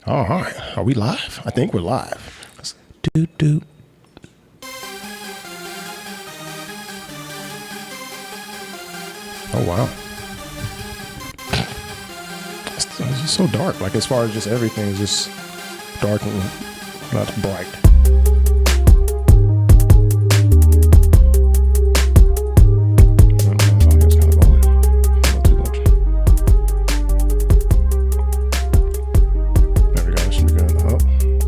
All right. Are we live? I think we're live. Doot, doot. Oh, wow. It's so dark. Like, as far as just everything is just dark and not bright.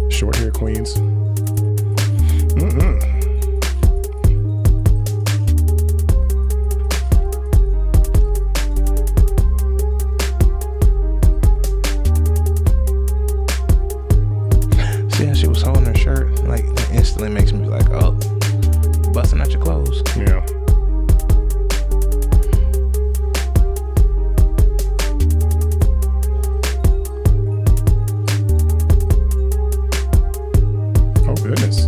Short hair queens. See how she was holding her shirt? Like, that instantly makes me be like, oh, busting out your clothes. Yeah. Oh, goodness.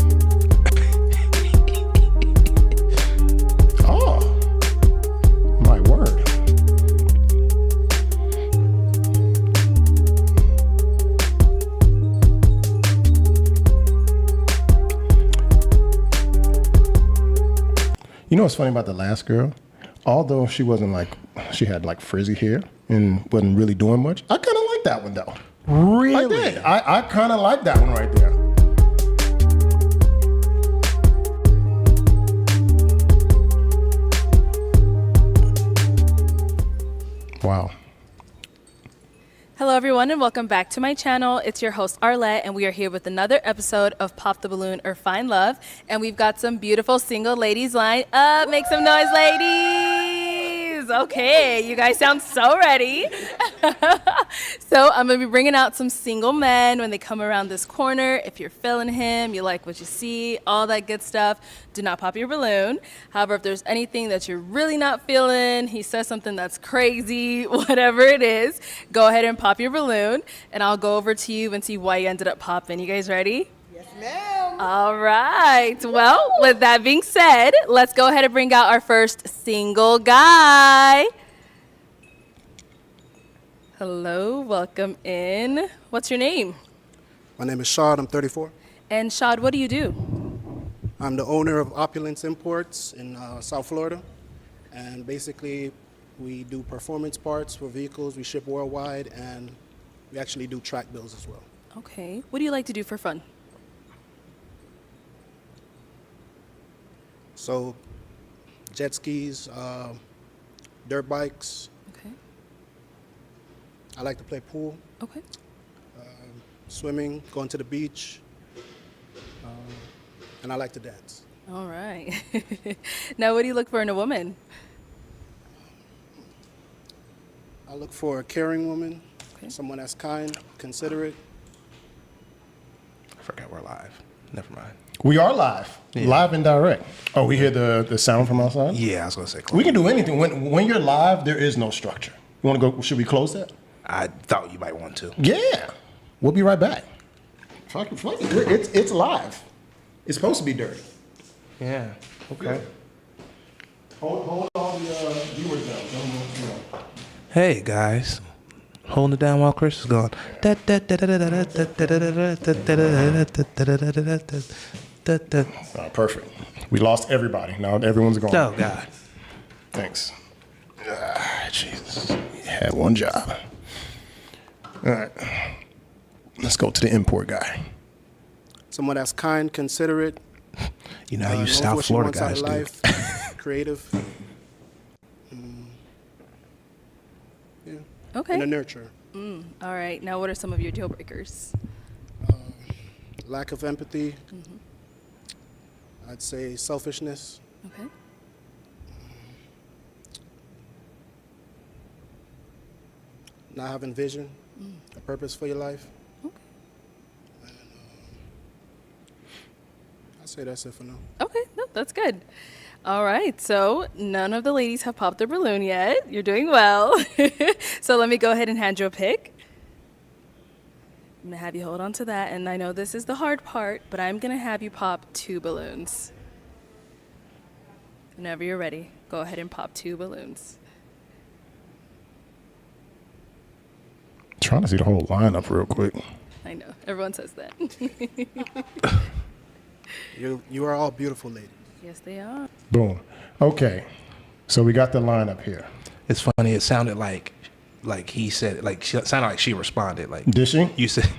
Oh, my word. You know what's funny about the last girl? Although she wasn't like, she had like frizzy hair and wasn't really doing much, I kind of like that one though. Really? I did. I kind of like that one right there. Wow. Hello everyone and welcome back to my channel. It's your host Arlette and we are here with another episode of Pop the Balloon or Find Love, and we've got some beautiful single ladies lined up. Make some noise, ladies. Okay, you guys sound so ready. So I'm gonna be bringing out some single men when they come around this corner. If you're feeling him, you like what you see, all that good stuff, do not pop your balloon. However, if there's anything that you're really not feeling, he says something that's crazy, whatever it is, go ahead and pop your balloon and I'll go over to you and see why you ended up popping. You guys ready? Yes, ma'am. All right. Well, with that being said, let's go ahead and bring out our first single guy. Hello, welcome in. What's your name? My name is Shad. I'm 34. And Shad, what do you do? I'm the owner of Opulence Imports in South Florida. And basically, we do performance parts for vehicles. We ship worldwide, and we actually do track builds as well. Okay. What do you like to do for fun? So, jet skis, dirt bikes. Okay. I like to play pool, Okay. swimming, going to the beach, and I like to dance. All right. Now, what do you look for in a woman? I look for a caring woman, Okay. someone that's kind, considerate. I forgot we're live. Never mind. We are live. Yeah. Live and direct. Oh, we hear the sound from outside? Yeah, I was going to say We can do anything. When you're live, there is no structure. You want to go? Should we close that? I thought you might want to. Yeah. We'll be right back. Fuck it. It's live. It's supposed to be dirty. Yeah. Okay. Hold all the viewers down. Tell them what you want. Hey, guys. Holding it down while Chris is gone. Oh, perfect. We lost everybody. Now everyone's gone. Oh, God. Thanks. Jesus. We had one job. All right. Let's go to the import guy. Someone that's kind, considerate. You know how you knows South what she Florida wants out guys of do. life, creative. Yeah. Okay. And a nurturer. All right. Now, what are some of your deal breakers? Lack of empathy. I'd say selfishness. Okay. Not having vision, a purpose for your life. Okay. And, I'd say that's it for now. Okay. No, that's good. All right. So none of the ladies have popped their balloon yet. You're doing well. So let me go ahead and hand you a pick. I'm going to have you hold on to that. And I know this is the hard part, but I'm going to have you pop 2 balloons. Whenever you're ready, go ahead and pop 2 balloons. Trying to see the whole lineup real quick. I know. Everyone says that. You are all beautiful ladies. Yes, they are. Boom. Okay. So we got the lineup here. It's funny. It sounded like he said, like she sounded like she responded. Like Did she? you said,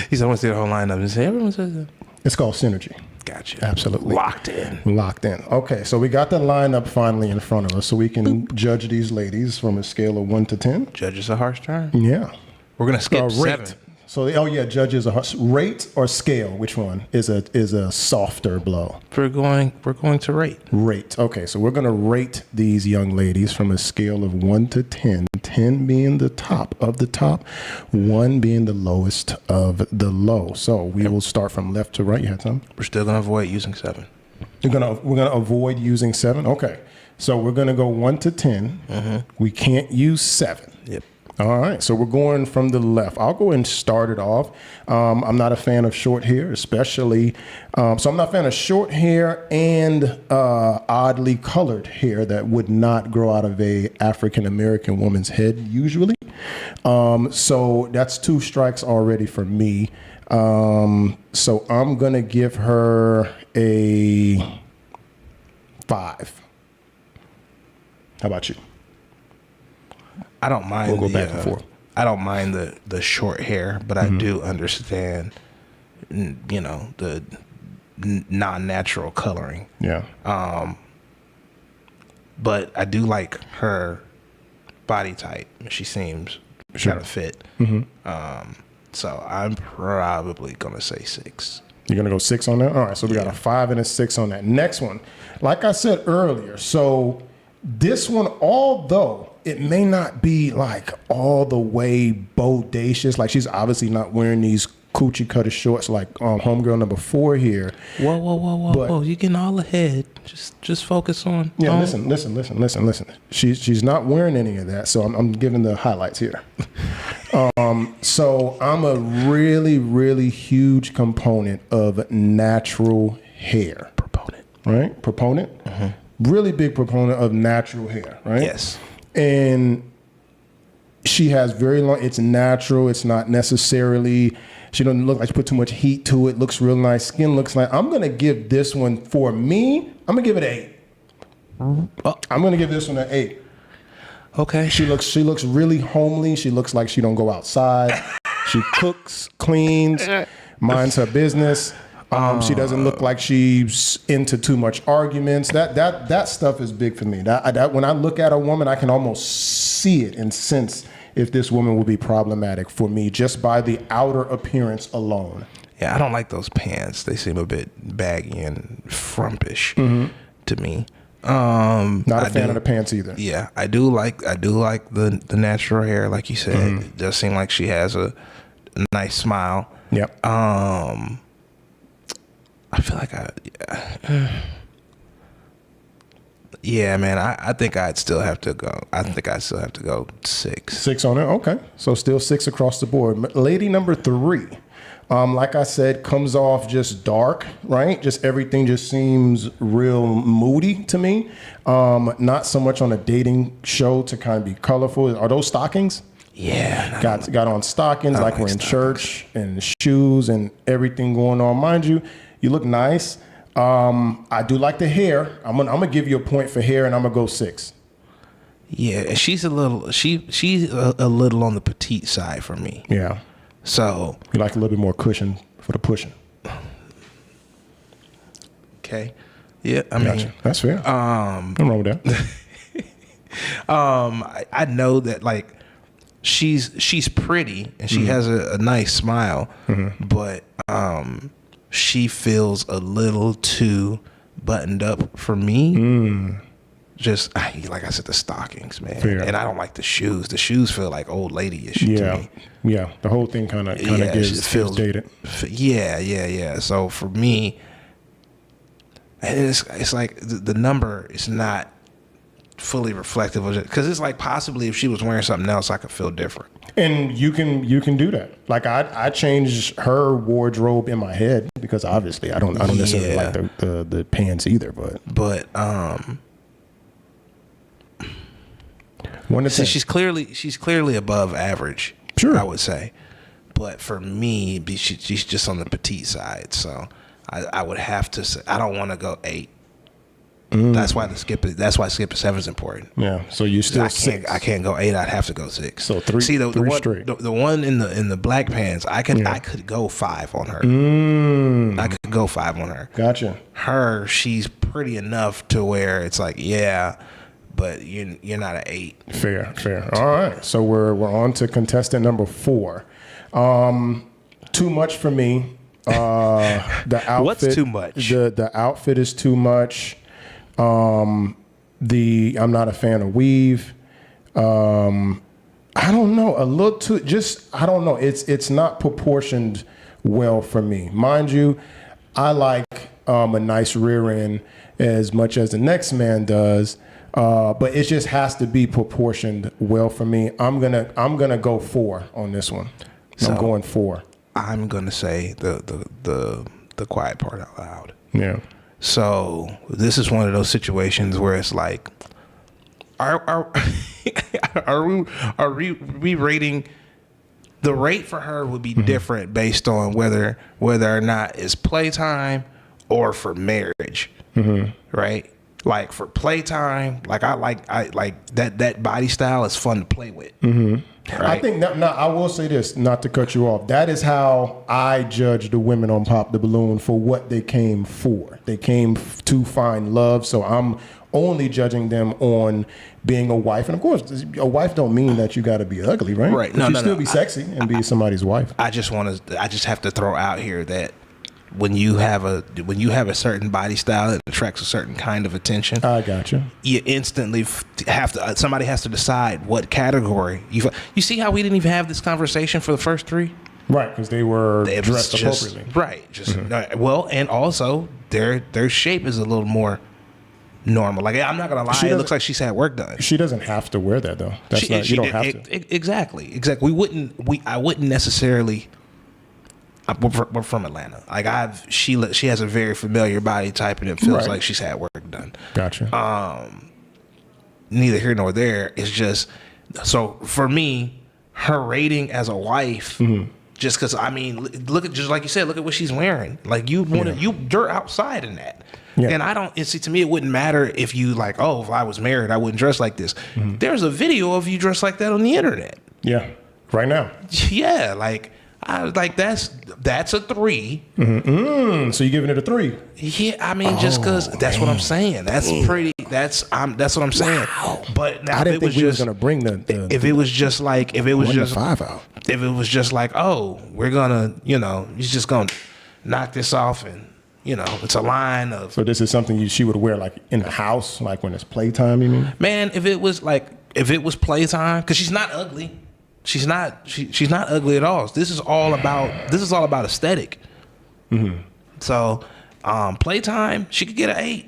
he said, I want to see the whole lineup and say everyone says that. It's called synergy. Gotcha. Absolutely. Locked in. Locked in. Okay, so we got the lineup finally in front of us, so we can judge these ladies from a scale of 1 to 10. Judge is a harsh term. Yeah. We're gonna skip Rate. 7. So, judge is rate or scale. Which one is a softer blow? We're going to rate. Rate. Okay, so we're gonna rate these young ladies from a scale of 1 to 10. 10 being the top of the top, 1 being the lowest of the low. So we will start from left to right. You had some? We're still gonna avoid using 7. We're gonna avoid using 7. Okay, so we're gonna go 1 to 10. We can't use 7. Yep. All right, so we're going from the left. I'll go and start it off. I'm not a fan of short hair, especially. So I'm not a fan of short hair and oddly colored hair that would not grow out of a African American woman's head usually. So that's 2 strikes already for me. So I'm gonna give her a 5. How about you? I don't mind. We'll go back and forth. I don't mind the short hair, but I do understand, the non-natural coloring. Yeah. But I do like her body type. She seems kind of fit. So I'm probably gonna say 6. You're going to go 6 on that? All right, so we got a 5 and a 6 on that. Next one, like I said earlier, so this one, although it may not be like all the way bodacious, like she's obviously not wearing these coochie cutter shorts like homegirl number 4 here. Whoa! You getting all ahead? Just focus on. Yeah, listen. She's not wearing any of that, so I'm giving the highlights here. So I'm a really, really huge component of natural hair. Proponent. Really big proponent of natural hair, right? Yes. And she has very long, it's natural. It's not necessarily, she doesn't look like she put too much heat to it. Looks real nice. Skin looks nice. I'm going to give this one, for me, I'm going to give it an 8. I'm going to give this one an 8. Okay. She looks really homely. She looks like she don't go outside. She cooks, cleans, minds her business. She doesn't look like she's into too much arguments. That stuff is big for me. That when I look at a woman, I can almost see it and sense if this woman will be problematic for me just by the outer appearance alone. Yeah, I don't like those pants. They seem a bit baggy and frumpish to me. Not a fan of the pants either. Yeah, I do like the natural hair, like you said. It does seem like she has a nice smile. Yep. I feel like yeah, man. I think I'd still have to go. I think I'd still have to go 6. 6 on it. Okay, so still 6 across the board. Lady number 3, like I said, comes off just dark, right? Just everything just seems real moody to me. Not so much on a dating show to kind of be colorful. Are those stockings? Yeah. Got on stockings like we're in church, and shoes and everything going on. Mind you, you look nice. I do like the hair. I'm gonna give you a point for hair, and I'm gonna go 6. Yeah, she's a little on the petite side for me. Yeah. So You like a little bit more cushion for the pushing. okay. Yeah, I mean Gotcha. That's fair. Nothing wrong with that. I know that like she's pretty and she has a nice smile, but she feels a little too buttoned up for me. Just like I said, the stockings, man. Fair. And I don't like the shoes. The shoes feel like old lady-ish to me. Yeah. The whole thing kind of feels dated. Yeah. So for me, it's like the number is not fully reflective of it, because it's like possibly if she was wearing something else, I could feel different. And you can do that. Like I changed her wardrobe in my head because obviously I don't necessarily like the pants either. But 1 to 10. So she's clearly above average. Sure. I would say. But for me, she's just on the petite side, so I would have to say I don't want to go 8. That's why skip is 7 is important. Yeah. So you still I 6. can't go 8. I'd have to go 6. So three- See the three one, straight. the one in the black pants. I could go 5 on her. I could go 5 on her. Gotcha. Her, she's pretty enough to where it's like, yeah, but you're not an 8. Fair. All right. So we're on to contestant number 4. Too much for me. The outfit. What's too much? The outfit is too much. I'm not a fan of weave. I don't know. A little too. I don't know. It's not proportioned well for me. Mind you, I like a nice rear end as much as the next man does. But it just has to be proportioned well for me. I'm gonna go 4 on this one. I'm going 4. I'm gonna say the quiet part out loud. Yeah. So this is one of those situations where it's like, are we rating? The rate for her would be different based on whether or not it's playtime or for marriage, right? Like for playtime, I like that body style is fun to play with. Right? I think I will say this, not to cut you off. That is how I judge the women on Pop the Balloon for what they came for. They came to find love. So I'm only judging them on being a wife. And of course, a wife don't mean that you got to be ugly, right? Right. You still be sexy and be somebody's wife. I just have to throw out here that when you have a certain body style that attracts a certain kind of attention, I gotcha. You instantly somebody has to decide what category you see how we didn't even have this conversation for the first 3, Right, because they were dressed just, appropriately. right? Just well, and also their shape is a little more normal. Like I'm not gonna lie, it looks like she's had work done. She doesn't have to wear that though. You don't have to. Exactly. I wouldn't necessarily. We're from Atlanta. Like she has a very familiar body type, and it feels like she's had work done. Gotcha. Neither here nor there. It's just so for me, her rating as a wife. Just because look at just like you said, look at what she's wearing. Like you're outside in that. Yeah. And I don't. See, to me, it wouldn't matter if you if I was married, I wouldn't dress like this. There's a video of you dressed like that on the internet. Yeah, right now. Yeah, that's a 3. So you're giving it a 3? Yeah, just because that's what I'm saying. That's pretty. That's what I'm saying. Wow. But now I didn't think we was gonna bring the if it was just 5 out. If it was just like, oh, we're gonna, he's just gonna knock this off, and it's a line of. So this is something she would wear like in the house, like when it's playtime. You mean? Man, if it was playtime, because she's not ugly. She's not ugly at all. This is all about aesthetic. So, playtime, she could get an 8.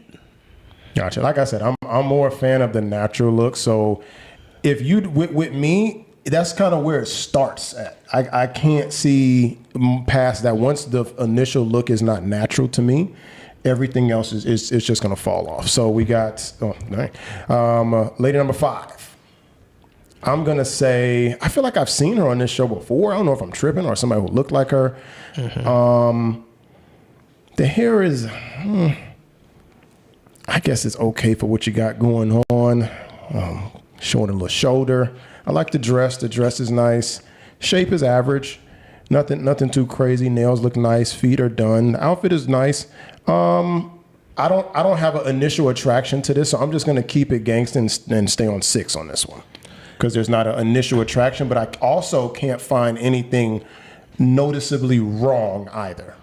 Gotcha. Like I said, I'm more a fan of the natural look. So, if you with me, that's kind of where it starts at. I can't see past that. Once the initial look is not natural to me, everything else is just going to fall off. So we got lady number 5. I'm going to say, I feel like I've seen her on this show before. I don't know if I'm tripping or somebody who looked like her. The hair is, I guess it's okay for what you got going on. Showing a little shoulder. I like the dress. The dress is nice. Shape is average. Nothing too crazy. Nails look nice. Feet are done. The outfit is nice. I don't have an initial attraction to this, so I'm just going to keep it gangsta and stay on 6 on this one. Because there's not an initial attraction, but I also can't find anything noticeably wrong either.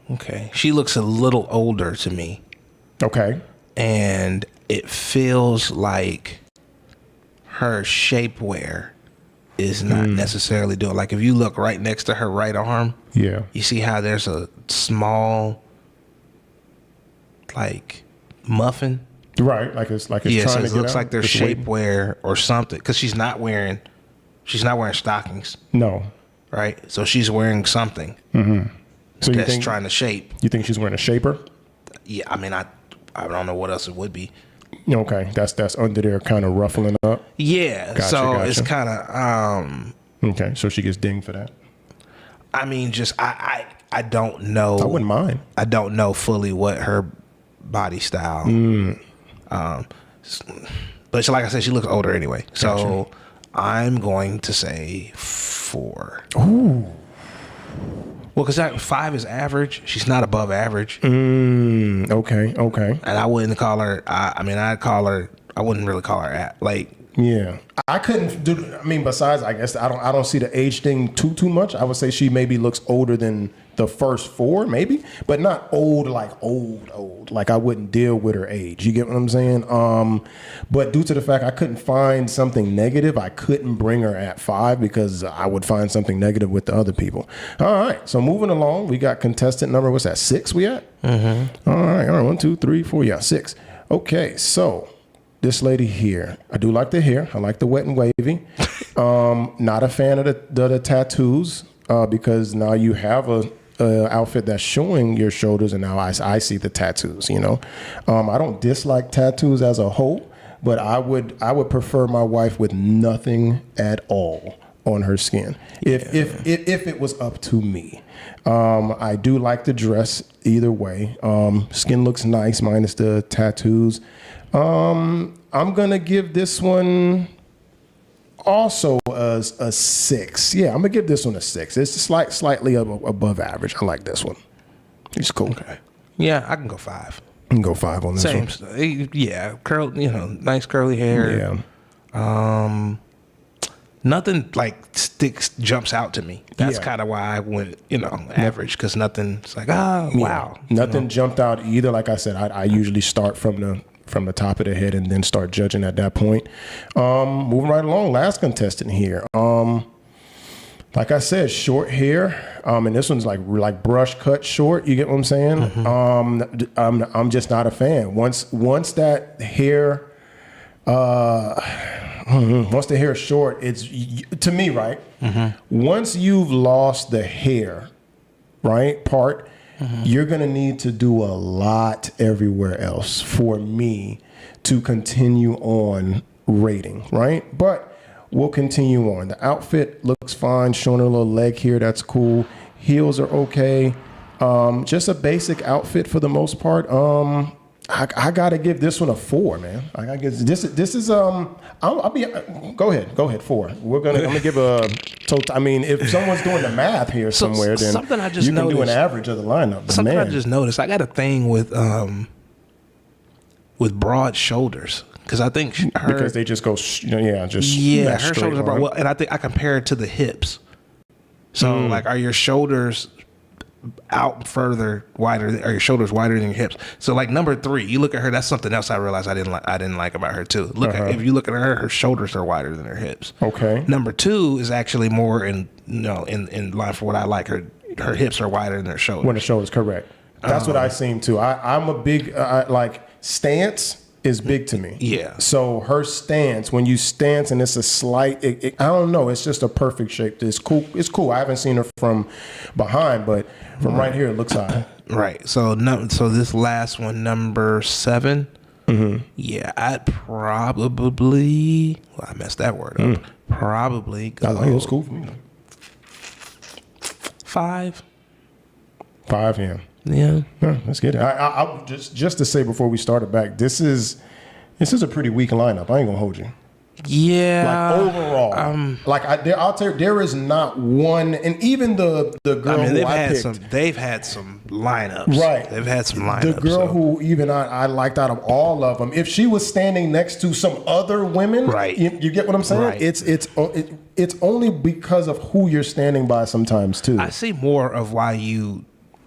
Okay. She looks a little older to me. Okay. And it feels like her shapewear is not necessarily doing. Like if you look right next to her right arm, yeah, you see how there's a small muffin. Right, like it's trying to get it looks out. like there's It's waiting. shapewear or something because she's not wearing stockings. No. Right, so she's wearing something. So you that's think trying to shape. you think she's wearing a shaper? Yeah, I don't know what else it would be. Okay, that's under there, kind of ruffling up. Yeah, Gotcha, so gotcha. it's kind of Okay, so she gets dinged for that. I mean, just I don't know. I wouldn't mind. I don't know fully what her body style. But like I said, she looks older anyway. So I'm going to say 4. Ooh. Well, because 5 is average. She's not above average. Okay. And I wouldn't call her. I mean, I'd call her. I wouldn't really call her like. Yeah, I couldn't do. I mean, besides, I guess I don't see the age thing too much. I would say she maybe looks older than the first 4, maybe, but not old like old. Like I wouldn't deal with her age. You get what I'm saying? But due to the fact I couldn't find something negative, I couldn't bring her at 5 because I would find something negative with the other people. All right, so moving along, we got contestant number. What's that? 6 we at? Mm-hmm. All right. 1, 2, 3, 4. Yeah, 6. Okay, so. This lady here, I do like the hair. I like the wet and wavy. Not a fan of the tattoos because now you have a outfit that's showing your shoulders, and now I see the tattoos. You know, I don't dislike tattoos as a whole, but I would prefer my wife with nothing at all on her skin if it was up to me. I do like the dress either way. Skin looks nice minus the tattoos. I'm gonna give this one also a 6. Yeah, I'm gonna give this one a 6. It's slightly above average. I like this one. It's cool. Okay. Yeah, I can go 5. You can go 5 on this Same. one. Yeah, nice curly hair. Yeah. Nothing like jumps out to me. That's Yeah. kind of why I went, average, because nothing's like, wow. Nothing jumped out either. Like I said, I usually start from the top of the head and then start judging at that point. Moving right along, last contestant here. Like I said, short hair, and this one's like brush cut short. You get what I'm saying? Mm-hmm. I'm just not a fan. Once that hair, once the hair is short, it's to me right. Mm-hmm. Once you've lost the hair, right part. Mm-hmm. You're going to need to do a lot everywhere else for me to continue on rating, right? But we'll continue on. The outfit looks fine, showing a little leg here. That's cool. Heels are okay. Just a basic outfit for the most part. I gotta give this one a 4, man. I gotta give this is I'll be go ahead 4. I'm gonna give a total. I mean, if someone's doing the math here somewhere, then something I just you can noticed, do an average of the lineup. But something man, I just noticed. I got a thing with broad shoulders because I think because they just go her shoulders are broad. Well, and I think I compare it to the hips. So like, are your shoulders out further, wider? Are your shoulders wider than your hips? So like number 3, you look at her. That's something else I realized I didn't like about her too. If you look at her shoulders are wider than her hips. Okay. Number 2 is actually more in line for what I like. Her hips are wider than her shoulders. When the shoulders, correct. That's what I seem to. I'm a big like stance is big to me. Yeah. So her stance, when you stance and it's a slight, I don't know, it's just a perfect shape. It's cool. It's cool. I haven't seen her from behind, but from right here, it looks high. Right. So this last one, number 7. Mm-hmm. Yeah, I'd probably. Well, I messed that word up. Probably go. I like it. It's cool for me. 5. 5, yeah. Yeah. Let's get it. I just to say before we started back, this is a pretty weak lineup. I ain't gonna hold you. Yeah. Like overall, I'll tell you, there is not one, and even the girl who I picked, they've had some lineups. Right. They've had some lineups. The girl who even I liked out of all of them, if she was standing next to some other women, right? You get what I'm saying? Right. It's only because of who you're standing by sometimes too. I see more of why you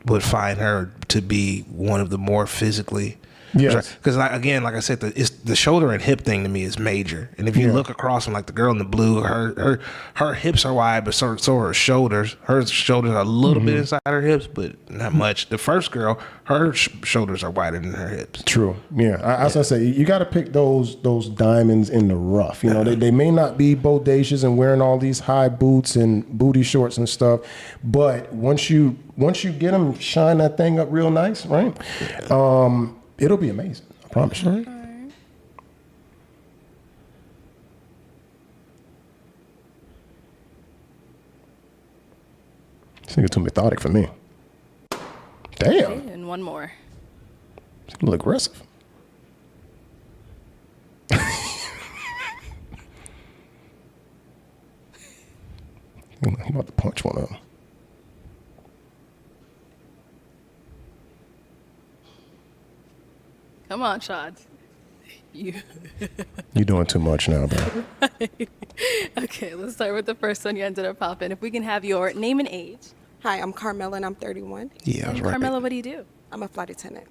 would find her to be one of the more physically. Yes. Because like I said, the shoulder and hip thing to me is major. And if you look across them, like the girl in the blue, her hips are wide, but so are her shoulders. Her shoulders are a little bit inside her hips, but not much. The first girl, her shoulders are wider than her hips. True. Yeah. As I say, you got to pick those diamonds in the rough. You know, they may not be bodacious and wearing all these high boots and booty shorts and stuff, but once you get them, shine that thing up real nice, right? It'll be amazing. I promise you. Nigga too methodic for me. Damn. Okay, and one more. A little aggressive. I'm about to punch one of them. Come on, Shad. You. You're doing too much now, bro. Okay, let's start with the first one you ended up popping. If we can have your name and age. Hi, I'm Carmela and I'm 31. Yeah, I was And right. Carmela, what do you do? I'm a flight attendant.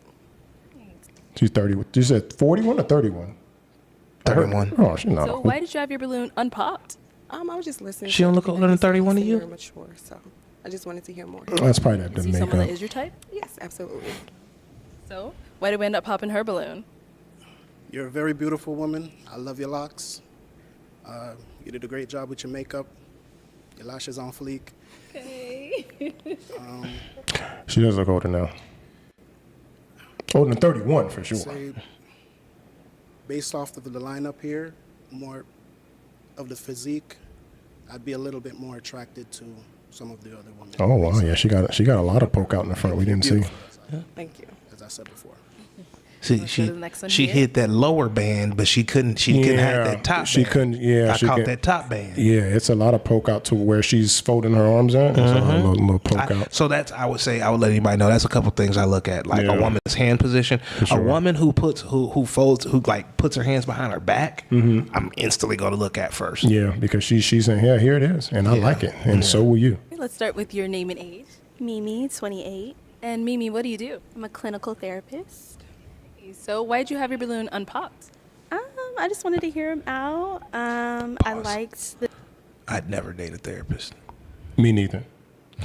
She's 30. You said 41 or 31? 31. Oh, she's not. So why did you have your balloon unpopped? I was just listening. She don't to look everything older than that 31 to seems you? very mature, so I just wanted to hear more. That's probably that Is the he someone that makeup. is your type? Yes, absolutely. So why did we end up popping her balloon? You're a very beautiful woman. I love your locks. You did a great job with your makeup. Your lashes on fleek. Okay. She does look older now. Older than 31 for sure. Say, based off of the lineup here, more of the physique, I'd be a little bit more attracted to some of the other women. Oh wow, yeah, she got a lot of poke out in the front. We didn't see. Thank you. As I said before. See, Let's go to the next one she here. hit that lower band, but she couldn't have that top She band. couldn't. Yeah, I she caught can't- that top band. Yeah, it's a lot of poke out to where she's folding her arms at. It's a little poke out. So that's, I would let anybody know, that's a couple things I look at, like Yeah. a woman's hand position. sure. A woman who puts her hands behind her back, I'm instantly going to look at first. Yeah, because she's in here. Here it is, and I like it, and so will you. Okay, let's start with your name and age. Mimi, 28. And Mimi, what do you do? I'm a clinical therapist. So why did you have your balloon unpopped? I just wanted to hear him out. I Pause. liked the I'd never date a therapist. Me neither.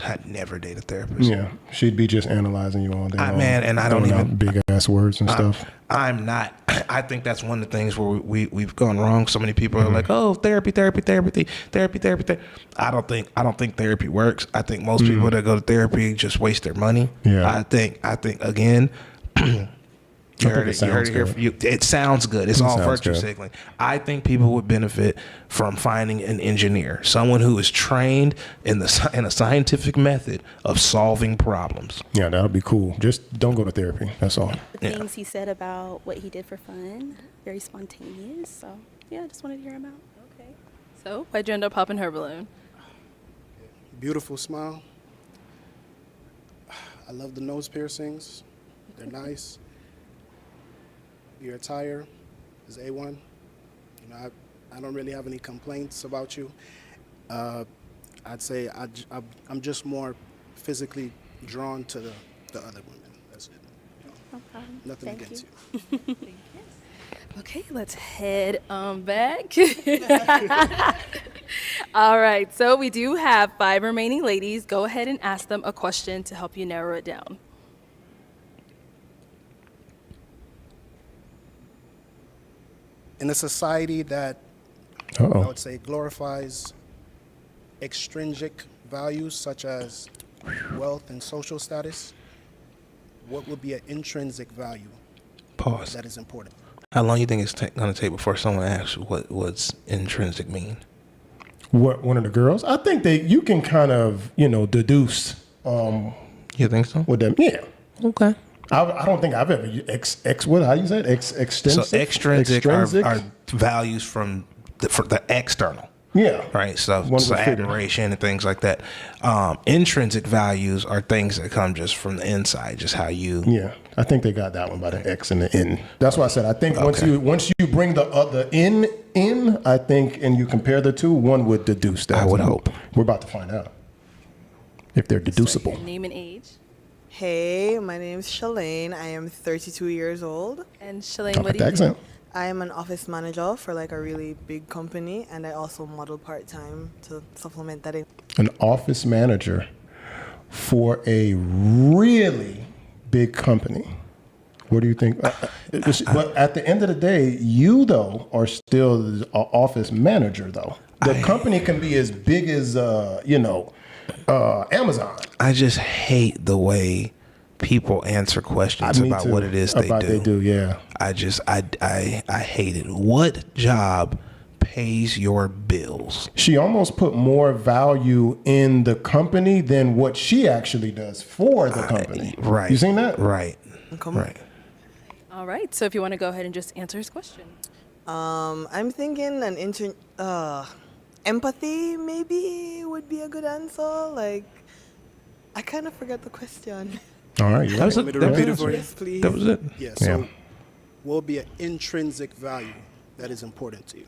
I'd never date a therapist. Yeah, she'd be just analyzing you all day long. Man, and I don't throwing out even- big ass words and stuff. I'm not. I think that's one of the things where we've gone wrong. So many people are like, "Oh, therapy." I don't think therapy works. I think most people that go to therapy just waste their money. Yeah. I think again. You heard it it. You heard sounds it here good. from you. It sounds good. It's all sounds virtue good. signaling. I think people would benefit from finding an engineer, someone who is trained in a scientific method of solving problems. Yeah, that'll be cool. Just don't go to therapy. That's all. the things he said about what he did for fun. Very spontaneous. So, yeah, I just wanted to hear him out. Okay. So why'd you end up popping her balloon? Beautiful smile. I love the nose piercings. They're nice. Your attire is A1. You know, I don't really have any complaints about you. I'd say I'm just more physically drawn to the other women. That's it. No problem. Nothing Thank against you. you. Okay, let's head back. All right, so we do have 5 remaining ladies. Go ahead and ask them a question to help you narrow it down. In a society that I Uh-oh. would say glorifies extrinsic values such as wealth and social status, what would be an intrinsic value Pause. that is important? How long do you think it's going to take before someone asks what's intrinsic mean? What, one of the girls? I think that you can kind of, deduce You think so? what that. Yeah. Okay. I don't think I've ever what? How do you say it? Extrinsic. So extrinsic are values for the external. Yeah. Right. So, One so would figure. admiration and things like that. Intrinsic values are things that come just from the inside, just how you. Yeah, I think they got that one by the X and the N. That's why I said I think Okay. once you bring the N in, I think, and you compare the two, one would deduce that. I would hope. We're about to find out if they're deducible. Your name and age. Hey, my name is Shalane. I am 32 years old. And Shalane, Talk what with do the you do? accent. I am an office manager for like a really big company, and I also model part-time to supplement that. An office manager for a really big company. What do you think? But at the end of the day, you though are still an office manager though. The company can be as big as Amazon. I just hate the way people answer questions Me about too. what it is they About do. they do, yeah. I hate it. What job pays your bills. She almost put more value in the company than what she actually does for the company. Right. You seen that? Right. Come on. Right. All right. So if you want to go ahead and just answer his question. I'm thinking empathy maybe would be a good answer. Like, I kind of forgot the question. All right. That was Want me it. to That repeat it was for it. you? Yes, please. That was it. Yeah, so Yeah. what will be an intrinsic value that is important to you?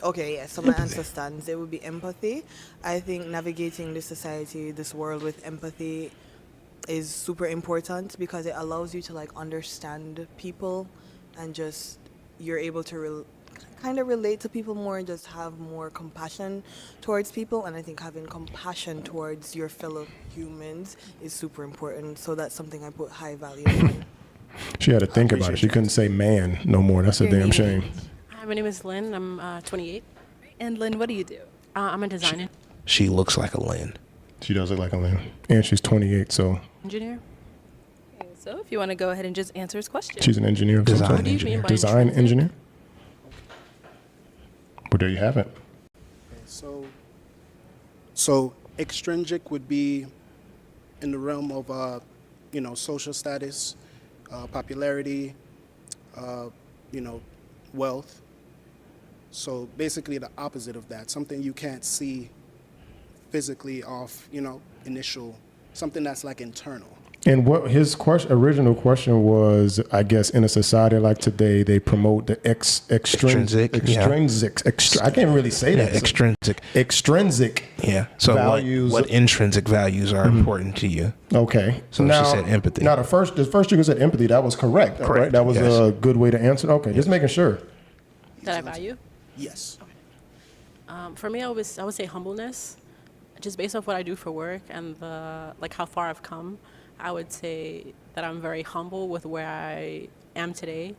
Okay, yeah, so my answer stands. It would be empathy. I think navigating this society, this world with empathy is super important because it allows you to like understand people and just you're able to kind of relate to people more and just have more compassion towards people. And I think having compassion towards your fellow humans is super important. So that's something I put high value on. She had to think about it. appreciate She you. couldn't say man no more. That's a Your damn name shame. Hi, my name is Lynn. I'm 28. And Lynn, what do you do? I'm a design She looks like a Lynn. She does look like a Lynn. And she's 28, so engineer. Okay, so if you want to go ahead and just answer his question. she's an engineer. of some Design sort. What do you mean by Design intrinsic? engineer. Well, there you have it. So extrinsic would be in the realm of, social status, popularity, wealth. So basically the opposite of that, something you can't see physically off, initial, something that's like internal. And what his original question was, I guess, in a society like today, they promote the Extrinsic, yeah. I can't really say Yeah, that. extrinsic. Extrinsic. Yeah. So Values- what intrinsic values are important to you? Okay. So she said empathy. Now the first you said empathy. That was correct. Correct, Right? That was yes. a good way to answer. Okay, just making sure. That I value. Yes. For me, I would say humbleness, just based off what I do for work and how far I've come. I would say that I'm very humble with where I am today,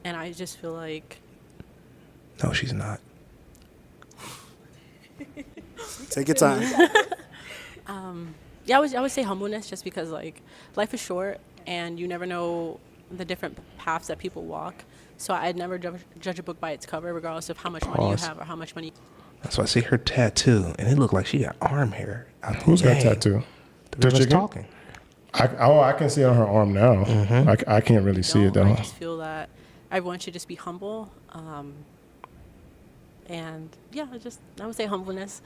and I just feel like No, she's not. Take your time. yeah, I would say humbleness, just because like life is short and you never know the different paths that people walk. So I'd never judge a book by its cover, regardless of how much money you Pause. have or how much money. So I see her tattoo, and it looked like she got arm hair. Who's got tattoo? The The girl chicken? talking. I can see it on her arm now. I can't really see it don't. though. I just feel that everyone should just be humble. And yeah, I would say humbleness.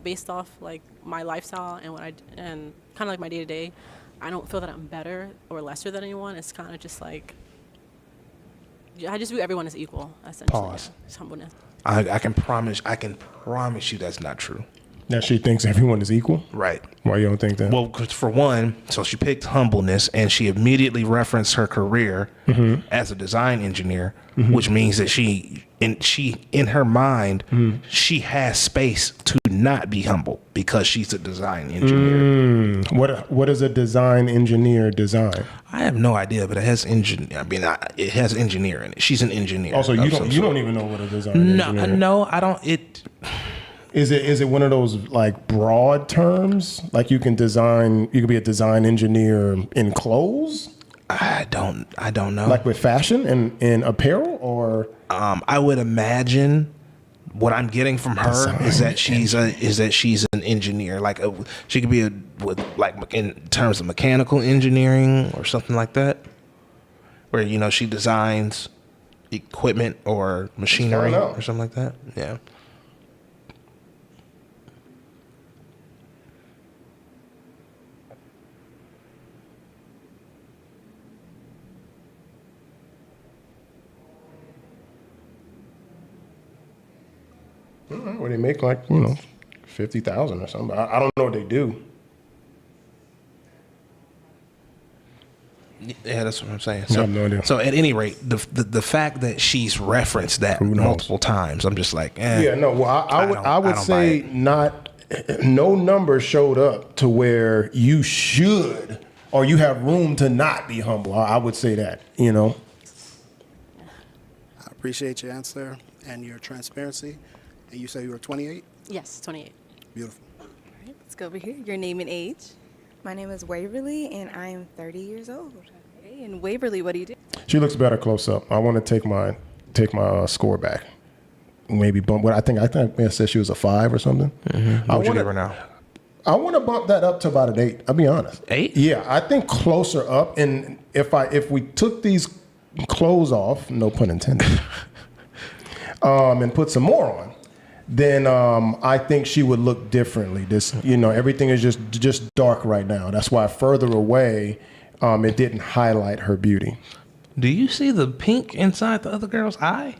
Based off like my lifestyle and and kind of like my day to day, I don't feel that I'm better or lesser than anyone. It's kind of just like I just view everyone as equal. Essentially, Pause. It's humbleness. I can promise you that's not true. Now she thinks everyone is equal. Right. Why you don't think that? Well, 'cause for one, so she picked humbleness, and she immediately referenced her career as a design engineer, which means that she in her mind she has space to not be humble because she's a design engineer. What does a design engineer design? I have no idea, but it has it has engineer in it. She's an engineer. Also, of you some don't sort. even know what a design engineer is. No, I don't. Is it one of those like broad terms? Like you can be a design engineer in clothes? I don't know. Like with fashion and in apparel, or I would imagine what I'm getting from her is that she's an engineer. Like she could be in terms of mechanical engineering or something like that, where she designs equipment or machinery enough. or something like that. Yeah. where they make like 50,000 or something. I don't know what they do. Yeah, that's what I'm saying. I have no idea. So at any rate, the fact that she's referenced that Who knows? multiple times, I'm just like, Yeah, no. Well, I would don't say buy no number showed up to where you should or you have room to not be humble. I would say that. I appreciate your answer and your transparency. And you say you were 28? Yes, 28. Beautiful. All right, let's go over here. Your name and age. My name is Waverly, and I am 30 years old. Okay, and Waverly, what do you do? She looks better close up. I want to take my take my score back. Maybe bump what I think I said she was a 5 or something. What you give her now? I want to bump that up to about an 8. I'll be honest. 8? Yeah, I think closer up. And if we took these clothes off, no pun intended, and put some more on, then I think she would look differently. This, everything is just dark right now. That's why further away, it didn't highlight her beauty. Do you see the pink inside the other girl's eye?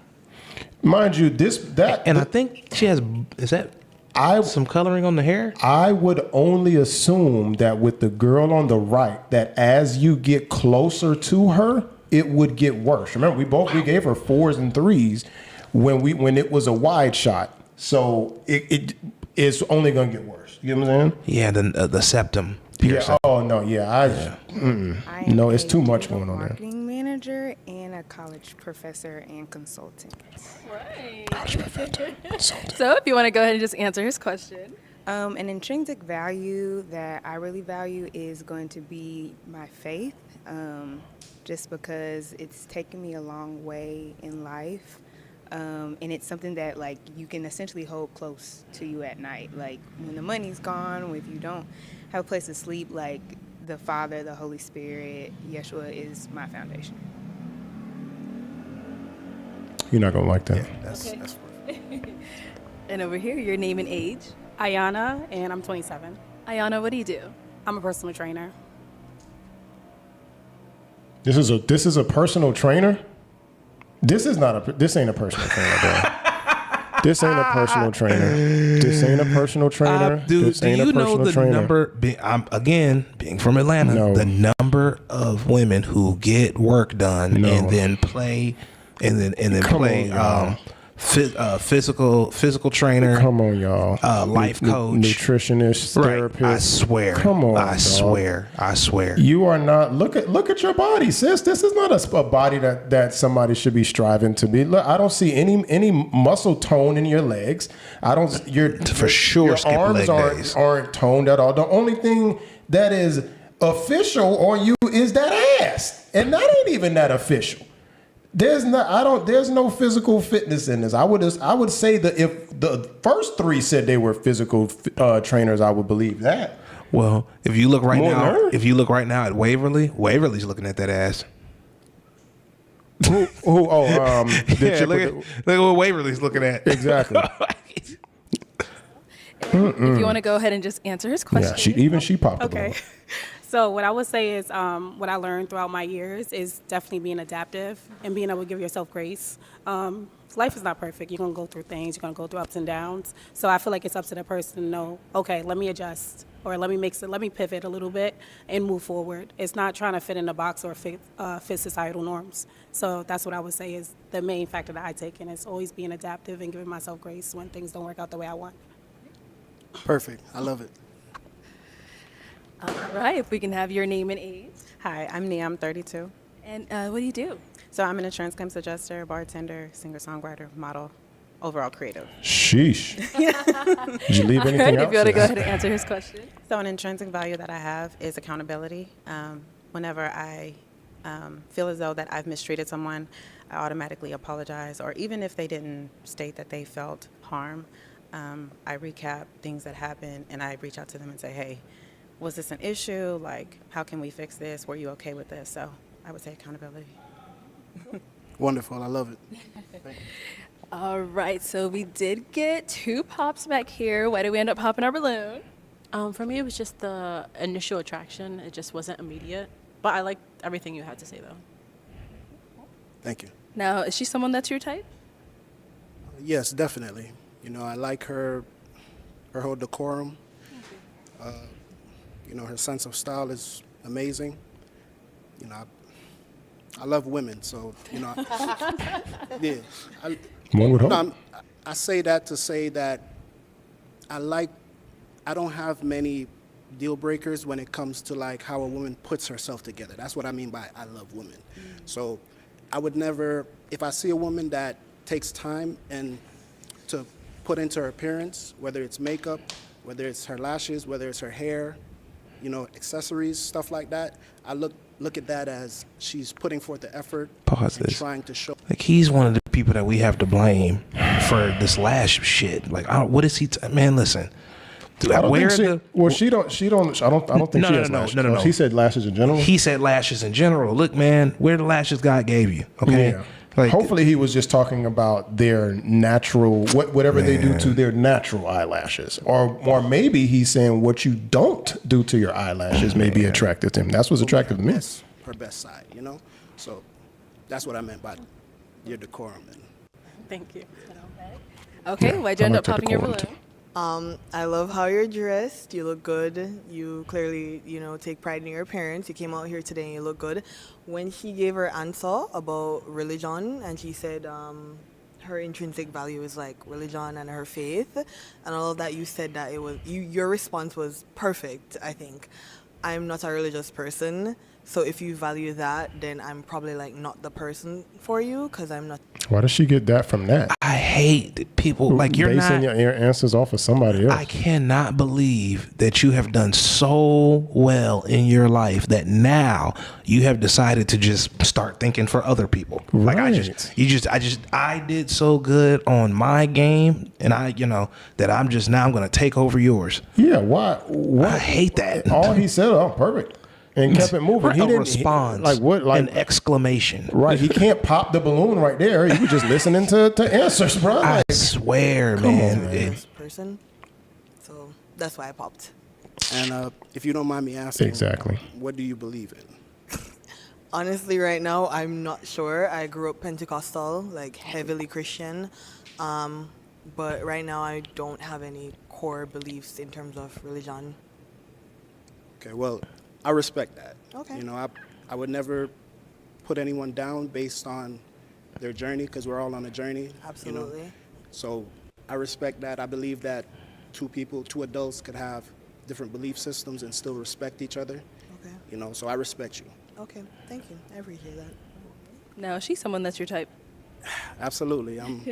Mind you, And I think she has. Is that some coloring on the hair? I would only assume that with the girl on the right, that as you get closer to her, it would get worse. Remember, we gave her 4s and 3s when it was a wide shot. So it is only gonna get worse. You know what I'm saying? Yeah, the septum. Yeah. Oh no. Yeah. I am No, it's a too much digital going on there. Marketing manager and a college professor and consultant. Right. So if you want to go ahead and just answer his question. An intrinsic value that I really value is going to be my faith, just because it's taken me a long way in life. And it's something that like you can essentially hold close to you at night. Like when the money's gone, if you don't have a place to sleep, like the Father, the Holy Spirit, Yeshua is my foundation. You're not gonna like that. Okay. That's And over here, your name and age. Ayana, and I'm 27. Ayana, what do you do? I'm a personal trainer. This is a personal trainer. This ain't a personal trainer, bro. This ain't a personal trainer. This ain't a personal trainer. Dude, This do ain't a you know personal the trainer. number? Again, being from Atlanta, No. the number of women who get work done No. and then play, and then Come play on, y'all. physical trainer. Come on, y'all. Life coach. Nutritionist, Right. therapist. I swear. Come on, I dog. swear. I swear. You are not look at your body, sis. This is not a body that somebody should be striving to be. Look, I don't see any muscle tone in your legs. I don't. For sure, Your skip arms leg days. aren't toned at all. The only thing that is official on you is that ass, and that ain't even that official. There's no physical fitness in this. I would say that if the first 3 said they were physical trainers, I would believe that. Well, if you look right More now, nerve. if you look right now at Waverly's looking at that ass. Who? The Yeah, chick look with at what Waverly's looking at. Exactly. If you want to go ahead and just answer his question. Yeah, she popped the Okay. balloon. So what I would say is what I learned throughout my years is definitely being adaptive and being able to give yourself grace. Life is not perfect. You're going to go through things. You're going to go through ups and downs. So I feel like it's up to the person to know, okay, let me adjust or let me pivot a little bit and move forward. It's not trying to fit in a box or fit societal norms. So that's what I would say is the main factor that I take in is always being adaptive and giving myself grace when things don't work out the way I want. perfect. I love it. All right. If we can have your name and age. Hi, I'm Nia. I'm 32. And what do you do? So I'm an insurance claims adjuster, bartender, singer-songwriter, model, overall creative. Sheesh. Did you leave All right. anything If out? you want to go sis? ahead and answer his question. So an intrinsic value that I have is accountability. Whenever I feel as though that I've mistreated someone, I automatically apologize. Or even if they didn't state that they felt harm, I recap things that happened and I reach out to them and say, hey, was this an issue? Like, how can we fix this? Were you okay with this? So I would say accountability. Wonderful. I love it. All right. So we did get 2 pops back here. Why did we end up popping our balloon? For me, it was just the initial attraction. It just wasn't immediate. But I liked everything you had to say, though. Thank you. Now, is she someone that's your type? Yes, definitely. I like her whole decorum. Her sense of style is amazing. I love women, so yeah. One would hope. I say that to say that I don't have many deal breakers when it comes to like how a woman puts herself together. That's what I mean by I love women. So I would never, if I see a woman that takes time and to put into her appearance, whether it's makeup, whether it's her lashes, whether it's her hair, accessories, stuff like that, I look at that as she's putting forth the effort Pause and this. trying to show. Like he's one of the people that we have to blame for this lash shit. Like, what is he? Man, listen. Dude, I don't where think she, the well, she don't. I don't think No, she no, has no, lashes. no, no, no. He said lashes in general. he said lashes in general. Look, man, where the lashes God gave you? Okay, Yeah. like Hopefully, he was just talking about their natural, whatever they do to their natural eyelashes, or maybe he's saying what you don't do to your eyelashes may be attractive to him. That's what's attractive to me. Her best side, you know? So that's what I meant by your decorum. And Thank you. Okay, why'd you end I up like popping your decorum, balloon? I love how you're dressed. You look good. You clearly, take pride in your appearance. You came out here today and you look good. When she gave her answer about religion and she said her intrinsic value is like religion and her faith and all of that, you said that it was your response was perfect, I think. I'm not a religious person, so if you value that, then I'm probably like not the person for you because I'm not. Why does she get that from that? I hate people like you're basing not. your answers off of somebody else. I cannot believe that you have done so well in your life that now you have decided to just start thinking for other people. Like I did so good on my game, and that I'm going to take over yours. Yeah, why? What? I hate that. All he said, "Oh, perfect," and kept it moving. He didn't respond like what? Like an exclamation. right? He can't pop the balloon right there. He was just listening to answers, bro. I Like, swear, man. Religious person, so that's why I popped. And if you don't mind me asking, Exactly. what do you believe in? Honestly, right now, I'm not sure. I grew up Pentecostal, like heavily Christian. But right now, I don't have any core beliefs in terms of religion. Okay, well, I respect that. Okay. I would never put anyone down based on their journey because we're all on a journey. Absolutely. So I respect that. I believe that two adults could have different belief systems and still respect each other. Okay. So I respect you. Okay. Thank you. I appreciate that. Now, is she someone that's your type? Absolutely. I'm,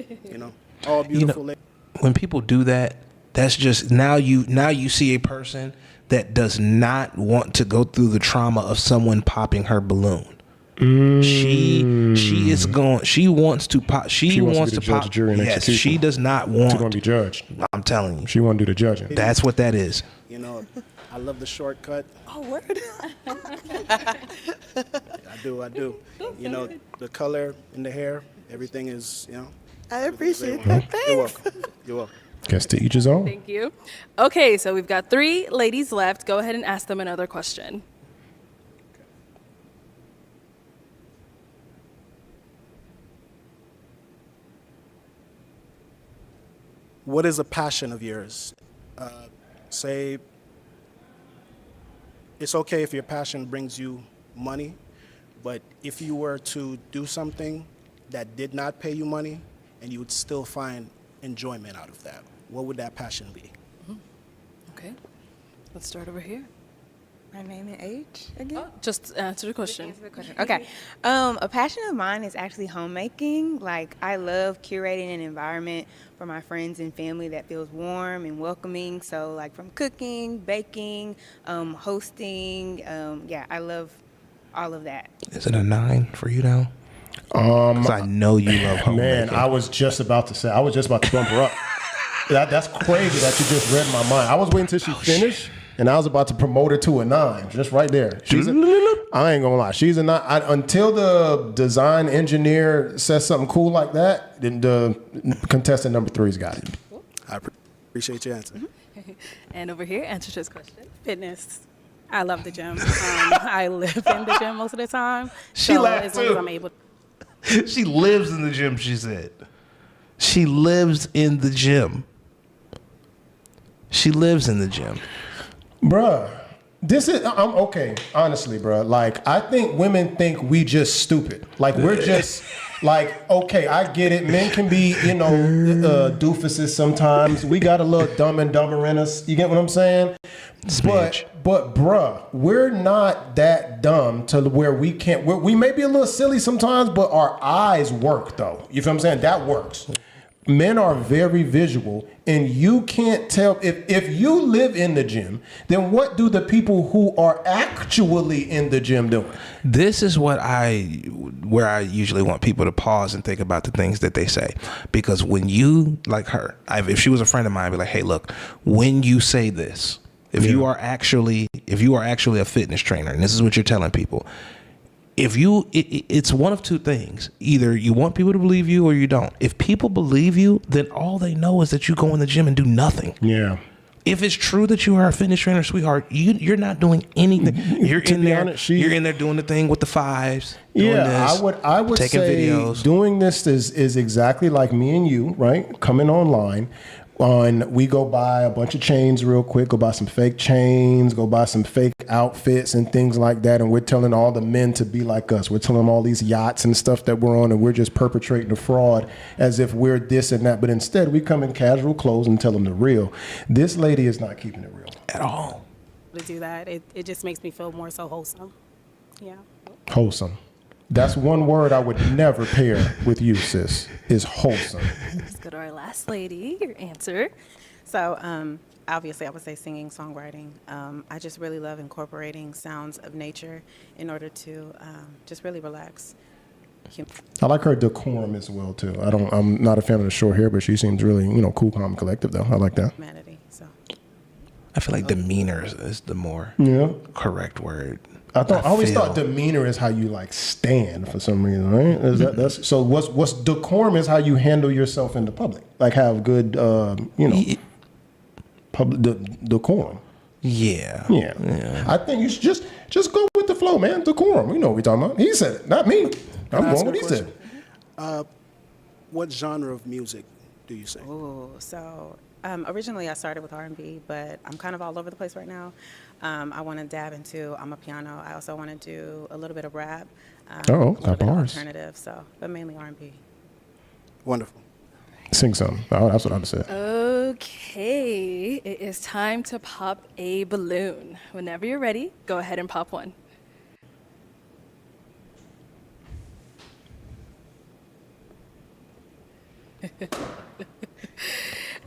all beautiful ladies. When people do that, that's just now you see a person that does not want to go through the trauma of someone popping her balloon. She wants to pop. She wants to to be the judge, pop. jury, and Yes, executioner. she does not want. she's gonna be judged. I'm telling you, She want to do the judging. that's what that is. I love the shortcut. Oh, word. I do. The color in the hair, everything is, I appreciate that. Thanks. You're welcome. You're welcome. Guess to each his own. Thank you. Okay, so we've got 3 ladies left. Go ahead and ask them another question. What is a passion of yours? Say, it's okay if your passion brings you money, but if you were to do something that did not pay you money and you would still find enjoyment out of that, what would that passion be? Okay, let's start over here. My name and age again? Just answer the question. Okay. A passion of mine is actually homemaking. Like, I love curating an environment for my friends and family that feels warm and welcoming. So, like, from cooking, baking, hosting. I love all of that. Is it a 9 for you now? 'Cause I know you love homemaking. Man, I was just about to bump her up. That's crazy that you just read my mind. I was waiting till she finished, and I was about to promote her to a 9, just right there. I ain't gonna lie, she's a 9. Until the design engineer says something cool like that, then the contestant number 3's got it. I appreciate your answer. And over here, answer this question. Fitness. I love the gym. I live in the gym most of the time. She so laughed as long too. as I'm able. She lives in the gym, she said. She lives in the gym. She lives in the gym. Bruh, I'm okay, honestly, bruh. Like, I think women think we just stupid. Like, we're just, like, okay, I get it. Men can be, doofuses sometimes. We got a little dumb and dumber in us. You get what I'm saying? Smidge. But bruh, we're not that dumb to where we can't, we may be a little silly sometimes, but our eyes work, though. You feel what I'm saying? That works. Men are very visual, and you can't tell if you live in the gym, then what do the people who are actually in the gym doing? This is where I usually want people to pause and think about the things that they say, because when you, like her, if she was a friend of mine, I'd be like, hey, look, when you say this, if you are actually a fitness trainer, and this is what you're telling people, it's one of two things. Either you want people to believe you or you don't. If people believe you, then all they know is that you go in the gym and do nothing. Yeah. If it's true that you are a fitness trainer, sweetheart, you're not doing anything. You're in there. You're in there doing the thing with the fives. Doing this, I would taking say videos. doing this is exactly like me and you, right? Coming online. We go buy a bunch of chains real quick, go buy some fake chains, go buy some fake outfits and things like that. And we're telling all the men to be like us. We're telling them all these yachts and stuff that we're on, and we're just perpetrating the fraud as if we're this and that. But instead, we come in casual clothes and tell them the real. This lady is not keeping it real At all. To do that, it just makes me feel more so wholesome. Yeah. Wholesome. That's one word I would never pair with you, sis, is wholesome. Let's go to our last lady. Your answer. So, obviously, I would say singing, songwriting. I just really love incorporating sounds of nature in order to just really relax. I like her decorum as well too. I'm not a fan of the short hair, but she seems really, cool, calm, and collective though. I like that. Humanity. So, I feel like demeanor is the more correct word. I always thought demeanor is how you like stand for some reason, right? That's so. What's decorum is how you handle yourself in the public, like have good, public decorum. Yeah. I think you should just go with the flow, man. Decorum. We know what we're talking about. He said it, not me. I'm going what he said. What genre of music do you sing? So originally I started with R&B, but I'm kind of all over the place right now. I want to dab into amapiano. I also want to do a little bit of rap. A little bit of alternative. So, but mainly R&B. Wonderful. Sing something. Oh, that's what I'd say. Okay, it is time to pop a balloon. Whenever you're ready, go ahead and pop one.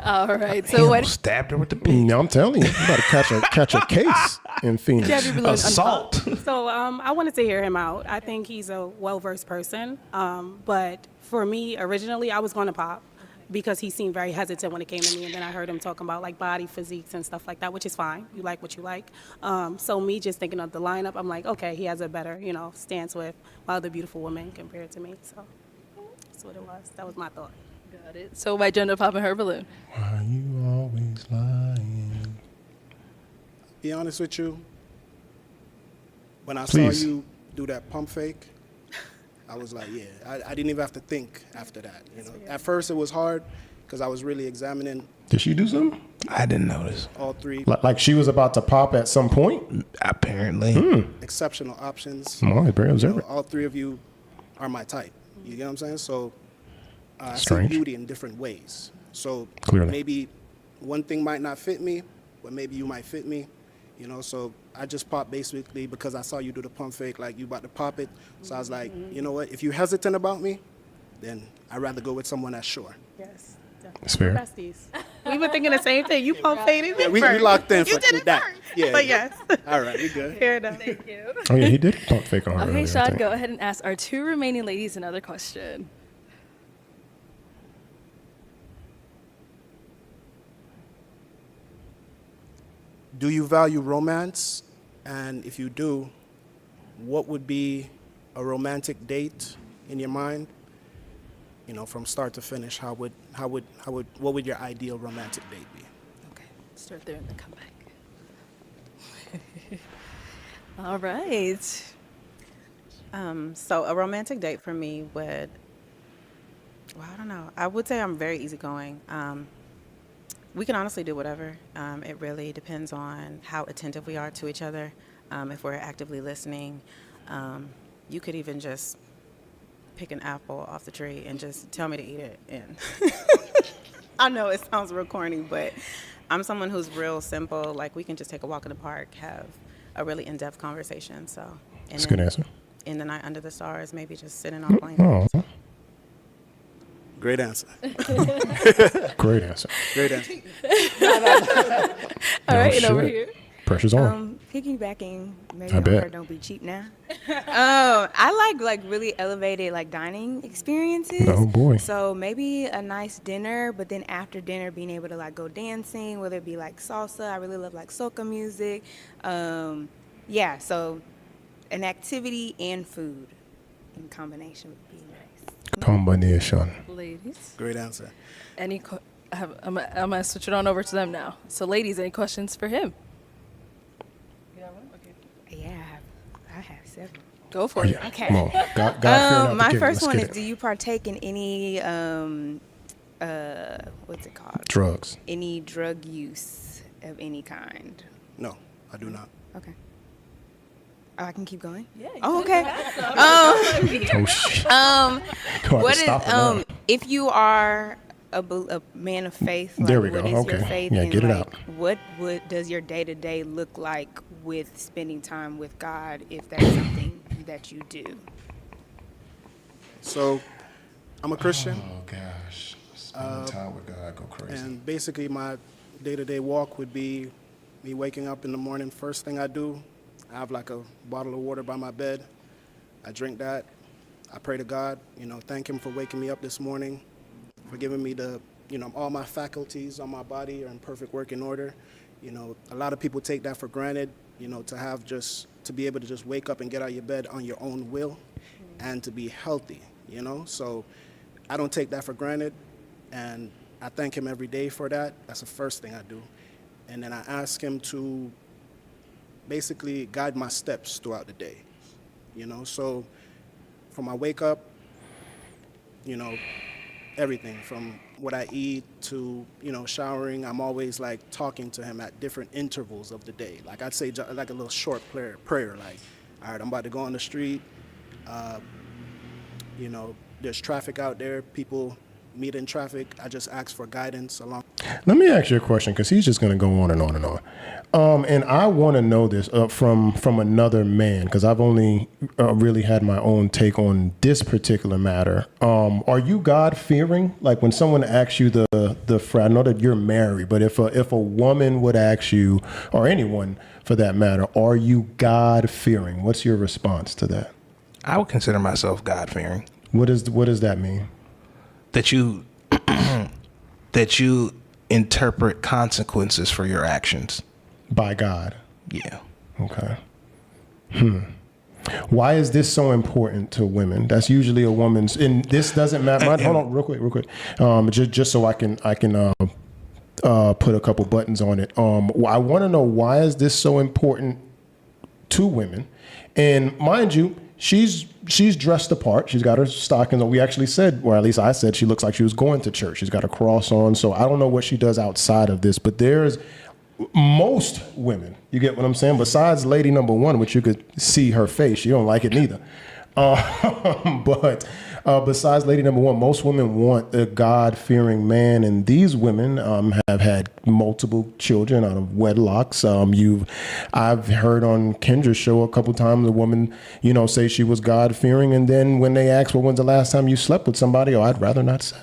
All right. So what? Stabbed her with the beat. I'm telling you, you better catch a case in Phoenix. Have your balloon Assault. So I wanted to hear him out. I think he's a well-versed person. But for me, originally, I was going to pop because he seemed very hesitant when it came to me. And then I heard him talking about like body physiques and stuff like that, which is fine. You like what you like. So me just thinking of the lineup, I'm like, okay, he has a better, stance with other beautiful women compared to me. So that's what it was. That was my thought. Got it. So why Jenna popping her balloon? Why you always lying? Be honest with you. When I Please. saw you do that pump fake, I was like, yeah. I didn't even have to think after that. At first it was hard because I was really examining Did she do something? I didn't notice. all three Like she was about to pop at some point? Apparently. exceptional options. Well, very observant. All three of you are my type. You get what I'm saying? So I see Strange. beauty in different ways. So Clearly. maybe one thing might not fit me, but maybe you might fit me. So I just popped basically because I saw you do the pump fake, like you about to pop it. So I was like, you know what? If you're hesitant about me, then I'd rather go with someone that's sure. Yes. It's fair. Besties. We were thinking the same thing. You pump faded Yeah, we locked in You for did it that. first. Yeah. But yes. All right, we good. Fair enough. Thank you. Oh yeah, he did pump fake on her. Okay, earlier, I Sean, think. go ahead and ask our two remaining ladies another question. Do you value romance? And if you do, what would be a romantic date in your mind? From start to finish, what would your ideal romantic date be? Okay, start there and then come back. All right. So a romantic date for me would, I don't know. I would say I'm very easygoing. We can honestly do whatever. It really depends on how attentive we are to each other. If we're actively listening, you could even just pick an apple off the tree and just tell me to eat it. And I know it sounds real corny, but I'm someone who's real simple. Like we can just take a walk in the park, have a really in-depth conversation. So, That's a good answer. In the night under the stars, maybe just sitting on a plane. Oh, Great answer. Great answer. Great answer. All right, and shit. over here. Pressure's on. Piggybacking, maybe I on bet. her don't be cheap now. I like really elevated like dining experiences. Oh, boy. So maybe a nice dinner, but then after dinner being able to like go dancing, whether it be like salsa. I really love like soca music. Yeah, so an activity and food in combination would be nice. Combination. Ladies, Great answer. I'm gonna switch it on over to them now. So, ladies, any questions for him? Yeah, I have several. Go for Oh, it. yeah. Okay. Come on. God fearing out the My gate. first Let's one get is: it. do you partake in any what's it called? Drugs. Any drug use of any kind? No, I do not. Okay. Oh, I can keep going. Yeah. Oh, okay. Oh shit. Do I have What to is stop it now? if you are a man of faith? Like, There we what go. is your Okay. faith Yeah, in, get it like, out. What does your day to day look like with spending time with God? If that's something that you do. So, I'm a Christian, Oh gosh. Spending time with God, go crazy. and basically my day-to-day walk would be me waking up in the morning. First thing I do, I have like a bottle of water by my bed. I drink that. I pray to God, thank Him for waking me up this morning, for giving me all my faculties on my body are in perfect working order. A lot of people take that for granted, to be able to just wake up and get out of your bed on your own will and to be healthy, So I don't take that for granted, and I thank Him every day for that. That's the first thing I do. And then I ask Him to basically guide my steps throughout the day, So from I wake up, everything from what I eat to, showering, I'm always like talking to Him at different intervals of the day. Like I'd say like a little short prayer, like, all right, I'm about to go on the street. There's traffic out there, people meet in traffic. I just ask for guidance along. Let me ask you a question, because he's just going to go on and on and on. And I want to know this from another man, because I've only really had my own take on this particular matter. Are you God-fearing? Like when someone asks you I know that you're married, but if a woman would ask you, or anyone for that matter, are you God-fearing? What's your response to that? I would consider myself God-fearing. What does that mean? That you interpret consequences for your actions. By God. Yeah. Okay. Why is this so important to women? That's usually a woman's, and this doesn't matter. Hold on, real quick. Just so I can put a couple buttons on it. I want to know, why is this so important to women? And mind you, she's dressed apart. She's got her stockings on. We actually said, or at least I said, she looks like she was going to church. She's got a cross on. So I don't know what she does outside of this, but there's most women, you get what I'm saying? Besides lady number one, which you could see her face. She don't like it neither. But besides lady number one, most women want a God-fearing man, and these women have had multiple children out of wedlocks. I've heard on Kendra's show a couple times a woman, say she was God-fearing, and then when they ask, well, when's the last time you slept with somebody? Oh, I'd rather not say.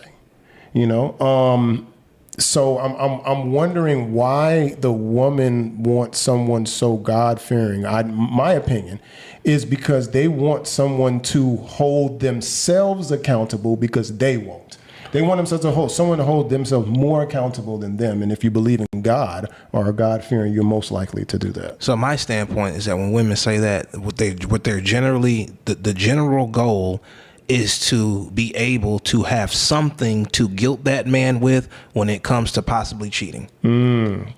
So I'm wondering why the woman wants someone so God-fearing. My opinion is because they want someone to hold themselves accountable, because they won't. They want someone to hold themselves more accountable than them. And if you believe in God or are God-fearing, you're most likely to do that. So my standpoint is that when women say that, what they're generally, the general goal is to be able to have something to guilt that man with when it comes to possibly cheating.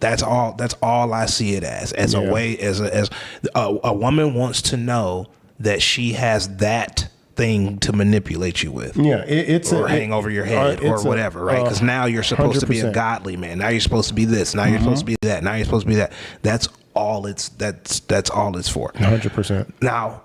That's all I see it as a way, as a woman wants to know that she has that thing to manipulate you with. Yeah, it's hang over your head or whatever, right? Because now you're supposed to be a 100%. godly man. Now you're supposed to be this. Now you're supposed to be that. Now you're supposed to be that. That's all it's for. 100%. Now,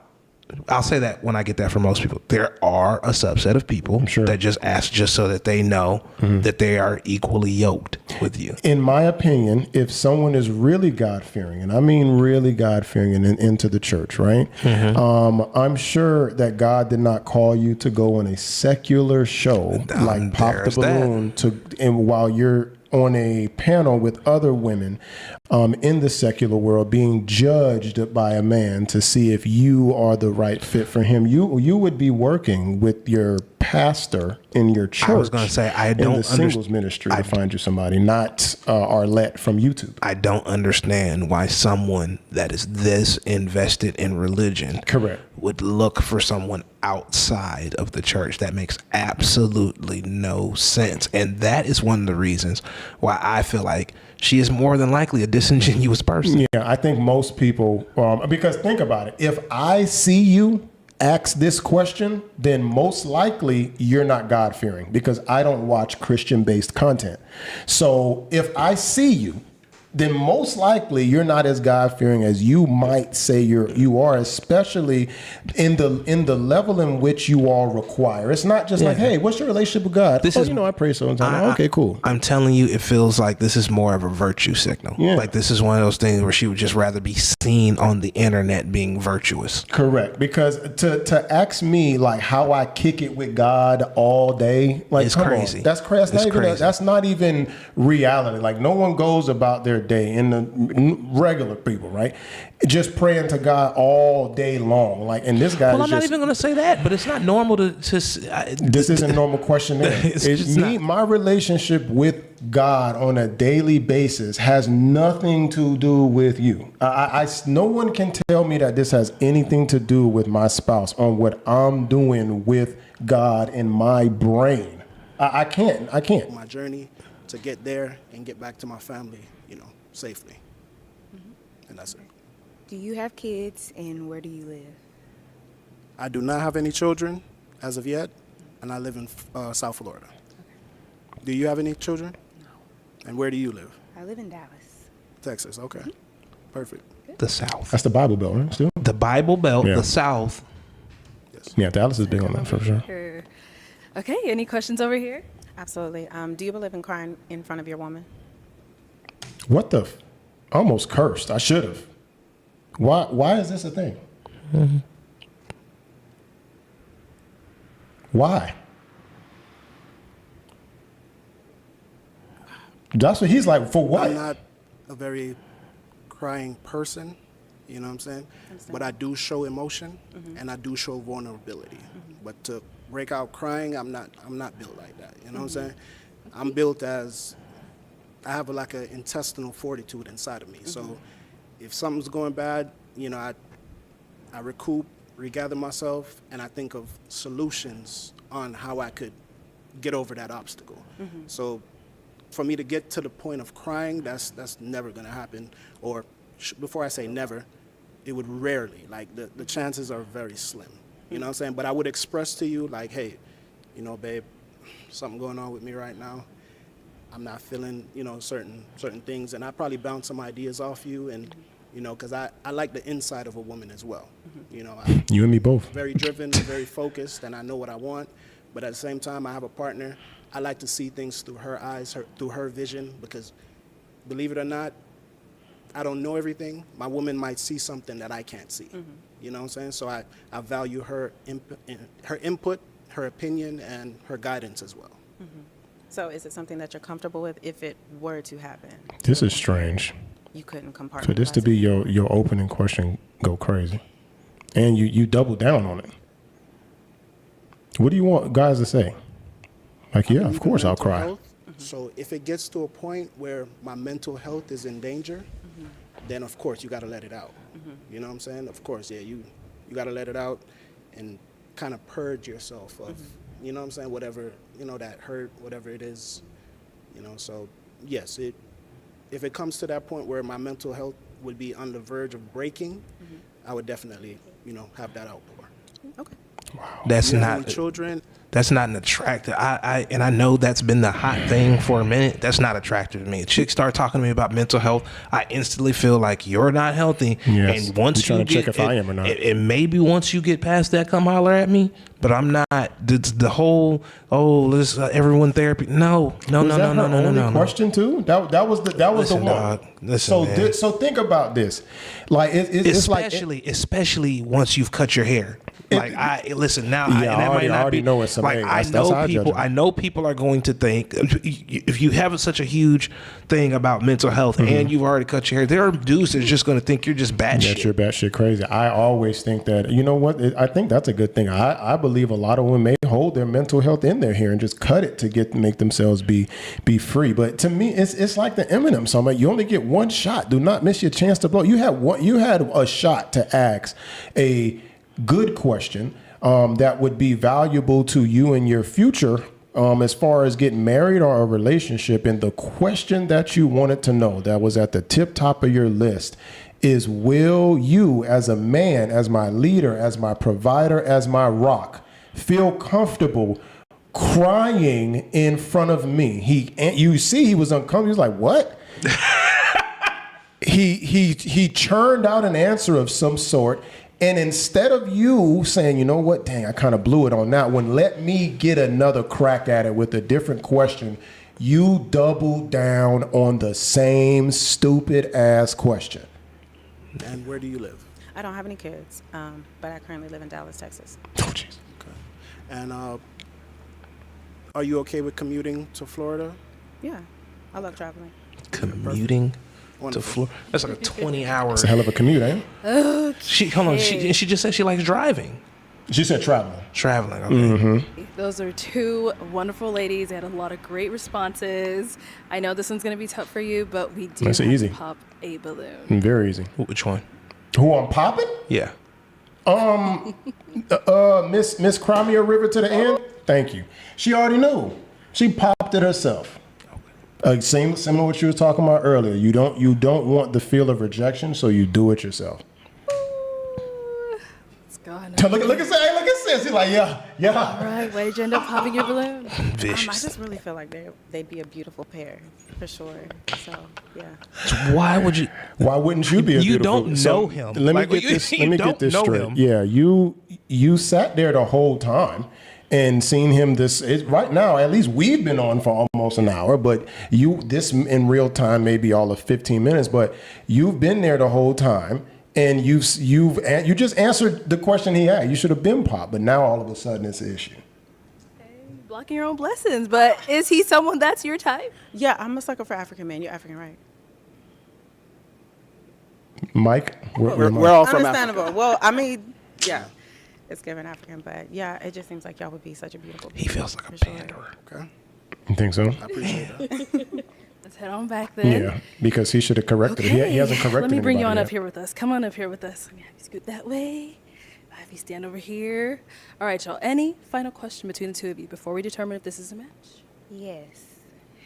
I'll say that when I get that from most people. There are a subset of people that just ask just so that they know that they are equally yoked with you. In my opinion, if someone is really God-fearing, and I mean really God-fearing and into the church, right? I'm sure that God did not call you to go on a secular show like Pop the Balloon and while you're on a panel with other women in the secular world being judged by a man to see if you are the right fit for him. You would be working with your pastor in your church. I was going to say, I don't in the singles ministry to find you somebody, not Arlette from YouTube. I don't understand why someone that is this invested in religion would look for someone outside of the church. That makes absolutely no sense. And that is one of the reasons why I feel like she is more than likely a disingenuous person. Yeah, I think most people, because think about it. If I see you ask this question, then most likely you're not God-fearing because I don't watch Christian-based content. So if I see you, then most likely you're not as God-fearing as you might say you are, especially in the level in which you all require. It's not just like, hey, what's your relationship with God? I pray sometimes. Okay, cool. I'm telling you, it feels like this is more of a virtue signal. Yeah. Like this is one of those things where she would just rather be seen on the internet being virtuous. Correct. Because to ask me like how I kick it with God all day, like it's crazy. That's crazy. That's not even reality. Like no one goes about their day in the regular people, right? Just praying to God all day long. Like, and this guy. Well, I'm not even going to say that, but it's not normal to. This isn't a normal questionnaire. It's me. My relationship with God on a daily basis has nothing to do with you. No one can tell me that this has anything to do with my spouse on what I'm doing with God in my brain. I can't. My journey to get there and get back to my family, safely. And that's it. Do you have kids, and where do you live? I do not have any children as of yet, and I live in South Florida. Okay. Do you have any children? No. And where do you live? I live in Dallas. Texas, okay. Perfect. The South. That's the Bible Belt, right? Still? The Bible Belt, the South. Yes. Yeah, Dallas is big on that for sure. Okay, any questions over here? Absolutely. Do you believe in crying in front of your woman? What the? Almost cursed. I should have. Why is this a thing? Mm-hmm. Why? That's what he's like. For what? I'm not a very crying person, you know what I'm saying? But I do show emotion and I do show vulnerability. But to break out crying, I'm not built like that. You know what I'm saying? I'm built as I have like an intestinal fortitude inside of me. So if something's going bad, I recoup, regather myself, and I think of solutions on how I could get over that obstacle. So for me to get to the point of crying, that's never gonna happen. Or before I say never, it would rarely, like the chances are very slim. You know what I'm saying? But I would express to you like, hey, babe, something going on with me right now. I'm not feeling, certain things, and I probably bounce some ideas off you, and because I like the inside of a woman as well. You and me both. Very driven, very focused, and I know what I want. But at the same time, I have a partner. I like to see things through her eyes, through her vision, because believe it or not, I don't know everything. My woman might see something that I can't see. You know what I'm saying? So I value her input, her opinion, and her guidance as well. So is it something that you're comfortable with if it were to happen? This is strange. You couldn't compartmentalize. For this to be your opening question, go crazy. And you double down on it. What do you want guys to say? Like, yeah, of course I'll cry. Health, so if it gets to a point where my mental health is in danger, then of course you got to let it out. You know what I'm saying? Of course, yeah, you got to let it out and kind of purge yourself of, you know what I'm saying, whatever, that hurt, whatever it is, so yes, if it comes to that point where my mental health would be on the verge of breaking, I would definitely, have that outpour. Okay. Wow. That's not children. That's not an attractive. And I know that's been the hot thing for a minute. That's not attractive to me. Chicks start talking to me about mental health. I instantly feel like you're not healthy. Yes. And once You're you trying to get, check if I am or not. and maybe once you get past that, come holler at me. But I'm not. The whole let's everyone therapy. No. Was that her only question too? That was the Listen, one. dog, listen, so man. so think about this, like it's like especially once you've cut your hair. Like listen now, Yeah, and that I might not already be. know it's some like age. I That's know how I judge people. it. I know people are going to think if you have such a huge thing about mental health and you've already cut your hair, there are dudes that's just going to think you're just bad that shit. you're batshit crazy. I always think that, you know what? I think that's a good thing. I believe a lot of women may hold their mental health in their hair and just cut it to make themselves be free. But to me, it's like the Eminem song. Like, you only get one shot. Do not miss your chance to blow. You had a shot to ask a good question that would be valuable to you in your future. As far as getting married or a relationship, and the question that you wanted to know that was at the tip top of your list is, will you as a man, as my leader, as my provider, as my rock, feel comfortable crying in front of me? You see he was uncomfortable. He was like, what? He churned out an answer of some sort. And instead of you saying, you know what, dang, I kind of blew it on that one, let me get another crack at it with a different question, you double down on the same stupid ass question. And where do you live? I don't have any kids, but I currently live in Dallas, Texas. Oh, jeez. Okay. And are you okay with commuting to Florida? Yeah, I love traveling. Commuting to Wonderful. Florida. That's like a 20-hour. It's a hell of a commute, ain't it? She just said she likes driving. She said traveling. Traveling. Okay. Those are two wonderful ladies. They had a lot of great responses. I know this one's going to be tough for you, but we do That's have easy. to pop a balloon. Very easy. Which one? Who I'm popping? Yeah. Miss Crimea River to the end. Thank you. She already knew. She popped it herself. Similar to what you were talking about earlier. You don't want the feel of rejection, so you do it yourself. It's gone. Look at sis. He's like, yeah. All right, why did you end up popping your balloon? I Vicious. just really feel like they'd be a beautiful pair, for sure. So, yeah. Why would you? Why wouldn't you be a You beautiful? don't So, know him. Let me Like, get you- this. you Let me don't get this know straight. him. Yeah, you sat there the whole time and seen him. Right now, at least we've been on for almost an hour, but this in real time maybe all of 15 minutes. But you've been there the whole time, and you just answered the question he had. You should have been popped, but now all of a sudden it's an issue. Blocking your own blessings, but is he someone that's your type? Yeah, I'm a sucker for African men. You're African, right? Mike, We're all from Understandable. Africa. Well, I mean, yeah, it's given African, but yeah, it just seems like y'all would be such a beautiful He people, feels like a for sure. panderer. Okay. You think so? I appreciate that. Let's head on back then. Yeah, because he should have corrected it. He hasn't corrected. Let me bring you on anybody up yet. here with us. Come on up here with us. Let me have you scoot that way. I'll have you stand over here. All right, y'all. Any final question between the two of you before we determine if this is a match? Yes.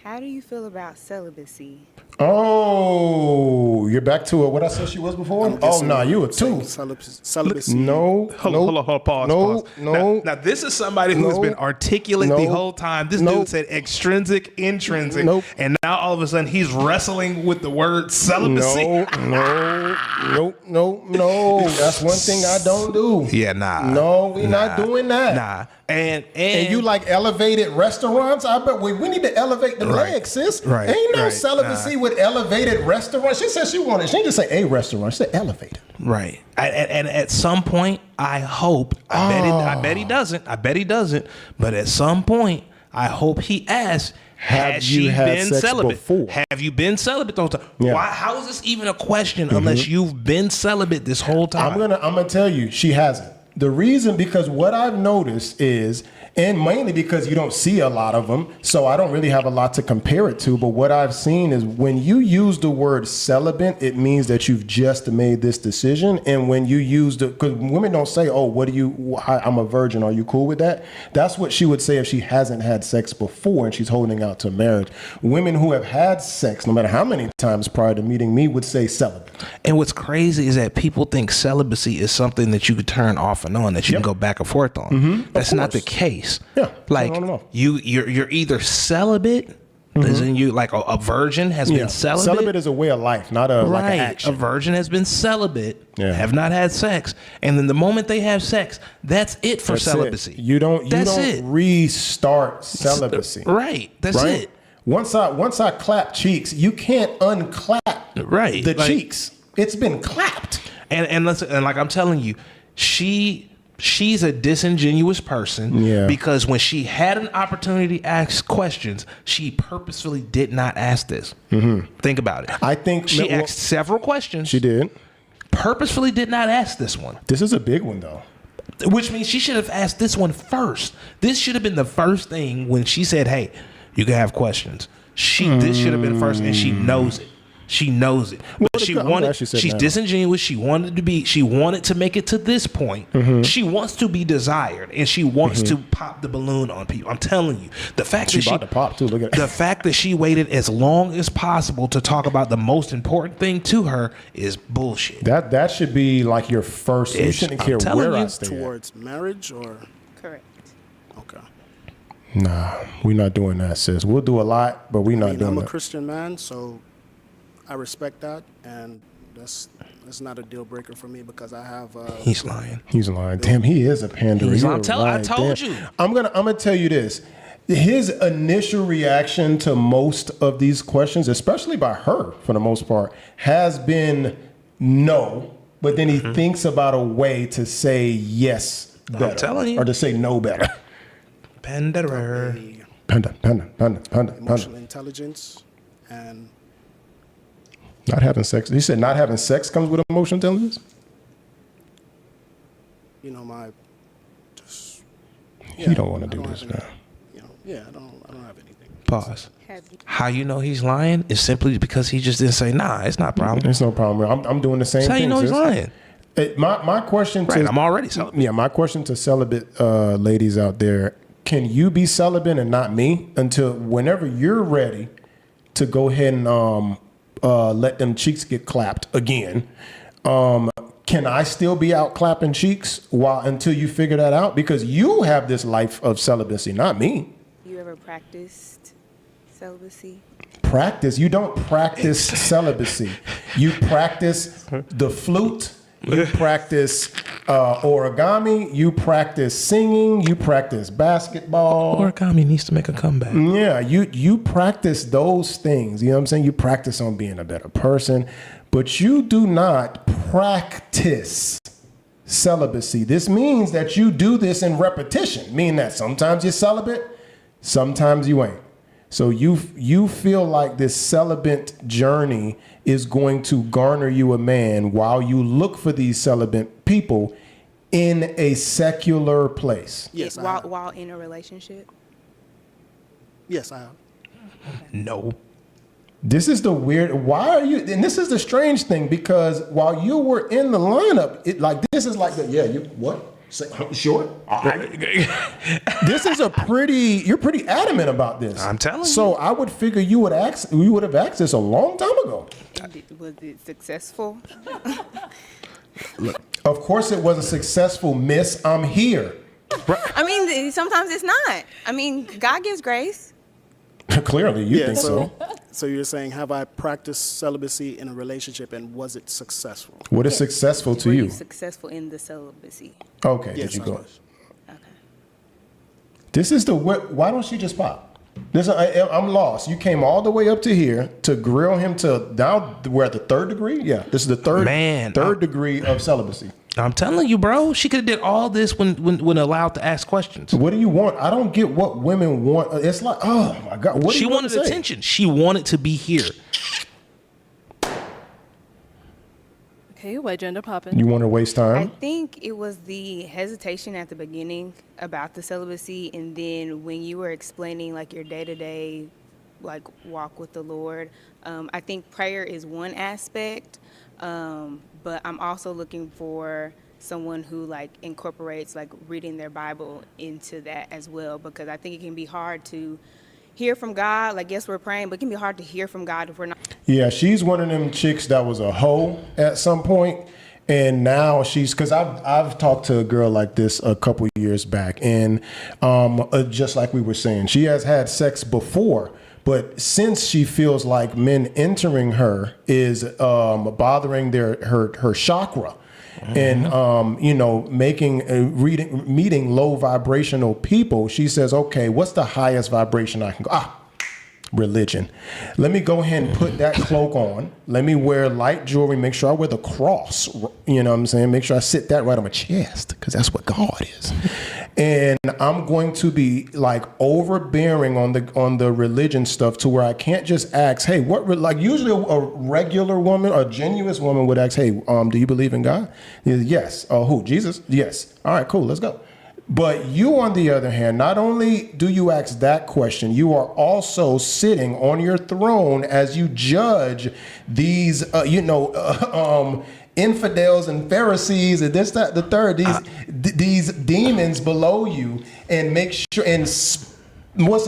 How do you feel about celibacy? Oh, you're back to what I said she was before? I'm Oh, guessing no, you a two. Celibacy. No, Hold on, pause. no, pause. no. Now, this is somebody who's No. been articulate the No. whole time. This Nope. dude said extrinsic, intrinsic, Nope. and now all of a sudden he's wrestling with the word celibacy. No. That's one thing I don't do. Yeah, nah. No, we're not doing that. Nah. And you like elevated restaurants? I bet we need to elevate the Right. legs, sis. Right, Ain't no right, celibacy with elevated restaurants. She said she wanted. She didn't just say a restaurant. She said elevated. Right. And at some point, I hope, I bet he doesn't, but at some point, I hope he asks, Have has you she had been sex celibate? before? Have you been celibate the whole time? Yeah. Why? How is this even a question unless you've been celibate this whole time? I'm gonna tell you, she hasn't. The reason, because what I've noticed is, and mainly because you don't see a lot of them, so I don't really have a lot to compare it to, but what I've seen is when you use the word celibate, it means that you've just made this decision. And when you use because women don't say, oh, I'm a virgin, are you cool with that? That's what she would say if she hasn't had sex before and she's holding out to marriage. Women who have had sex, no matter how many times prior to meeting me, would say celibate. And what's crazy is that people think celibacy is something that you could turn off off and on that you Yep. can go back and forth on. That's not the course. case. Yeah, like on and off. you're either celibate, as in you like a virgin has been celibate. Celibate is a way of life, not a like Right, an a action. virgin has been celibate, Yeah. have not had sex, and then the moment they have sex, that's it for That's celibacy. it. You don't That's it. restart celibacy. Right, that's right? it. Once I clap cheeks, you can't unclap Right, the like- cheeks. It's been clapped. And listen, and like I'm telling you, she's a disingenuous person. Yeah. Because when she had an opportunity to ask questions, she purposefully did not ask this. Think about it. I think she well, asked several questions. She did. Purposefully did not ask this one. This is a big one though. Which means she should have asked this one first. This should have been the first thing when she said, "Hey, you can have questions." This should have been first, and she knows it. She knows it. But she I'm wanted. glad she said She's that. disingenuous. She wanted to make it to this point. She wants to be desired, and she wants to pop the balloon on people. I'm telling you, the fact She that about to pop too. Look at the it. fact that she waited as long as possible to talk about the most important thing to her is bullshit. That should be like your first. You It's- shouldn't I'm care telling where I you. stay. Towards marriage or Correct. okay. Nah, we're not doing that, sis. We'll do a lot, but we're not I mean, doing I'm a that. Christian man, so I respect that, and that's not a deal breaker for me because I have. He's lying. He's lying. Damn, he is a panderer. He's You're lying. I right. told Damn. you. I'm gonna tell you this. His initial reaction to most of these questions, especially by her for the most part, has been no. But then he thinks about a way to say yes better, telling you. or to say no better. Panderer. Panda. emotional intelligence and Not having sex. He said not having sex comes with emotional intelligence. my just You don't want to I do don't this have now. any, I don't have anything. Pause. Have you? How you know he's lying is simply because he just didn't say, nah, it's not a problem. There's no problem. I'm doing the same That's how thing. you know he's sis. lying. My question Right, to I'm already celibate. Yeah, my question to celibate ladies out there: can you be celibate and not me until whenever you're ready to go ahead and let them cheeks get clapped again? Can I still be out clapping cheeks until you figure that out? Because you have this life of celibacy, not me. You ever practiced celibacy? Practice. You don't practice celibacy. You practice the flute. You practice origami. You practice singing. You practice basketball. Origami needs to make a comeback. Yeah, you practice those things. You know what I'm saying? You practice on being a better person, but you do not practice celibacy. This means that you do this in repetition, meaning that sometimes you're celibate, sometimes you ain't. So you feel like this celibate journey is going to garner you a man while you look for these celibate people in a secular place. Yes, I while have. while in a relationship. Yes, I have. No. This is the weird. Why are you? And this is the strange thing because while you were in the lineup, this is like the you what? Say, short. This is you're pretty adamant about this. I'm telling you. So I would figure you would have asked this a long time ago. Was it successful? Of course, it wasn't successful, Miss. I'm here. I mean, sometimes it's not. I mean, God gives grace. Clearly, you think so. So you're saying, have I practiced celibacy in a relationship and was it successful? What is successful to Were you? you successful in the celibacy? Okay, Yes, did you I go? was. Okay. This is why don't she just pop? I'm lost. You came all the way up to here to grill him to now we're at the third degree. Yeah, this is the third degree of celibacy. I'm telling you, bro. She could have did all this when allowed to ask questions. What do you want? I don't get what women want. It's like, oh my God, what do She you want wanted to say? attention. She wanted to be here. Okay, why'd you end up popping? You want to waste I time? think it was the hesitation at the beginning about the celibacy, and then when you were explaining like your day-to-day like walk with the Lord, I think prayer is one aspect, but I'm also looking for someone who like incorporates like reading their Bible into that as well, because I think it can be hard to hear from God. Like, yes, we're praying, but it can be hard to hear from God if we're not. Yeah, she's one of them chicks that was a hoe at some point, And now because I've talked to a girl like this a couple years back, and just like we were saying, she has had sex before, but since she feels like men entering her is bothering her chakra, and meeting low vibrational people, she says, okay, what's the highest vibration I can go? Religion. Let me go ahead and put that cloak on. Let me wear light jewelry. Make sure I wear the cross. You know what I'm saying? Make sure I sit that right on my chest, because that's what God is. And I'm going to be like overbearing on the religion stuff, to where I can't just ask, hey, like usually a regular woman, a genuine woman would ask, hey, do you believe in God? Yes. Oh, who? Jesus? Yes. All right, cool. Let's go. But you, on the other hand, not only do you ask that question, you are also sitting on your throne as you judge these, infidels and Pharisees and this, that, the third, these demons below you, and make sure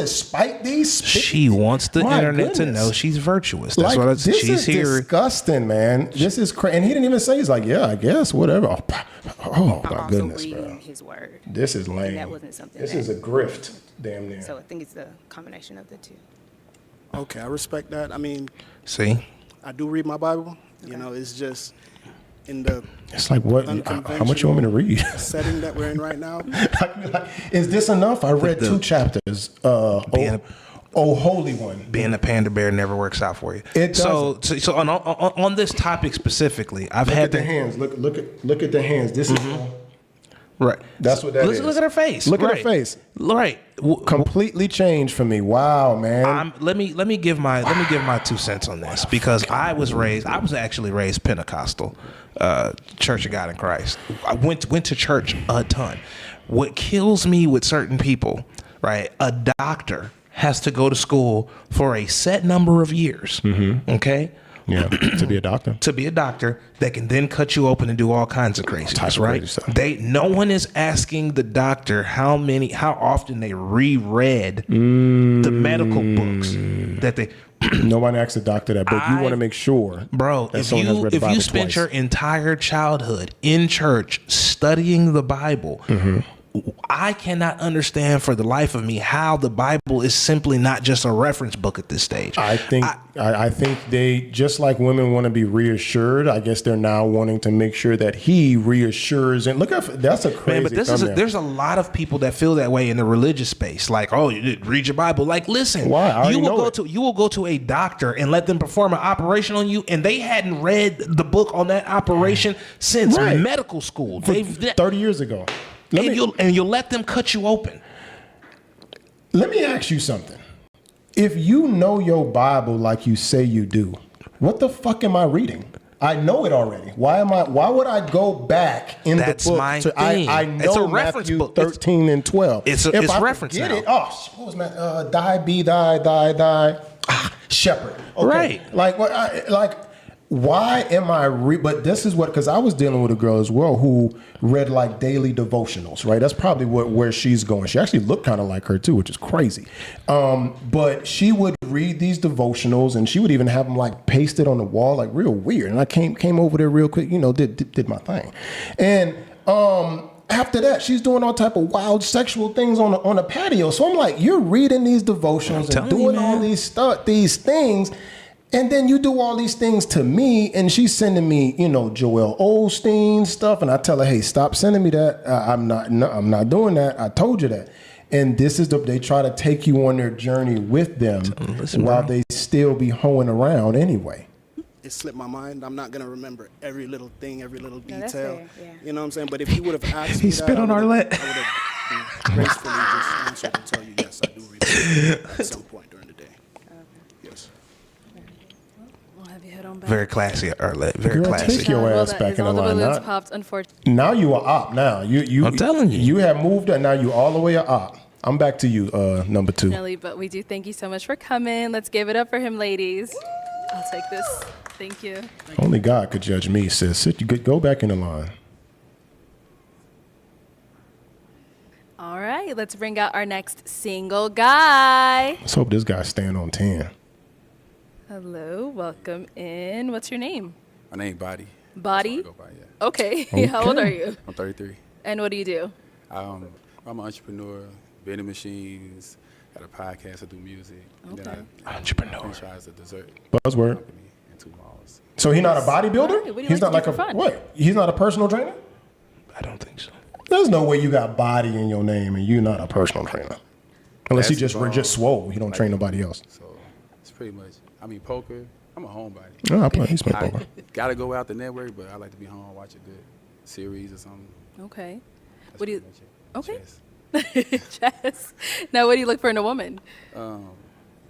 spite these? She wants the My internet to goodness. know she's virtuous. That's Like, what this she's is here. disgusting, man. This is crazy. And he didn't even say, he's like, yeah, I guess, whatever. Oh I'm my also goodness, reading bro. his word. This is lame. that wasn't something This that- is a grift, damn near. So I think it's the combination of the two. Okay, I respect that. I mean, See? I do read my Bible. You know, it's just in the It's like, what? How much you want me to read? setting that we're in right now. Is this enough? I read The- 2 chapters. Being Holy One. Being a panda bear never works out for you. It So on this topic specifically, I've Look had at the hands. Look at the hands. This is right. That's what that is. Look at her face. Look at her Right. face. Right. completely changed for me. Wow, man. Let me give my 2 cents on this, because I was actually raised Pentecostal, Church of God in Christ. I went to church a ton. What kills me with certain people, right? A doctor has to go to school for a set number of years. Okay. Yeah, to be a doctor. To be a doctor that can then cut you open and do all kinds of craziness, right? crazy stuff. No one is asking the doctor how often they reread the medical books that they. Nobody asks the doctor that, but you want to make sure, Bro, that if someone has read the you Bible spent twice. your entire childhood in church studying the Bible, I cannot understand for the life of me how the Bible is simply not just a reference book at this stage. I think they, just like women want to be reassured, I guess they're now wanting to make sure that he reassures. And look at that's a crazy. Man, but there's a lot of people that feel that way in the religious space. Like, oh, you didn't read your Bible. Like, listen, Why? I already you will know go it. you will go to a doctor and let them perform an operation on you, and they hadn't read the book on that operation since Right. medical school. For They've 30 years ago. you'll let them cut you open. Let me ask you something. If you know your Bible like you say you do, what the fuck am I reading? I know it already. Why would I go back in That's the book? my thing. I know It's a reference Matthew book. 13 and 12. It's If I reference forget now. it, what was my die be die shepherd. Okay. Right. Like what? Why am I but this is what, because I was dealing with a girl as well who read like daily devotionals, right? That's probably where she's going. She actually looked kind of like her too, which is crazy. But she would read these devotionals, and she would even have them like pasted on the wall, like real weird. And I came over there real quick, did my thing. And after that, she's doing all type of wild sexual things on the patio. So I'm like, you're reading these devotionals and telling you, doing all man. these things. And then you do all these things to me, and she's sending me, Joel Osteen stuff, and I tell her, "Hey, stop sending me that. I'm not doing that. I told you that." And this is they try to take you on their journey with them while they still be hoeing around anyway. It slipped my mind. I'm not gonna remember every little thing, every little No, that's detail. fair, yeah. You know what I'm saying? But if you would have asked me, spit on I our would've- lip. I would have gracefully just answered and tell you, yes, I do read it at some point during the day. Yes. We'll have you head on back. Very classy, Arlette. Very Girl, classy. take your Well, ass that back is in the all the line. balloons Now, popped, unfortunately. now you are op. Now you. I'm telling you. You have moved. Now you all the way up. I'm back to you, number 2. But we do thank you so much for coming. Let's give it up for him, ladies. I'll take this. Thank you. Only God could judge me, sis. Go back in the line. All right, let's bring out our next single guy. Let's hope this guy's staying on 10. Hello, welcome in. What's your name? My name Body. Body? Go by, yeah. Okay. How old are you? I'm 33. And what do you do? I'm an entrepreneur, vending machines, got a podcast, I do music. And then I franchise a dessert Buzzword. company in 2 malls. So he's not a bodybuilder? Alright, what do you He's like not to like do a for fun? what? He's not a personal trainer? I don't think so. There's no way you got body in your name and you're not a personal trainer. Unless you Basketball, just swole. You don't train nobody else. So it's pretty much, poker, I'm a homebody. No, I play. He's playing I poker. gotta go out the network, but I like to be home, watch a good series or something. Okay. That's What do you? pretty much it. Okay. Chess. Chess. Now, what do you look for in a woman?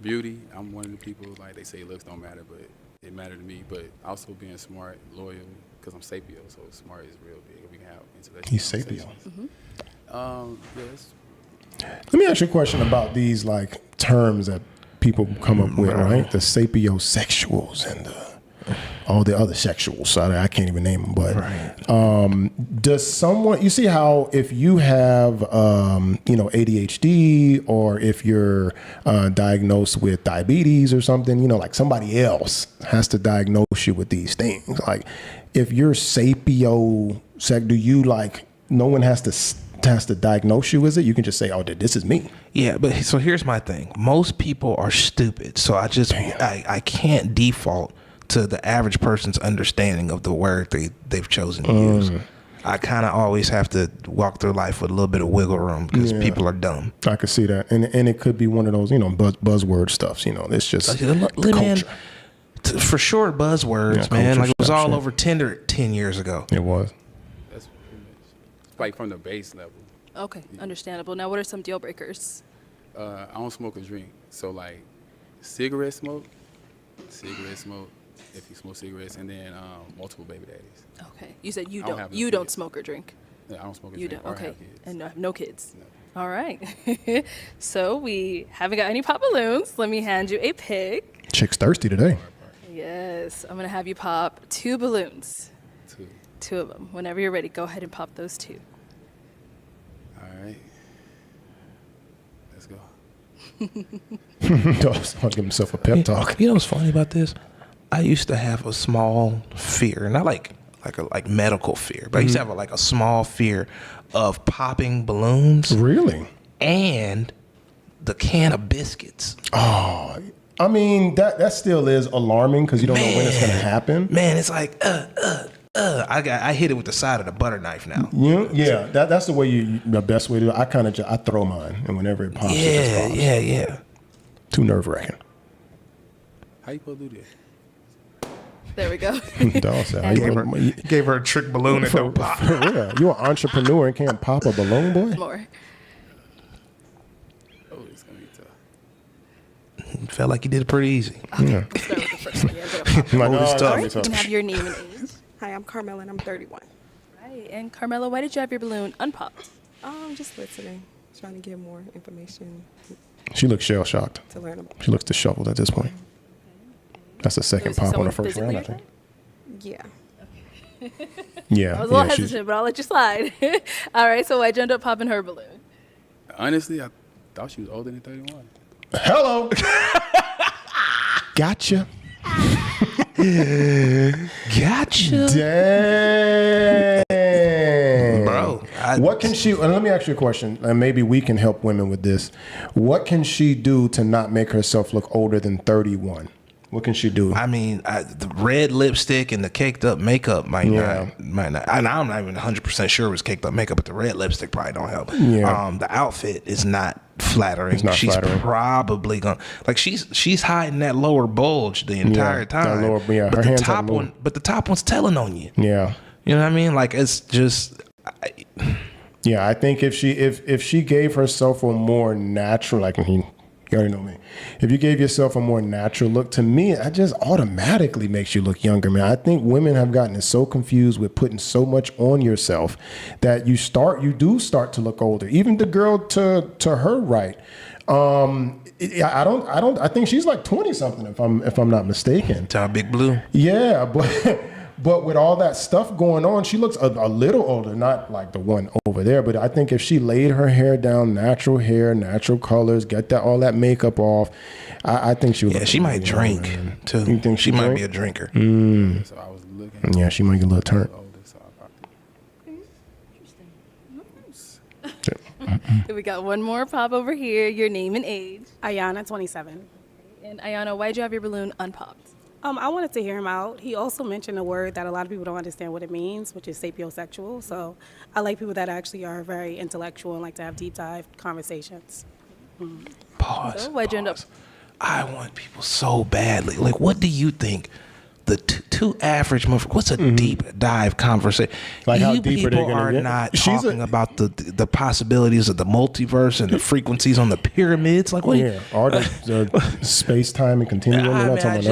Beauty, I'm one of the people, like they say looks don't matter, but it mattered to me. But also being smart, loyal, because I'm sapio, so smart is real big. We can have intellectual He's sapio. conversations. Yes. Let me ask you a question about these like terms that people come up with, right? The sapiosexuals and all the other sexuals. I can't even name them, but does someone, you see how if you have, ADHD or if you're diagnosed with diabetes or something, like somebody else has to diagnose you with these things. Like if you're sapio, do you like, no one has to diagnose you with it? You can just say, oh, this is me. Yeah, but so here's my thing. Most people are stupid, so I can't default to the average person's understanding of the word they've chosen to use. I kind of always have to walk through life with a little bit of wiggle room because people are dumb. I could see that, and it could be one of those buzzword stuffs. It's just the Man, culture. for sure, buzzwords, Yeah, man. culture Like it was stuff, all sure. over Tinder 10 years ago. It was. That's pretty much, like from the base level. Okay, understandable. Now, what are some deal breakers? I don't smoke or drink, so like cigarette smoke. If you smoke cigarettes, and then multiple baby daddies. Okay, you said you I don't don't. have no You don't kids. smoke or drink. Yeah, I don't smoke or You drink. don't. Or Okay, have kids. and no kids. No. All right. So we haven't got any pop balloons. Let me hand you a pick. Chick's thirsty today. Yes, I'm gonna have you pop 2 balloons. 2. 2 of them. Whenever you're ready, go ahead and pop those 2. All right. Let's go. I'll give himself a pep talk. You know what's funny about this? I used to have a small fear, not like medical fear, but I used to have a small fear of popping balloons Really? and the can of biscuits. Oh, I mean that still is alarming because you don't know when it's gonna happen. Man, it's like I hit it with the side of the butter knife now. Yeah, that's the way the best way to do it. I throw mine, and whenever it pops, it just pops. Yeah. Too nerve wracking. How you supposed to do that? There we go. Dog said, "How Gave her a trick balloon and don't pop. for real, you an entrepreneur and can't pop a balloon, boy? More. Oh, it's gonna be tough. Felt like you did it pretty easy. Yeah. Start with the first one. Yeah, I'm gonna pop. Like, it's oh, tough. You can have your name and age. Hi, I'm Carmela and I'm 31. Right. And Carmela, why did you have your balloon unpopped? Just listening, trying to get more information She looks shell shocked. to learn about. She looks disheveled at this point. That's the second Was he pop on someone the first round, I physically think. Yeah. Yeah, I was a little she's- hesitant, but I'll let you slide. All right, so why'd you end up popping her balloon? Honestly, I thought she was older than 31. Hello. Gotcha. Gotcha. Dang. Bro, What can she, and let me ask you a question, and maybe we can help women with this. What can she do to not make herself look older than 31? What can she do? I mean, the red lipstick and the caked up makeup might not. And I'm not even 100% sure it was caked up makeup, but the red lipstick probably don't help. Yeah. The outfit is not flattering. It's not she's flattering. probably gonna she's hiding that lower bulge the entire that time. lower- yeah, but her the hands top haven't moved. one, but the top one's telling on you. Yeah. You know what I mean? Like it's just. Yeah, I think if she gave herself a more natural, like you already know me. If you gave yourself a more natural look, to me, it just automatically makes you look younger, man. I think women have gotten so confused with putting so much on yourself that you do start to look older. Even the girl to her right. I think she's like 20 something if I'm not mistaken. Tell Big Blue. Yeah, but with all that stuff going on, she looks a little older, not like the one over there. But I think if she laid her hair down, natural hair, natural colors, get all that makeup off, I think she would. Yeah, look she might really drink young, man. too. You think she might drink? be a drinker? So I was looking game. Yeah, she might get a little turned. Older, so I probably. We got one more pop over here. Your name and age. Ayana, 27. And Ayana, why'd you have your balloon unpopped? I wanted to hear him out. He also mentioned a word that a lot of people don't understand what it means, which is sapiosexual. So I like people that actually are very intellectual and like to have deep dive conversations. Pause. So why'd you end up? pause. I want people so badly. Like, what do you think? The two average motherfuckers. What's a deep dive conversation? Like, how you deep are they people gonna are get? not She's talking about the possibilities of the multiverse and the frequencies on the pyramids. Like, what? Yeah, or the space time and continuum. We're I not mean, talking I about none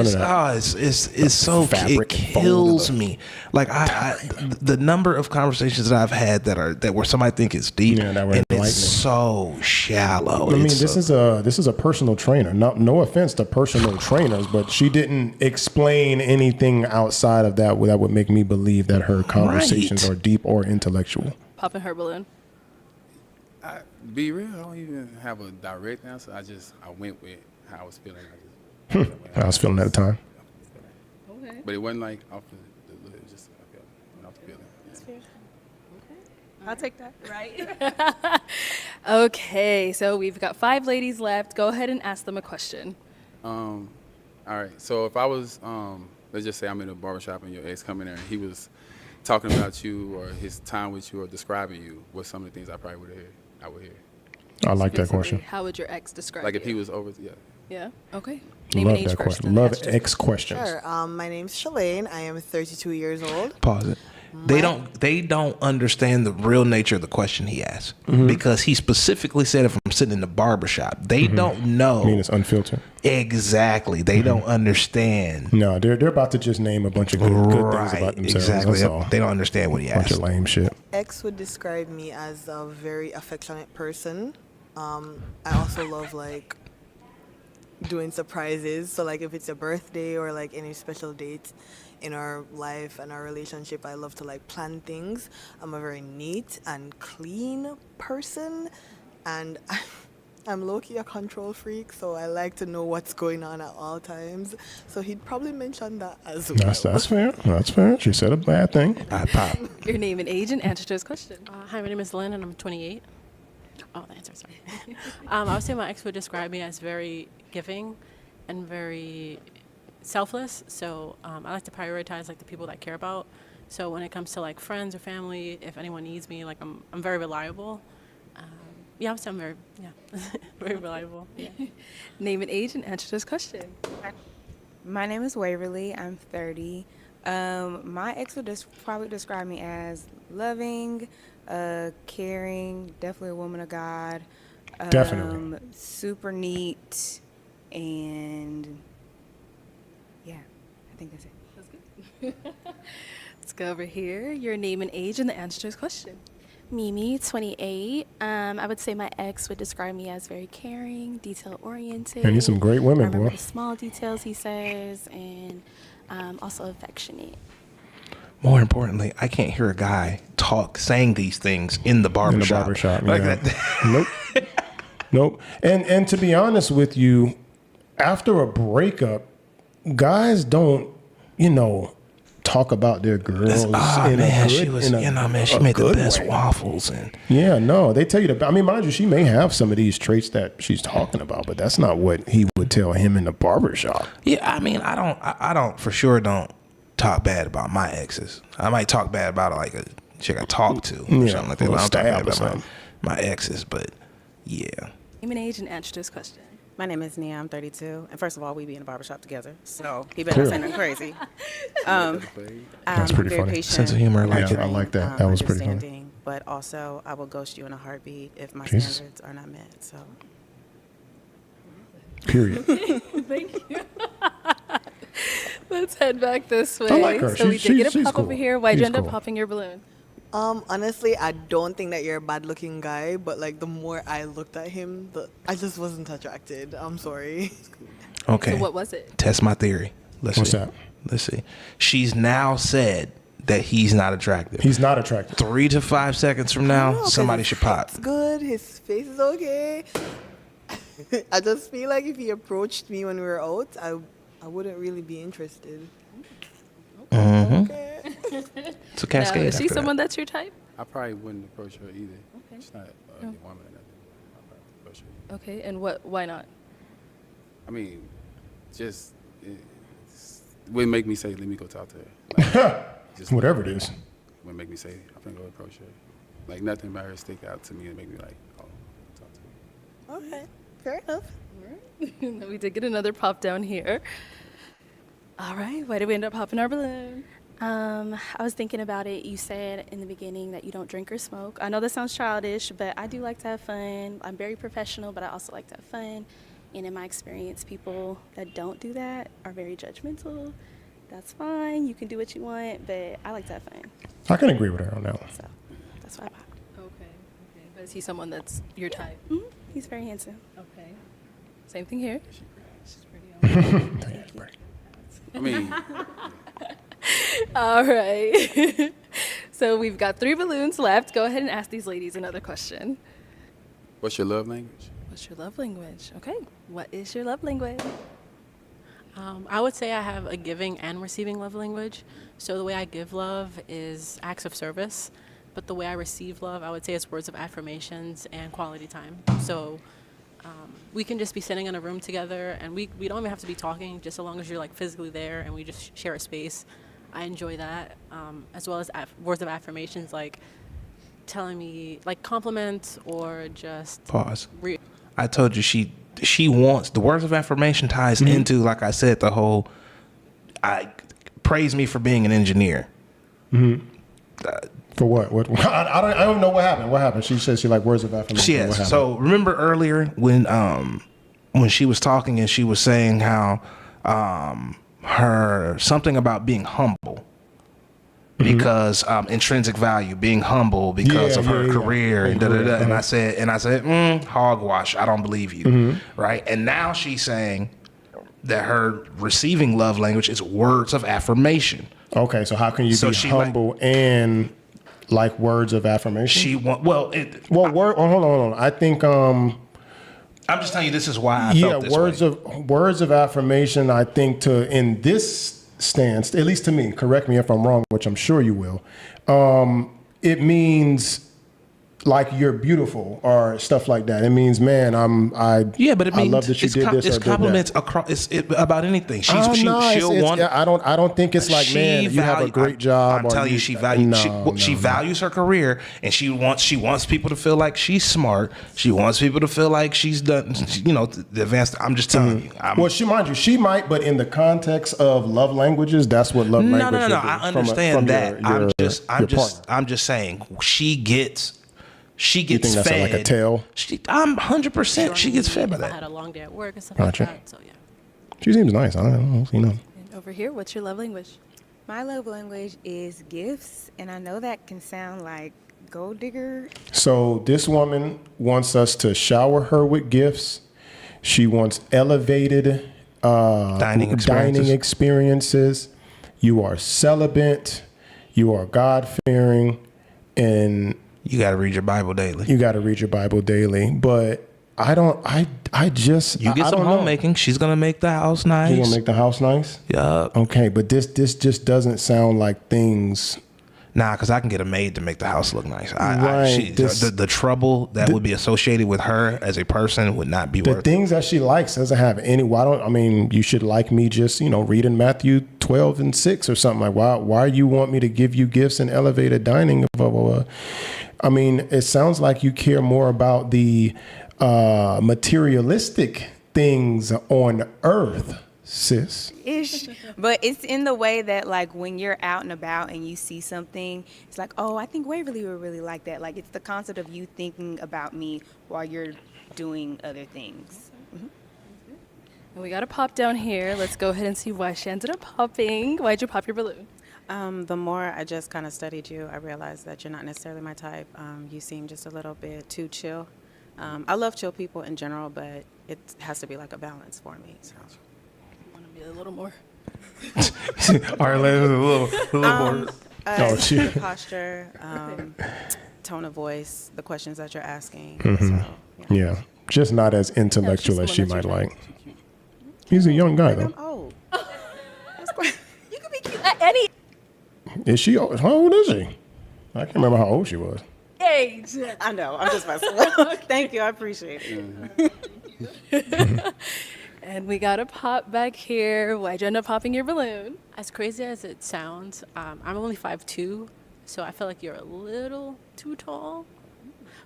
of just, that. it's so fabric it fold kills of the- me. Like the number of conversations that I've had that where somebody think it's deep Yeah, that were and enlightening. it's so shallow. I mean, It's this is a personal trainer. No offense to personal trainers, but she didn't explain anything outside of that would make me believe that her conversations Right. are deep or intellectual. Popping her balloon. Be real, I don't even have a direct answer. I went with how I was feeling. I was feeling at the time. Okay. But it wasn't like off the it was just I went off the feeling. I'll take that. Right. Okay, so we've got 5 ladies left. Go ahead and ask them a question. All right. So if I was, let's just say I'm in a barbershop and your ex come in there and he was talking about you or his time with you or describing you, what's some of the things I probably would hear. I like that Basically, question. How would your ex describe Like if you? he was over, yeah. Yeah. Okay. Name Love and age that first, question. then Love ask your X questions. Sure. My name's Shalane. I am 32 years old. Pause it. They don't understand the real nature of the question he asked because he specifically said if I'm sitting in the barbershop. They don't know. I mean, it's unfiltered. Exactly. They don't understand. No, they're about to just name a bunch of good things about themselves. Exactly. That's all. They don't understand what he Bunch asked. of lame shit. X would describe me as a very affectionate person. I also love like doing surprises. So like if it's a birthday or like any special date in our life and our relationship, I love to like plan things. I'm a very neat and clean person, and I'm low-key a control freak, so I like to know what's going on at all times. So he'd probably mention that as well. That's fair. That's fair. She said a bad thing. I pop. Your name and age and answer to his question. Hi, my name is Lynn, and I'm 28. Oh, the answer, sorry. I would say my ex would describe me as very giving and very selfless. So I like to prioritize like the people that I care about. So when it comes to like friends or family, if anyone needs me, like I'm very reliable. Yeah, I would say I'm very very reliable. Yeah. Name and age and answer to his question. My name is Waverly. I'm 30. My ex would probably describe me as loving, caring, definitely a woman of God. Definitely. Super neat, and yeah, I think that's it. That's good. Let's go over here. Your name and age and the answer to his question. Mimi, 28. I would say my ex would describe me as very caring, detail-oriented. And these some great women, I remember boy. the small details he says, and also affectionate. More importantly, I can't hear a guy saying these things in the barbershop. Like yeah. that. Nope. And to be honest with you, after a breakup, guys don't, talk about their girls in a good, she was, in a, she a made the good best way. waffles and Yeah, no, they tell you I mean, mind you, she may have some of these traits that she's talking about, but that's not what he would tell him in the barbershop. yeah. I mean, I don't for sure don't talk bad about my exes. I might talk bad about like a chick I talk to or Yeah, something like that. a But I don't talk bad stab or about something. my exes, but yeah. Name and age and answer to his question. My name is Nia. I'm 32. And first of all, we be in a barbershop together. So he better not say nothing crazy. That's I'm pretty very funny. patient, Sense of humor, I like Yeah, it. I like that. That was pretty funny. understanding, But also, I will ghost you in a heartbeat if my Jesus. standards are not met. So Period. Thank you. Let's head back this way. I like her. So we did get a she's pop over cool. here. Why'd you She's end up cool. popping your balloon? Honestly, I don't think that you're a bad-looking guy, but like the more I looked at him, I just wasn't attracted. I'm sorry. Okay. So what was it? Test my theory. Let's What's see. that? Let's see. She's now said that he's not attractive. He's not attractive. 3 to 5 seconds from now, No, 'cause somebody his should pop. head's good. His face is okay. I just feel like if he approached me when we were out, I wouldn't really be interested. Mm-hmm. Okay. It's a cascade. Now, is she after that. someone that's your type? I probably wouldn't approach her either. Okay. She's not a woman or nothing. I probably approach her. Okay, and why not? I mean, just it wouldn't make me say, let me go talk to her. Like, just Whatever it is. wouldn't make me say, I'm gonna go approach her. Like nothing about her stick out to me and make me like, oh, talk to her. Okay, fair enough. We did get another pop down here. All right, why did we end up popping our balloon? I was thinking about it. You said in the beginning that you don't drink or smoke. I know that sounds childish, but I do like to have fun. I'm very professional, but I also like to have fun. And in my experience, people that don't do that are very judgmental. That's fine. You can do what you want, but I like to have fun. I can agree with her on that one. So that's why I pop. Okay. But is he someone that's your type? He's very handsome. Okay. Same thing here. I mean, All right. So we've got 3 balloons left. Go ahead and ask these ladies another question. what's your love language? What's your love language? Okay. What is your love language? I would say I have a giving and receiving love language. So the way I give love is acts of service, but the way I receive love, I would say it's words of affirmations and quality time. So we can just be sitting in a room together, and we don't even have to be talking, just as long as you're like physically there and we just share a space. I enjoy that, as well as words of affirmations, like telling me like compliments or just Pause. I told you she wants the words of affirmation ties into, like I said, the whole I praise me for being an engineer. For what? What? I don't know what happened. What happened? She said she like words of affirmation. What Yes. happened? So remember earlier when she was talking and she was saying how her something about being humble because intrinsic value, being humble because of her career and da da da. And I said, hogwash. I don't believe you, right? And now she's saying that her receiving love language is words of affirmation. Okay, so how can you So be she humble and like words of affirmation? She want hold on. I think I'm just telling you this is why I felt this words of affirmation. I think in this stance, at least to me, correct me if I'm wrong, which I'm sure you will. It means like you're beautiful or stuff like that. It means, man, I but it means love that you did this. It's or did compliments that. across. It's about anything. She'll want. I don't think it's like, man, you have a great job. I'm telling you, she values. She values her career, and she wants people to feel like she's smart. She wants people to feel like she's done. The advanced. I'm just telling you. Well, she might, but in the context of love languages, that's what love language is. No. I understand that. I'm just saying she gets. She gets you think fed. That's like a tell? I'm 100%. She gets fed by I that. had a long day at work and stuff Gotcha. like that. So yeah. She seems nice. I don't know. And over here, what's your love language? My love language is gifts, and I know that can sound like gold digger. So this woman wants us to shower her with gifts. She wants elevated Dining experiences. You are celibate. You are God-fearing, and You got to read your Bible daily. you got to read your Bible daily. But I just You get I some don't know. homemaking. She's gonna make the house nice. You gonna make the house nice? Yup. Okay, but this just doesn't sound like things. Nah, because I can get a maid to make the house look nice. Right, The trouble that would be associated with her as a person would not be The worth it. things that she likes doesn't have any. You should like me just, reading Matthew 12:6 or something. Like, why you want me to give you gifts and elevated dining? Blah, blah, blah. I mean, it sounds like you care more about the materialistic things on earth, sis. Ish. But it's in the way that, like, when you're out and about and you see something, it's like, oh, I think Waverly would really like that. Like, it's the concept of you thinking about me while you're doing other things. And we got a pop down here. Let's go ahead and see why she ended up popping. Why'd you pop your balloon? The more I just kind of studied you, I realized that you're not necessarily my type. You seem just a little bit too chill. I love chill people in general, but it has to be like a balance for me. So. I want to be a little more. All right, let's a little more. The posture, tone of voice, the questions that you're asking. So, Yeah, just not as intellectual as she might like. He's a young guy, though. I'm old. You could be cute at any. Is she? How old is she? I can't remember how old she was. Age. I know. I'm just messing with Thank you. I appreciate it. And we got a pop back here. Why'd you end up popping your balloon? As crazy as it sounds, I'm only 5'2", so I feel like you're a little too tall.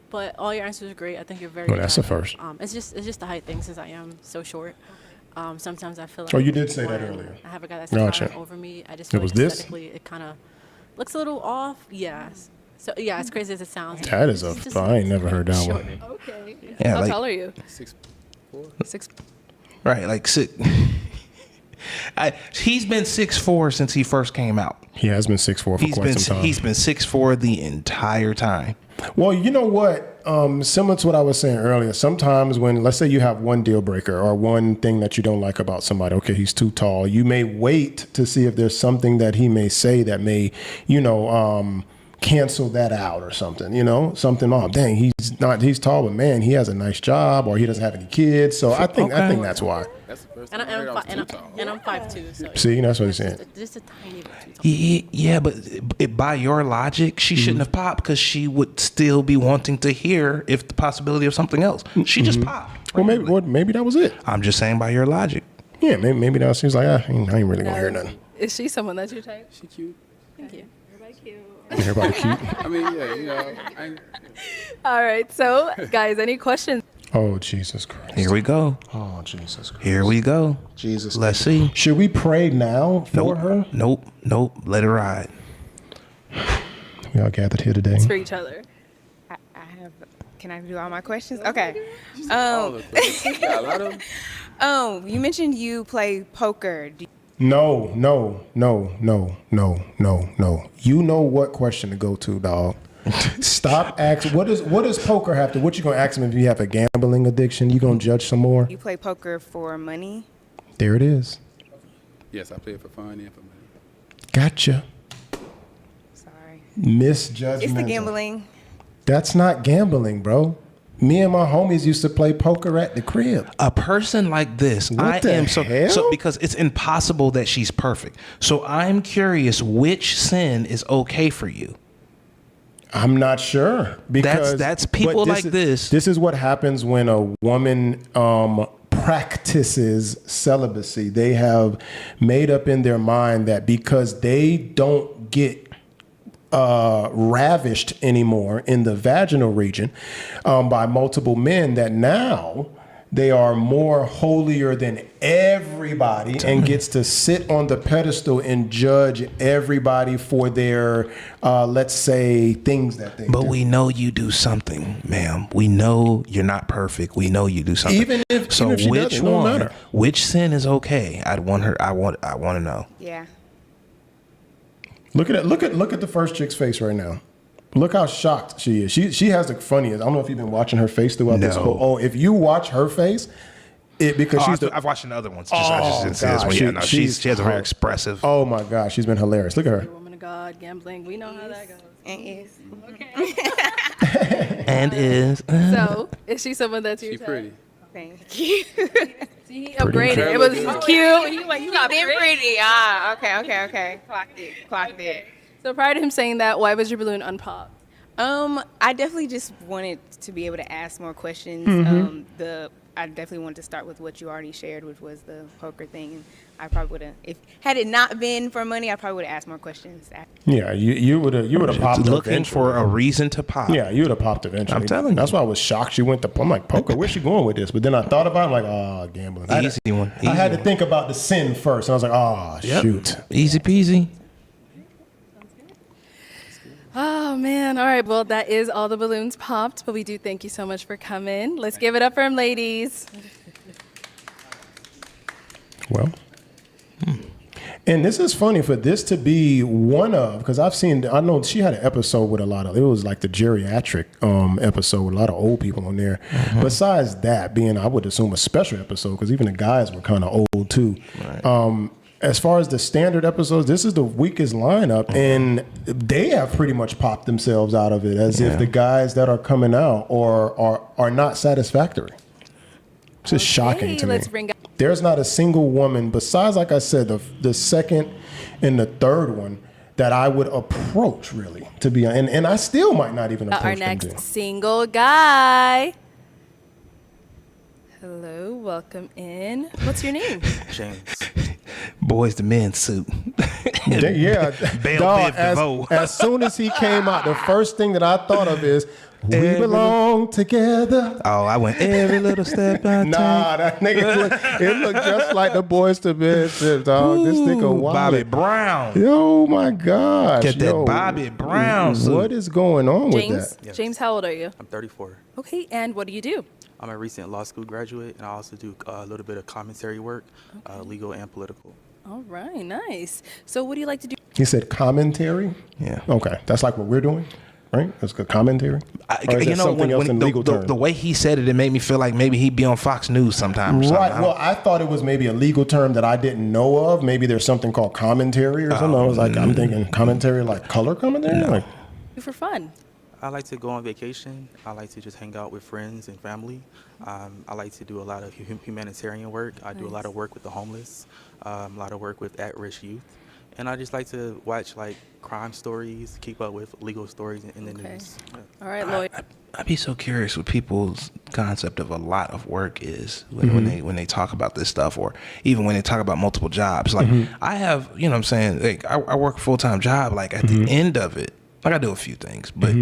But all your answers are great. I think you're very. Well, that's a intelligent. first. It's just the height thing since I am so short. Sometimes I feel like. Oh, you did say that when earlier. I have a guy that's Gotcha. towering over me. I just feel was like this? aesthetically it kind of looks a little off. Yes. So yeah, as crazy as it sounds. That is it's just I ain't never heard that short. one. Okay. Yeah, How like- tall are you? 6'4". 6. Right, like he's been 6'4" since he first came out. He has been 6'4" for quite some time. He's been 6'4" the entire time. Well, you know what? Similar to what I was saying earlier, sometimes when, let's say you have one deal breaker or one thing that you don't like about somebody, okay, he's too tall, you may wait to see if there's something that he may say that may, cancel that out or something, something, oh, dang, he's tall, but man, he has a nice job or he doesn't have any kids. So I think that's why. That's the first And, time I heard I was too tall. I'm 5'2", so See, that's what he's saying. just a tiny bit too tall. Yeah, but by your logic, she shouldn't have popped because she would still be wanting to hear if the possibility of something else. She just popped. Well, maybe that was it. I'm just saying by your logic. Yeah, maybe that was, he was like, I ain't really gonna hear nothing. Is she someone that you type? She cute. Thank you. Everybody cute. I mean, yeah, I ain't, All right. So, guys, any questions? Oh, Jesus Christ. Here we go. Oh, Jesus Christ. Here we go. Jesus. Let's see. Should we pray now for her? Nope. Let it ride. We all gathered here today. It's for each other. I have. Can I do all my questions? Okay. all the questions. Got a lot of them. You mentioned you play poker. No. You know what question to go to, dog. Stop asking. What does poker have to? What you gonna ask him if you have a gambling addiction? You gonna judge some more? You play poker for money? There it is. Yes, I play it for fun and for money. Gotcha. Sorry. Misjudgment. It's the gambling. That's not gambling, bro. Me and my homies used to play poker at the crib. A person like this, What the hell? so because it's impossible that she's perfect. So I'm curious which sin is okay for you. I'm not sure because That's people but like this. This is what happens when a woman practices celibacy. They have made up in their mind that because they don't get ravished anymore in the vaginal region by multiple men, that now they are more holier than everybody and gets to sit on the pedestal and judge everybody for their, let's say, things that they But do. we know you do something, ma'am. We know you're not perfect. We know you do something. Even if she which doesn't, it don't one, matter. which sin is okay? I want to know. Yeah. Look at the first chick's face right now. Look how shocked she is. She has the funniest. I don't know if you've been watching her face throughout this No. whole. Oh, if you watch her face, because she's the. I've watched the other ones. Oh, I just didn't see this God. one yet. No, she has a very Oh. expressive. Oh my gosh, she's been hilarious. Look at her. Woman of God, gambling. We know how that goes. And is. And is So, is she someone that you She type? pretty. Thank you. See, he upgraded. It was cute. He like, you got pretty. pretty. Ah, okay. Clocked it. So prior to him saying that, why was your balloon unpopped? I definitely just wanted to be able to ask more questions. I definitely wanted to start with what you already shared, which was the poker thing. And I probably would have, had it not been for money, I probably would have asked more questions. Yeah, you would have popped. looking eventually. for a reason to pop. Yeah, you would have popped eventually. I'm telling you. That's why I was shocked. She went to. I'm like, poker. Where's she going with this? But then I thought about it, like, oh, gambling. I had to think about the sin first, and I was like, oh, shoot. Easy peasy. Oh man! All right. Well, that is all the balloons popped, but we do thank you so much for coming. Let's give it up for him, ladies. Well, and this is funny for this to be one of, because I know she had an episode with it was like the geriatric episode with a lot of old people on there. Besides that being, I would assume, a special episode, because even the guys were kind of old too. Right. As far as the standard episodes, this is the weakest lineup, and they have pretty much popped themselves out of it, as if the guys that are coming out are not satisfactory. It's just shocking to let's me. bring There's not a single woman besides, like I said, the second and the third one that I would approach, really, to be, and I still might not even approach Our them next to. single guy. Hello, welcome in. What's your name? James. Boys the men suit. Yeah, Belle dog, Biv DeVoe. as soon as he came out, the first thing that I thought of is, we belong together. Oh, I went every little step I take. Nah, that nigga, it looked just like the Boys to Men shit, dog. This nigga wild. Bobby Brown. Yo, my gosh. Get that Yo, Bobby Brown suit. What is going on with James? that? Yes. James, how old are you? I'm 34. Okay, and what do you do? I'm a recent law school graduate, and I also do a little bit of commentary work, legal and political. All right, nice. So what do you like to do? He said commentary? Yeah. Okay, that's like what we're doing, right? That's good commentary? Or is it something else in legal terms? the way he said it made me feel like maybe he'd be on Fox News sometime or something. Right. Well, I thought it was maybe a legal term that I didn't know of. Maybe there's something called commentary or something. I was like, I'm thinking commentary like color commentary? Like, Do for fun. I like to go on vacation. I like to just hang out with friends and family. I like to do a lot of humanitarian work. I do a lot of work with the homeless, a lot of work with at-risk youth. And I just like to watch like crime stories, keep up with legal stories in the news. Yeah. All right, Lloyd. I'd be so curious what people's concept of a lot of work is when they talk about this stuff, or even when they talk about multiple jobs. Like I have, you know what I'm saying, like I work a full-time job. Like at the end of it, like I do a few things, but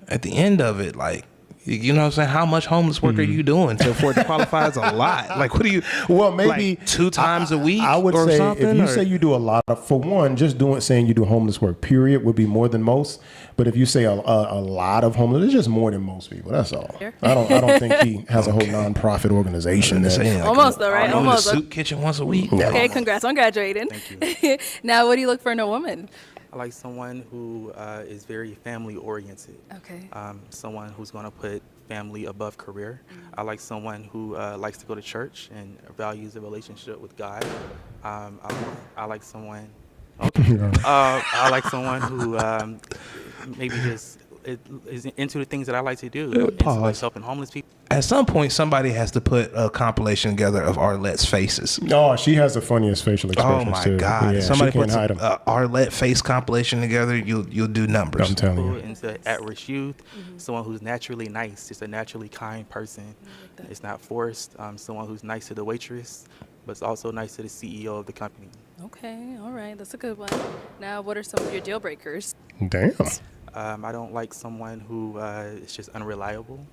at the end of it, like, you know what I'm saying? How much homeless work are you doing for it to qualify as a lot? Like, what do you? well, maybe like 2 times a week. I would or say something, if you or- say you do a lot of, for one, just saying you do homeless work, period, would be more than most. But if you say a lot of homeless, it's just more than most people. That's all. Sure. I don't think he has a whole nonprofit organization. I'm that- saying, like, Almost though, right? I'm in the Almost. soup kitchen once a week. Okay, congrats on graduating. Thank you. Now, what do you look for in a woman? I like someone who is very family oriented. Okay. Someone who's going to put family above career. I like someone who likes to go to church and values a relationship with God. I like someone. Okay. I like someone who maybe just is into the things that I like to do. Into like Pause. helping homeless people. At some point, somebody has to put a compilation together of Arlette's faces. Oh, she has the funniest facial Oh expressions my too. God! Yeah, If somebody she can't puts hide a them. Arlette face compilation together, you'll do numbers. I'm telling you. Into at-risk youth, someone who's naturally nice, just a naturally kind person. It's not forced. Someone who's nice to the waitress, but it's also nice to the CEO of the company. Okay, all right, that's a good one. Now, what are some of your deal breakers? Damn. I don't like someone who is just unreliable.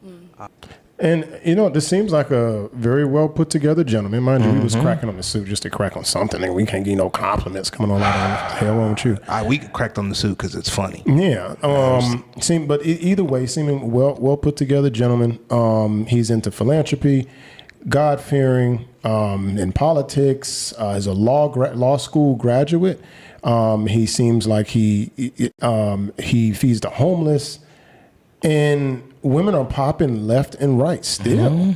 And you know, this seems like a very well put together gentleman. Mind you, he was cracking on the suit just to crack on something, and we can't get no compliments coming on out of him. Hell wrong with you. We cracked on the suit because it's funny. Yeah. But either way, seeming well put together gentleman. He's into philanthropy, God fearing, in politics. Is a law school graduate. He seems like he feeds the homeless, and women are popping left and right still.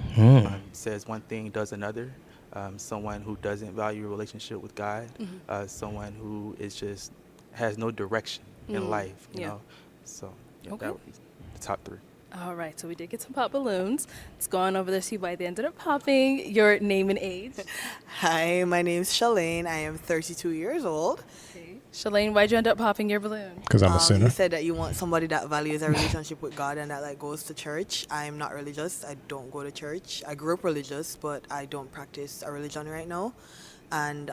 Says one thing, does another. Someone who doesn't value a relationship with God. Someone who is just has no direction in life. You know. So Okay. that would be the top 3. All right, so we did get some pop balloons. Let's go on over to see why they ended up popping. Your name and age. Hi, my name's Shalane. I am 32 years old. Shalane, why'd you end up popping your balloon? Because I'm a You sinner. said that you want somebody that values a relationship with God and that like goes to church. I'm not religious. I don't go to church. I grew up religious, but I don't practice a religion right now. And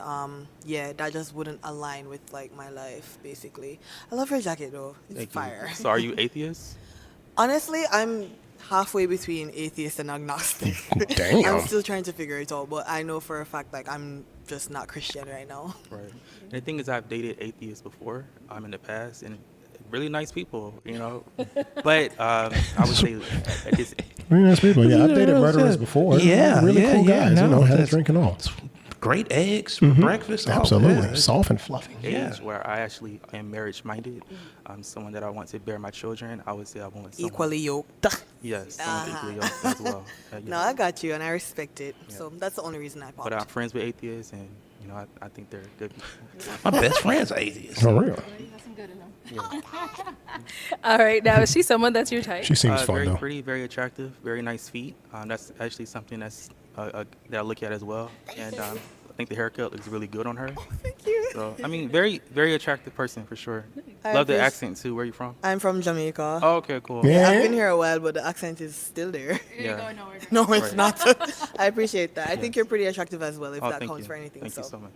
yeah, that just wouldn't align with like my life basically. I love your jacket though. It's Thank fire. you. So are you atheist? Honestly, I'm halfway between atheist and agnostic. Damn. I'm still trying to figure it out, but I know for a fact like I'm just not Christian right now. Right. And the thing is, I've dated atheists before in the past, and really nice people, you know. But I would say at this, Very nice people. Yeah, I've dated murderers before. Yeah, really yeah, cool yeah, guys. no, you know, had a that's- drink and all. Great eggs for breakfast. Oh, Absolutely, yeah. soft and fluffy. age where I actually am marriage minded, someone that I want to bear my children, I would say I want someone, Equally yoked. Yes, someone equally yoked as well. No, I got you and I respect it. So that's the only reason I popped. But I'm friends with atheists, and you know, I think they're good people. My best friend's atheist. For real. All right, now is she someone that's your type? She seems fun very though. pretty, very attractive, very nice feet. That's actually something that's that I look at as well. And I think the haircut looks really good on her. Thank you. So I mean, very very attractive person for sure. I Love the appreciate- accent too. Where you from? I'm from Jamaica. Oh, okay, cool. Yeah. I've been here a while, but the accent is still there. Yeah. No, it's Right. not. I appreciate that. I think you're pretty attractive as well, if Oh, that thank counts you. for anything. Thank you so much.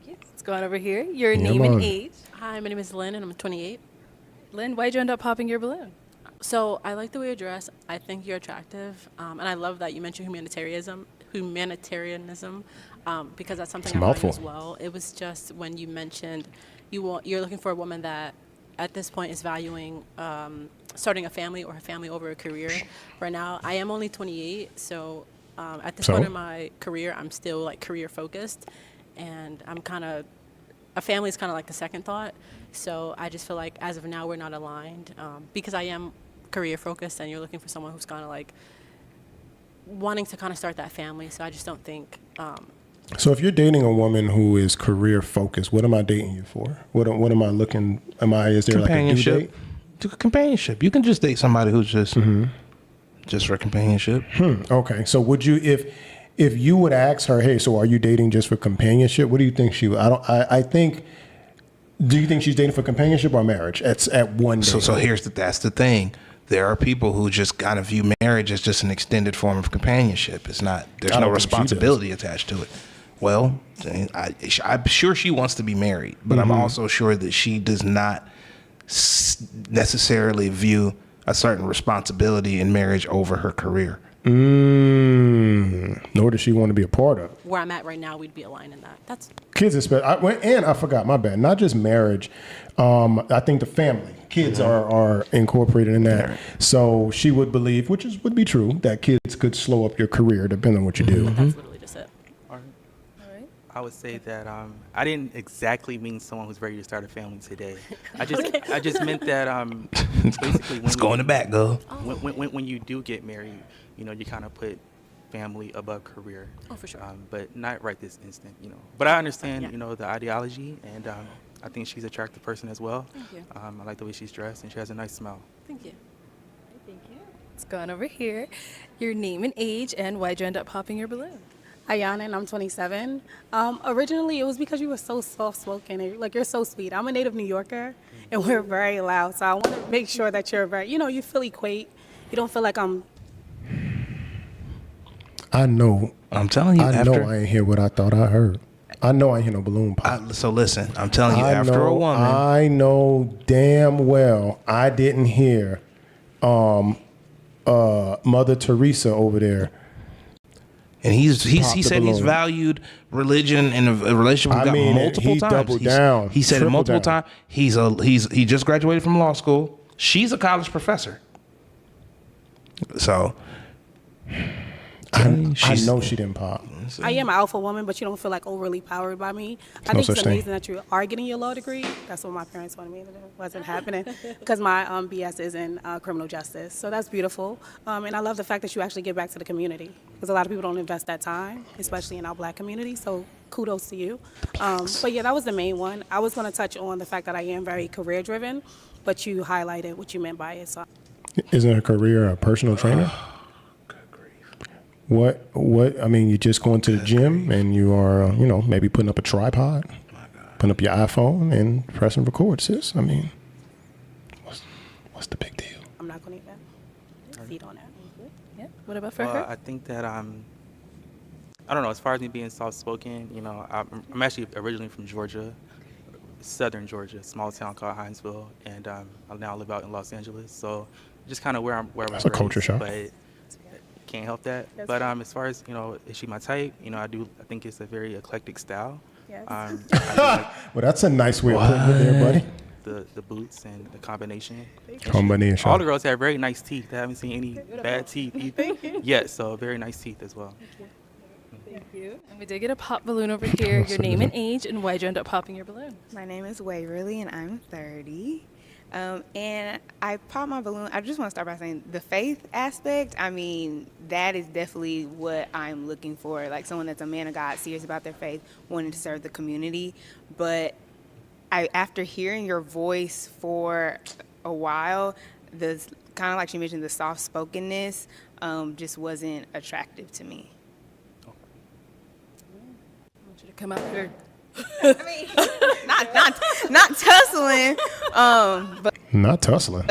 Let's go on over here. Your Yeah, name and man. age. Hi, my name is Lynn, and I'm 28. Lynn, why'd you end up popping your balloon? So I like the way you dress. I think you're attractive, and I love that you mentioned humanitarianism, because that's something It's a I value mouthful. as well. It was just when you mentioned you're looking for a woman that, at this point, is valuing starting a family or a family over a career. Right now, I am only 28, so at this So? point in my career, I'm still like career focused, and I'm kind of a family is kind of like a second thought. So I just feel like as of now we're not aligned, because I am career focused and you're looking for someone who's kind of like wanting to kind of start that family. So I just don't think. So if you're dating a woman who is career focused, what am I dating you for? What am I looking? Is there like a due Companionship. date? Companionship. You can just date somebody who's just for companionship. Okay. So would you, if you would ask her, hey, so are you dating just for companionship? What do you think she would? I think. Do you think she's dating for companionship or marriage? At one day. So that's the thing. There are people who just kind of view marriage as just an extended form of companionship. It's not. There's I no don't think she does. responsibility attached to it. Well, I'm sure she wants to be married, but I'm also sure that she does not necessarily view a certain responsibility in marriage over her career. Nor does she want to be a part of it. Where I'm at right now, we'd be aligned in that. That's Kids, and I forgot, my bad. Not just marriage. I think the family, kids are incorporated in that. So she would believe, would be true, that kids could slow up your career depending on what you do. that's literally just it. I would say that I didn't exactly mean someone who's ready to start a family today. I just meant that basically Let's go in the back, girl. when you do get married, you kind of put family above career. Oh, for sure. But not right this instant, But I understand, Yeah. the ideology, and I think she's an attractive person as well. Thank you. I like the way she's dressed, and she has a nice smile. Thank you. Let's go on over here. Your name and age, and why'd you end up popping your balloon? Ayana, and I'm 27. Originally, it was because you were so soft-spoken. And, like, you're so sweet. I'm a native New Yorker, and we're very loud. So I want to make sure that you're very, you feel equate. You don't feel like I'm. I know. I'm telling you, I after know I ain't hear what I thought I heard. I know I ain't hear no balloon pop. so listen, I'm telling you, after a woman, I know damn well I didn't hear Mother Teresa over there. and he Pop the said he's balloon. valued religion and a relationship with I God mean, multiple he times. doubled down, He said it tripled multiple down. times. He just graduated from law school. She's a college professor. So I she's- know she didn't pop. I am an alpha woman, but you don't feel like overly powered by me. I No think such it's thing. amazing that you are getting your law degree. That's what my parents wanted me to do. Wasn't happening because my BS is in criminal justice. So that's beautiful. And I love the fact that you actually give back to the community because a lot of people don't invest that time, especially in our black community. So kudos to you. But yeah, that was the main one. I was going to touch on the fact that I am very career driven, but you highlighted what you meant by it. So Isn't her career a personal trainer? What? I mean, you just going to the gym and you are, maybe putting up a tripod, putting up your iPhone and pressing record, sis. I mean, what's the big deal? I'm not going to even feed on that. Yeah. What about for Well, her? I think that I don't know. As far as me being soft-spoken, I'm actually originally from Georgia, southern Georgia, small town called Hinesville, and I now live out in Los Angeles. So just kind of where I was That's a culture raised, shock. but can't help that. But as far as is she my type? I think it's a very eclectic style. Yes. I do like Well, that's a nice way of putting it there, buddy. the boots and the combination. Combination. All the girls have very nice teeth. I haven't seen any bad teeth yet, so very nice teeth as well. Thank you. And we did get a pop balloon over here. Your name and age, and why'd you end up popping your balloon? My name is Waverly, and I'm 30. And I popped my balloon. I just want to start by saying the faith aspect, I mean, that is definitely what I'm looking for. Like someone that's a man of God, serious about their faith, wanting to serve the community. But after hearing your voice for a while, the kind of like she mentioned, the soft-spokenness just wasn't attractive to me. I want you to Come out here. I mean, not tussling, Not tussling.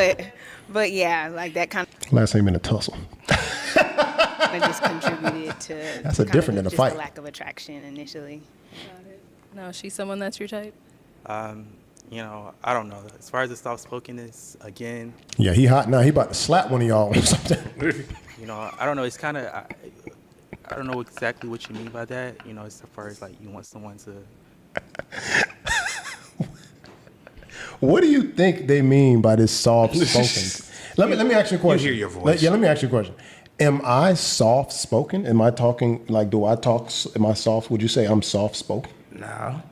but yeah, like that kind Last name in a tussle. of just contributed to. That's a kind different of than a just fight. The lack of attraction initially. No, she's someone that's your type. You know, I don't know. As far as the soft spokenness, again, Yeah, he hot now. He about to slap one of y'all or something. you know, I don't know. It's kind of, I don't know exactly what you mean by that. You know, as far as like you want someone to. What do you think they mean by this soft spoken? Let me ask you a question. hear your voice. Let me ask you a question. Am I soft spoken? Am I talking like? Do I talk? Am I soft? Would you say I'm soft spoken? No.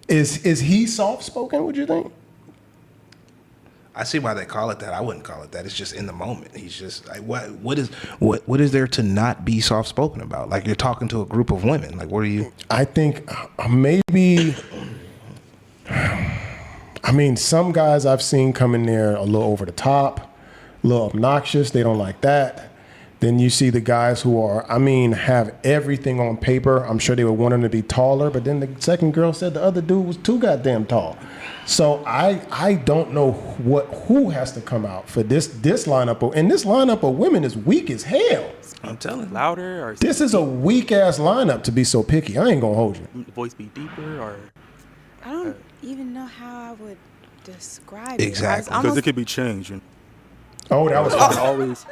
Is he soft spoken? Would you think? I see why they call it that. I wouldn't call it that. It's just in the moment. He's just like, what is there to not be soft spoken about? Like you're talking to a group of women. Like what are you? I think maybe. I mean, some guys I've seen come in there a little over the top, a little obnoxious. They don't like that. Then you see the guys who are, I mean, have everything on paper. I'm sure they would want him to be taller, but then the second girl said the other dude was too goddamn tall. So I don't know who has to come out for this lineup. And this lineup of women is weak as hell. I'm telling you. Louder or This is a weak ass lineup to be so picky. I ain't gonna hold you. voice be deeper or. I don't even know how I would describe it. Exactly. I was almost, could be changed. Oh, that was fire. Always.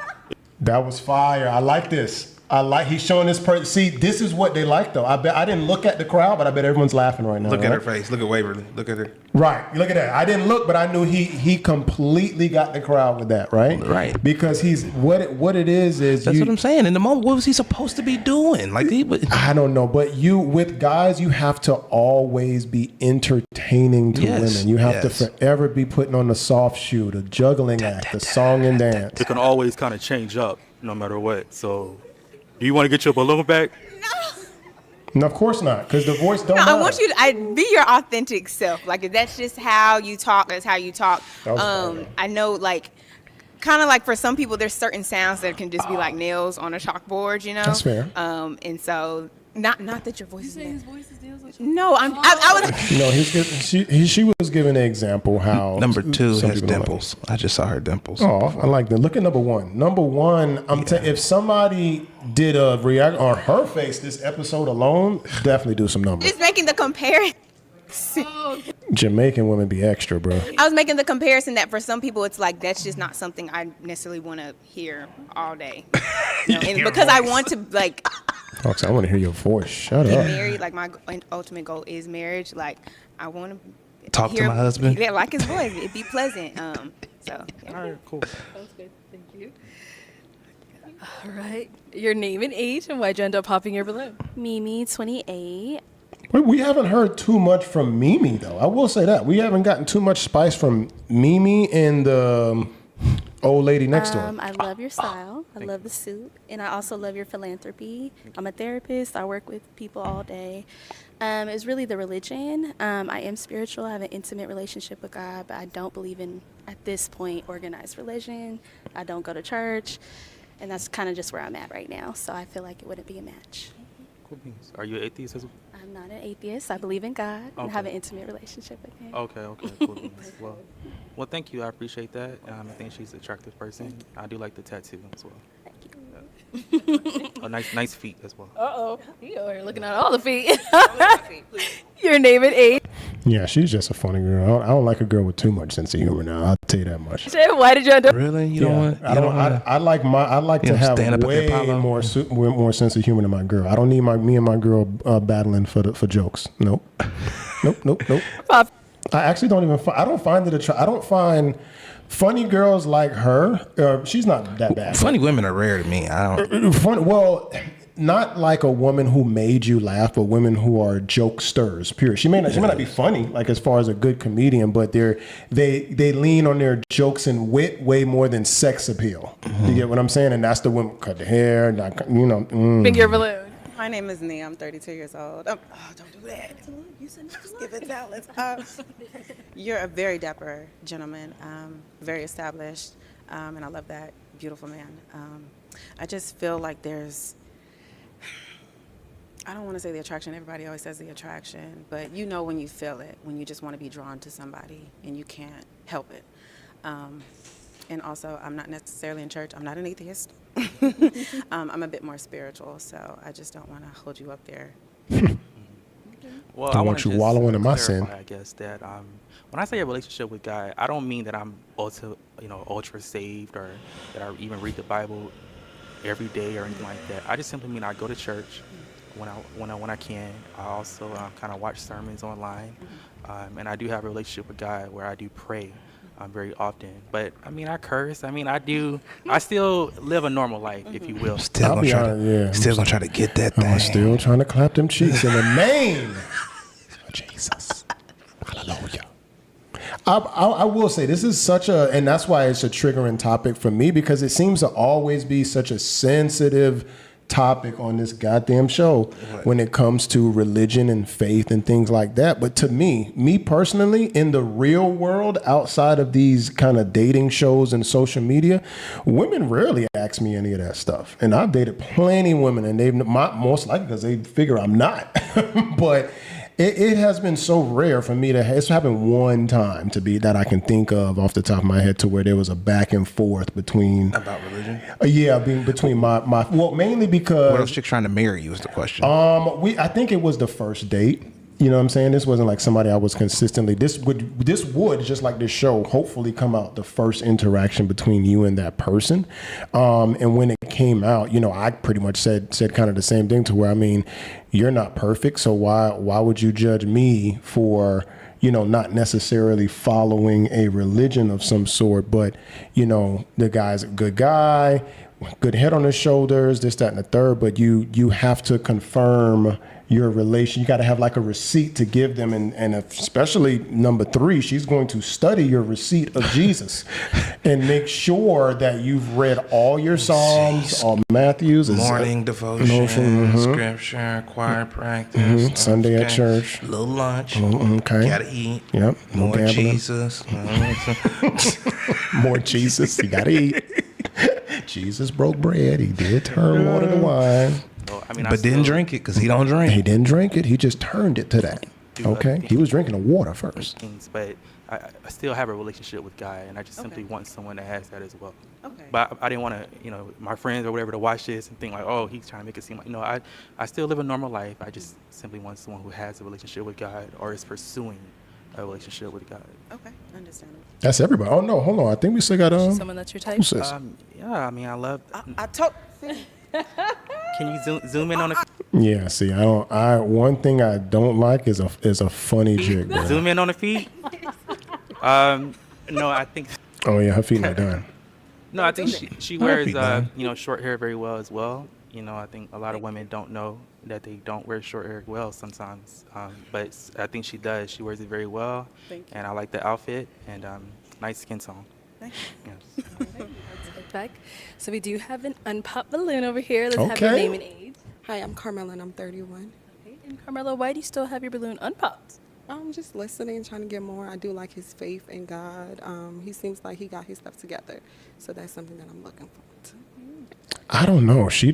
That was fire. I like this. He's showing this person. See, this is what they like, though. I bet I didn't look at the crowd, but I bet everyone's laughing right now. Look at right? her face. Look at Waverly. Look at her. Right. Look at that. I didn't look, but I knew he completely got the crowd with that, right? Right. Because he's what it is That's what I'm saying. In the moment, what was he supposed to be doing? Like I don't know, but with guys, you have to always be entertaining to Yes, women. You have to yes. forever be putting on the soft shoe, the juggling act, the song and dance. It can always kind of change up no matter what. So, do you want to get your balloon back? No, of course not, because the voice don't no, I matter. want you to be your authentic self. Like if that's just how you talk, that's how you talk. That was fire. I know, like, kind of like for some people, there's certain sounds that can just be like nails on a chalkboard, you know. That's fair. And so not that your voice is. His voice is nails on chalkboard? No, I was. No, she was giving an example how Number 2 some has people don't like dimples. I just saw her dimples. Oh, I like that. Look at number one. Number one, if somebody did a react on her face this episode alone, definitely do some numbers. Just making the comparison. Jamaican women be extra, bro. I was making the comparison that for some people it's like that's just not something I necessarily want to hear all day. You know, and because I want to like Fox, I want to hear your voice. Shut get up. married, like my ultimate goal is marriage. Like I want to Talk to my husband. Yeah, like his voice. It'd be pleasant. So yeah. All right, cool. Sounds good. Thank you. All right. Your name and age, and why'd you end up popping your balloon? Mimi, 28. We haven't heard too much from Mimi, though. I will say that. We haven't gotten too much spice from Mimi and the old lady next to her. I love your style. I love the suit. And I also love your philanthropy. I'm a therapist. I work with people all day. It's really the religion. I am spiritual. I have an intimate relationship with God, but I don't believe in, at this point, organized religion. I don't go to church. And that's kind of just where I'm at right now. So I feel like it wouldn't be a match. Cool beans. Are you an atheist as well? I'm not an atheist. I believe in God and have an Okay. intimate relationship with Him. Okay, cool beans. Well, thank you. I appreciate that. I think she's an attractive person. I do like the tattoo as well. Thank you. A nice feet as well. Uh-oh. You over here looking at all the feet. Your name and age. Yeah, she's just a funny girl. I don't like a girl with too much sense of humor now. I'll tell you that much. Why did you end up? Really? You don't want? I don't. I like to don't have stand up at the way Apollo? more sense of humor than my girl. I don't need me and my girl battling for jokes. Nope. Nope. Pop. I actually don't even. I don't find it I don't find funny girls like her. She's not that bad. Funny women are rare to me. I don't. Funny. Well, not like a woman who made you laugh, but women who are jokesters. Period. She may not be funny, like as far as a good comedian, but they lean on their jokes and wit way more than sex appeal. You get what I'm saying? And that's the women cut the hair, Big your balloon. My name is Nia. I'm 32 years old. Don't do that. You said just give it talent. You're a very dapper gentleman, very established, and I love that. Beautiful man. I just feel like I don't want to say the attraction. Everybody always says the attraction, but you know when you feel it, when you just want to be drawn to somebody and you can't help it. And also, I'm not necessarily in church. I'm not an atheist. I'm a bit more spiritual, so I just don't want to hold you up there. Well, Don't I want wanna you wallowing in my clarify, sin. I guess that when I say a relationship with God, I don't mean that I'm ultra saved or that I even read the Bible every day or anything like that. I just simply mean I go to church when I can. I also kind of watch sermons online, and I do have a relationship with God where I do pray very often. But I mean, I curse. I mean, I still live a normal life, if you will. Still I'll gonna be try honest, to, yeah. still gonna try to get that thing. I'm still trying to clap them cheeks in the name of Jesus. Hallelujah. I will say this is and that's why it's a triggering topic for me, because it seems to always be such a sensitive topic on this goddamn show when it comes to religion and faith and things like that. But to me personally, in the real world, outside of these kind of dating shows and social media, women rarely ask me any of that stuff. And I've dated plenty of women, and they've most likely because they figure I'm not. But it has been so rare for me it's happened one time that I can think of off the top of my head, to where there was a back and forth between About religion? between my mainly because What else chick trying to marry you is the question. I think it was the first date. You know what I'm saying? This wasn't like somebody I was consistently. This would just like this show hopefully come out the first interaction between you and that person. And when it came out, I pretty much said kind of the same thing, to where, I mean, you're not perfect, so why would you judge me for not necessarily following a religion of some sort? But the guy's a good guy, good head on his shoulders, this, that, and the third. But you have to confirm your relation. You got to have like a receipt to give them, and especially number 3, she's going to study your receipt of Jesus and make sure that you've read all your Psalms, all Matthews, Morning devotion, scripture, choir practice, Sunday at church, little lunch. Okay, Gotta eat. Yep, no More gambling. Jesus. More Jesus. You got to eat. Jesus broke bread. He did turn water to wine. Well, I mean, But didn't drink it because he don't drink. He didn't drink it. He just turned it to that. Okay, he was drinking the water first. things, but I still have a relationship with God, and I just simply want someone that has that as well. Okay. But I didn't want to, my friends or whatever to watch this and think like, oh, he's trying to make it seem like, I still live a normal life. I just simply want someone who has a relationship with God or is pursuing a relationship with God. Okay, understandable. That's everybody. Oh no, hold on. I think we still got Someone that's your type. who's this? Yeah, I mean, I love. I told. Can you zoom in on the Yeah, see, one thing I don't like is a funny chick, bro. zoom in on the feet? No, I think. Oh yeah, her feet not done. No, I think she Her wears feet done. short hair very well as well. I think a lot of women don't know that they don't wear short hair well sometimes. But I think she does. She wears it very well. Thank you. And I like the outfit and nice skin tone. Thank you. Yes. Back. So we do have an unpopped balloon over here. Let's have your Okay. name and age. Hi, I'm Carmela and I'm 31. Okay. And Carmelo, why do you still have your balloon unpopped? I'm just listening, trying to get more. I do like his faith in God. He seems like he got his stuff together. So that's something that I'm looking forward to. I don't know. She's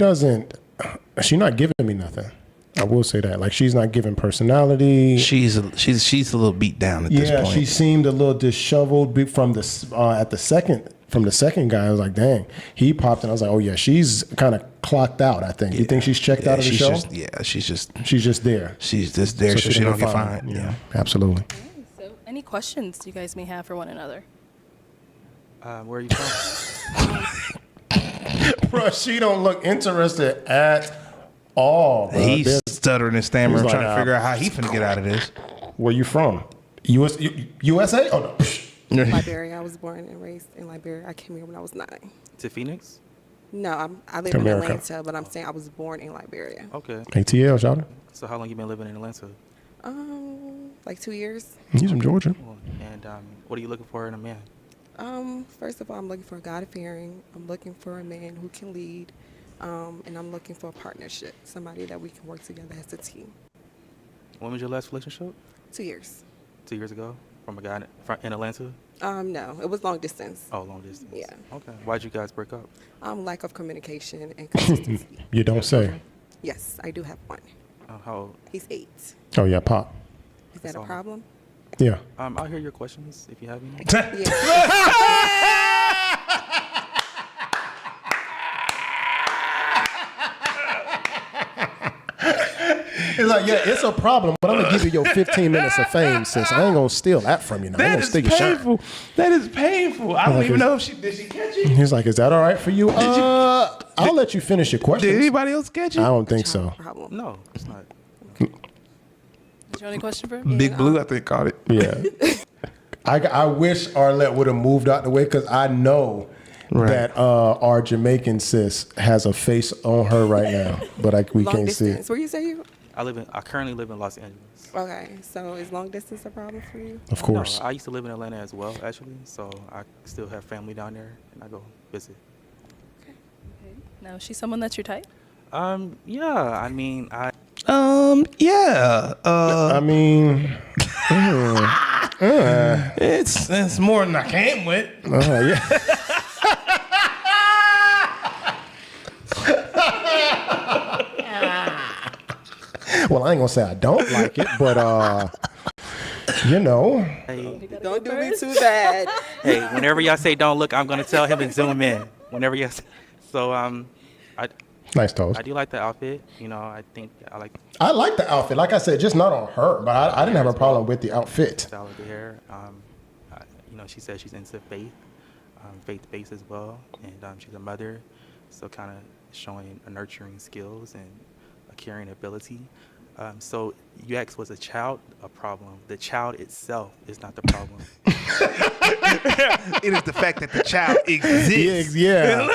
not giving me nothing. I will say that. Like, she's not giving personality. She's a little beat down at this Yeah, point. she seemed a little disheveled from the second guy. I was like, dang, he popped, and I was like, oh yeah, she's kind of clocked out. I think. You think she's checked out of the show? She's just there. She's just there so she don't get fined. Yeah, absolutely. So any questions you guys may have for one another? Where are you from? Bro, she don't look interested at all. Bro. He's stuttering and stammering, He's trying like, to figure out how he finna get out of this. Where you from? USA? Oh no. Liberia. I was born and raised in Liberia. I came here when I was 9. To Phoenix? No, I live America. in Atlanta, but I'm saying I was born in Liberia. Okay. ATL, shout out. So how long you been living in Atlanta? Like 2 years. He's from Georgia. And what are you looking for in a man? First of all, I'm looking for a God-fearing. I'm looking for a man who can lead, and I'm looking for a partnership, somebody that we can work together as a team. When was your last relationship? 2 years. 2 years ago? From a guy in Atlanta? No, it was long distance. Oh, long distance. Yeah. Okay. Why'd you guys break up? Lack of communication and consistency. You don't say. Yes, I do have one. How old? He's 8. Oh yeah, Pop. Is that a all. problem? Yeah. I'll hear your questions if you have any. It's like, yeah, it's a problem, but I'm gonna give you your 15 minutes of fame, sis. I ain't gonna steal that from you now. I'm That gonna is steal your shine. painful. That is painful. I don't Like even it's- know if did she catch it? He's like, is that all right for you? I'll let you finish your questions. Did anybody else catch it? I don't think so. Problem. No, it's not. Is your only question for me? Big Blue, I think, caught it. Yeah. I wish Arlette would have moved out the way because I know that our Jamaican sis has a face on her right now, but we Long can't see distance. it. Where you say you? I currently live in Los Angeles. Okay, so is long distance a problem for you? Of course. No, I used to live in Atlanta as well, actually. So I still have family down there, and I go visit. No, she's someone that's your type. Yeah. I mean, Yeah. I mean, It's more than I came with. yeah. Well, I ain't gonna say I don't like it, but you know. hey, Don't do me too bad. hey, whenever y'all say don't look, I'm gonna tell him to zoom in. Whenever y'all say, so Nice toast. I do like the outfit. You know, I think I like I like the outfit. Like I said, just not on her, but I didn't have a problem with the outfit. the style of the hair. You know, she says she's into faith, faith-based as well, and she's a mother, so kind of showing a nurturing skills and a caring ability. So you asked, was a child a problem? The child itself is not the problem. It is the fact that the child exists. Yeah.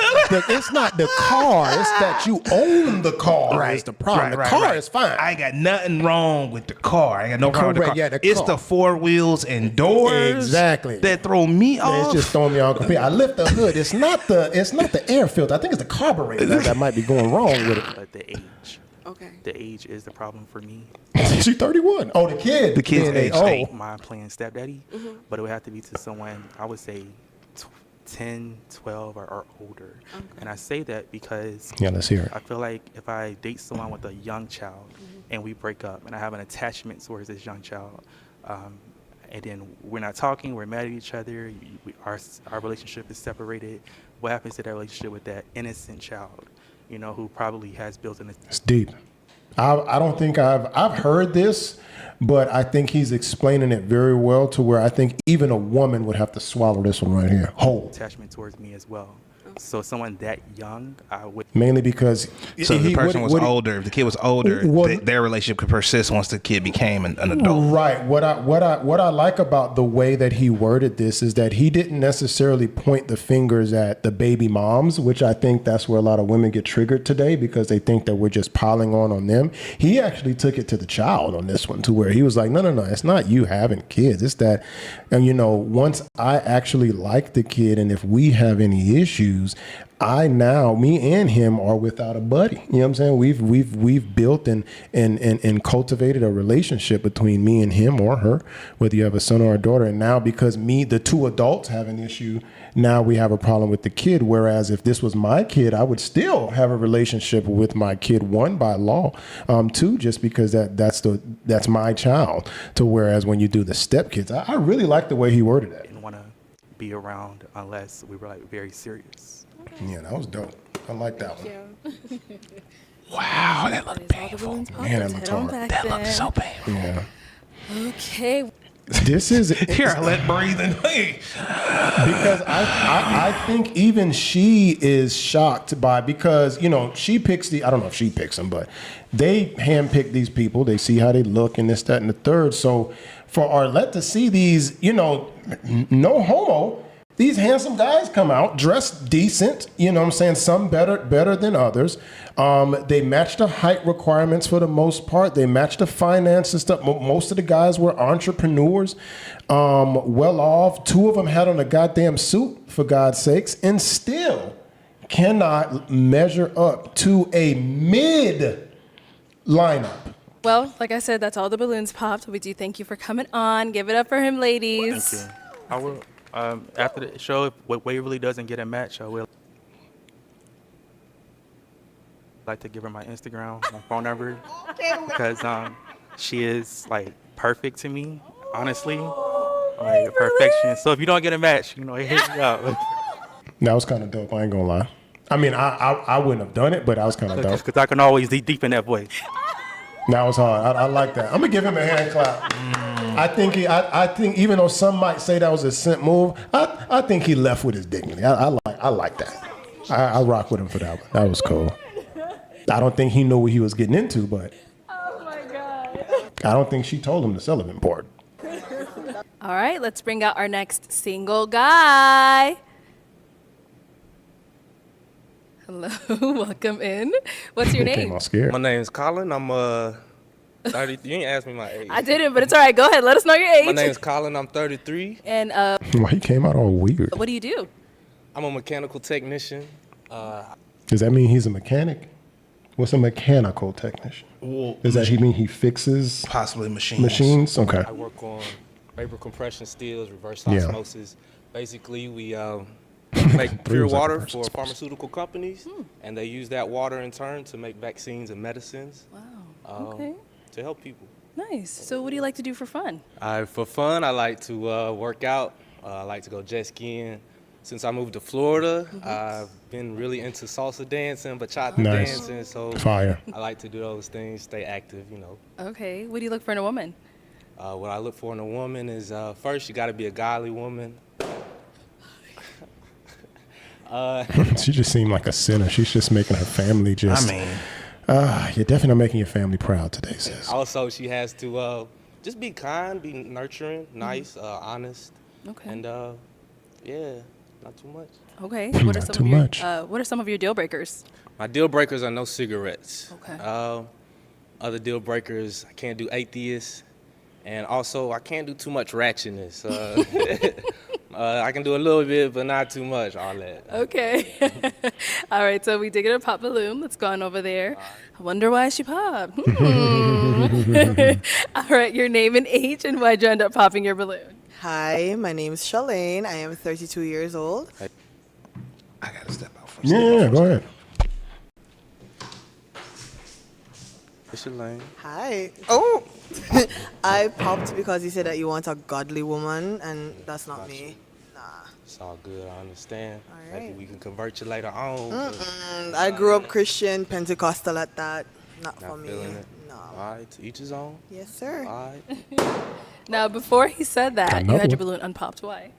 It's not the car. It's that you own the car. Right. Is the problem. Right, the right, car right. is fine. I ain't got nothing wrong with the car. I ain't got no problem with the car. Correct, yeah, the It's car. the four wheels and doors Exactly. that throw me Man, off. it's just throwing me off complete. I lift the hood. It's not the air filter. I think it's the carburetor that might be going wrong with it. But the age, Okay. the age is the problem for me. She's 31. Oh, the kid. The kid's Being age oh. eight. Mind playing stepdaddy, but it would have to be to someone, I would say 10, 12 or older. And I say that because Yeah, let's hear it. I feel like if I date someone with a young child and we break up and I have an attachment towards this young child, and then we're not talking, we're mad at each other, our relationship is separated, what happens to that relationship with that innocent child, you know, who probably has built an It's deep. I don't think I've heard this, but I think he's explaining it very well to where I think even a woman would have to swallow this one right here whole. attachment towards me as well. So someone that young, I would. Mainly because So if the person was what he- older, if the kid was older, What- their relationship could persist once the kid became an adult. Right. What I like about the way that he worded this is that he didn't necessarily point the fingers at the baby moms, which I think that's where a lot of women get triggered today because they think that we're just piling on them. He actually took it to the child on this one to where he was like, no, it's not you having kids. It's that, and once I actually like the kid and if we have any issues, me and him are without a buddy. You know what I'm saying? We've built and cultivated a relationship between me and him or her, whether you have a son or a daughter. And now because the two adults have an issue, now we have a problem with the kid. Whereas if this was my kid, I would still have a relationship with my kid, one by law, two, just because that's my child. To whereas when you do the stepkids, I really like the way he worded that. Didn't want to be around unless we were like very serious. Yeah, that was dope. I like that one. Wow, that looked All the painful. balloons popped. Man, Let's that head on looked back That looked then. so painful. Yeah. Okay. This is Here, I let breathing. because I think even she is shocked by because she picks I don't know if she picks them, but they handpick these people. They see how they look and this, that, and the third. So for Arlette to see these, no homo, these handsome guys come out dressed decent, what I'm saying, some better than others. They match the height requirements for the most part. They match the finances stuff. Most of the guys were entrepreneurs, well off. Two of them had on a goddamn suit, for God's sakes, and still cannot measure up to a mid lineup. Well, like I said, that's all the balloons popped. We do thank you for coming on. Give it up for him, ladies. Thank you. I will. After the show, if Waverly doesn't get a match, I will. like to give her my Instagram, my phone number, because she is like perfect to me, honestly, like perfection. So if you don't get a match, you know, hit me up. That was kind of dope. I ain't gonna lie. I mean, I wouldn't have done it, but that was kind of dope. Because I can always deep in that voice. That was hard. I like that. I'm gonna give him a hand clap. I think even though some might say that was a simp move, I think he left with his dignity. I like that. I rock with him for that one. That was cool. I don't think he knew what he was getting into, but Oh my God. I don't think she told him the celibate part. All right, let's bring out our next single guy. Hello, welcome in. What's your Came name? all scared. My name's Colin. I'm 30. You ain't asked me my age. I didn't, but it's all right. Go ahead. Let us know your age. My name's Colin. I'm 33. And Why he came out all weird? what do you do? I'm a mechanical technician. Does that mean he's a mechanic? What's a mechanical technician? Does that mean he fixes Possibly machines. machines? Okay. I work on vapor compression steels, reverse Yeah. osmosis. Basically, we make pure was like water reverse for osmosis. pharmaceutical companies, and they use that water in turn to make vaccines and medicines Wow. Okay. to help people. Nice. So what do you like to do for fun? For fun, I like to work out. I like to go jet skiing. Since I moved to Florida, I've been really into salsa dancing, bachata Nice. dancing. So Fire. I like to do those things, stay active, you know. Okay. What do you look for in a woman? What I look for in a woman is first, you got to be a godly woman. She just seemed like a sinner. She's just making her family just. I mean, you're definitely not making your family proud today, sis. Also, she has to just be kind, be nurturing, nice, honest, Okay. and yeah, not too much. Okay. Not What are some too of your much. What are some of your deal breakers? My deal breakers are no cigarettes. Okay. Other deal breakers, I can't do atheists, and also I can't do too much ratchetness. I can do a little bit, but not too much. All that. Okay. All right. So we did get a pop balloon. Let's go on over there. I wonder why she popped. All right. Your name and age, and why'd you end up popping your balloon? Hi, my name is Shalane. I am 32 years old. I gotta step out for a Yeah, go ahead. It's your lane. Hi. Oh, I popped because you said that you want a godly woman, and that's not me. Nah. It's all good. I understand. All Maybe right. we can convert you later on. but I grew up Christian, Pentecostal at that. Not for Not me. feeling it. No. All right, to each his own. Yes, sir. All right. Now, before he said that, you Another had your one. balloon unpopped. Why?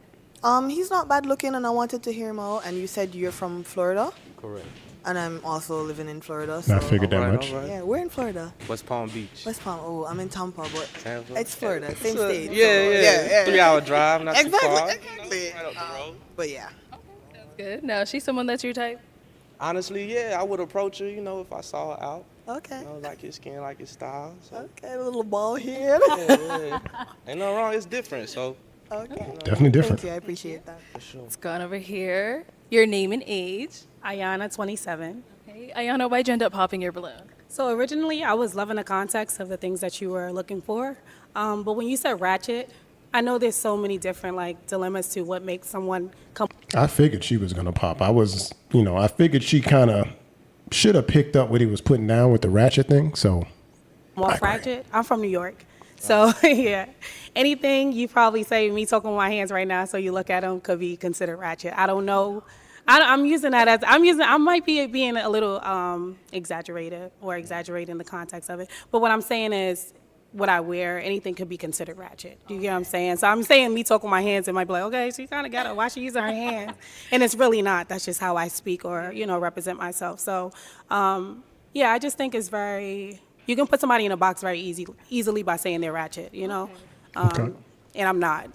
He's not bad looking, and I wanted to hear him out. And you said you're from Florida, Correct. and I'm also living in Florida. I So figured that All right, much. all right. yeah, we're in Florida. West Palm Beach. West Palm. Oh, I'm in Tampa, but Tampa? it's Florida, same So, state. Yeah, so, 3-hour drive, not too Exactly, far. exactly. Right up the road. But yeah. Good. Now, is she someone that's your type? Honestly, yeah, I would approach her, you know, if I saw her out. Okay. You know, like your skin, like your style. So, Okay, a little ball here. yeah. Ain't no wrong, it's different, so Okay. Definitely different. Thank you. I appreciate that. for sure. Let's go on over here. Your name and age. Ayana, 27. Okay. Ayana, why'd you end up popping your balloon? So originally, I was loving the context of the things that you were looking for. But when you said ratchet, I know there's so many different like dilemmas to what makes someone come. I figured she was gonna pop. I figured she kind of should have picked up what he was putting down with the ratchet thing. So More ratchet. I'm from New York. So, yeah, anything you probably say, me talking with my hands right now, so you look at them, could be considered ratchet. I don't know. I'm using that as, I might be being a little exaggerated or exaggerating the context of it. But what I'm saying is, what I wear, anything could be considered ratchet. Do you get what I'm saying? So I'm saying me talking with my hands, it might be like, okay, she kind of got it. Why she using her hands? And it's really not. That's just how I speak or, represent myself. So, yeah, I just think it's very, you can put somebody in a box very easily by saying they're ratchet, And I'm not.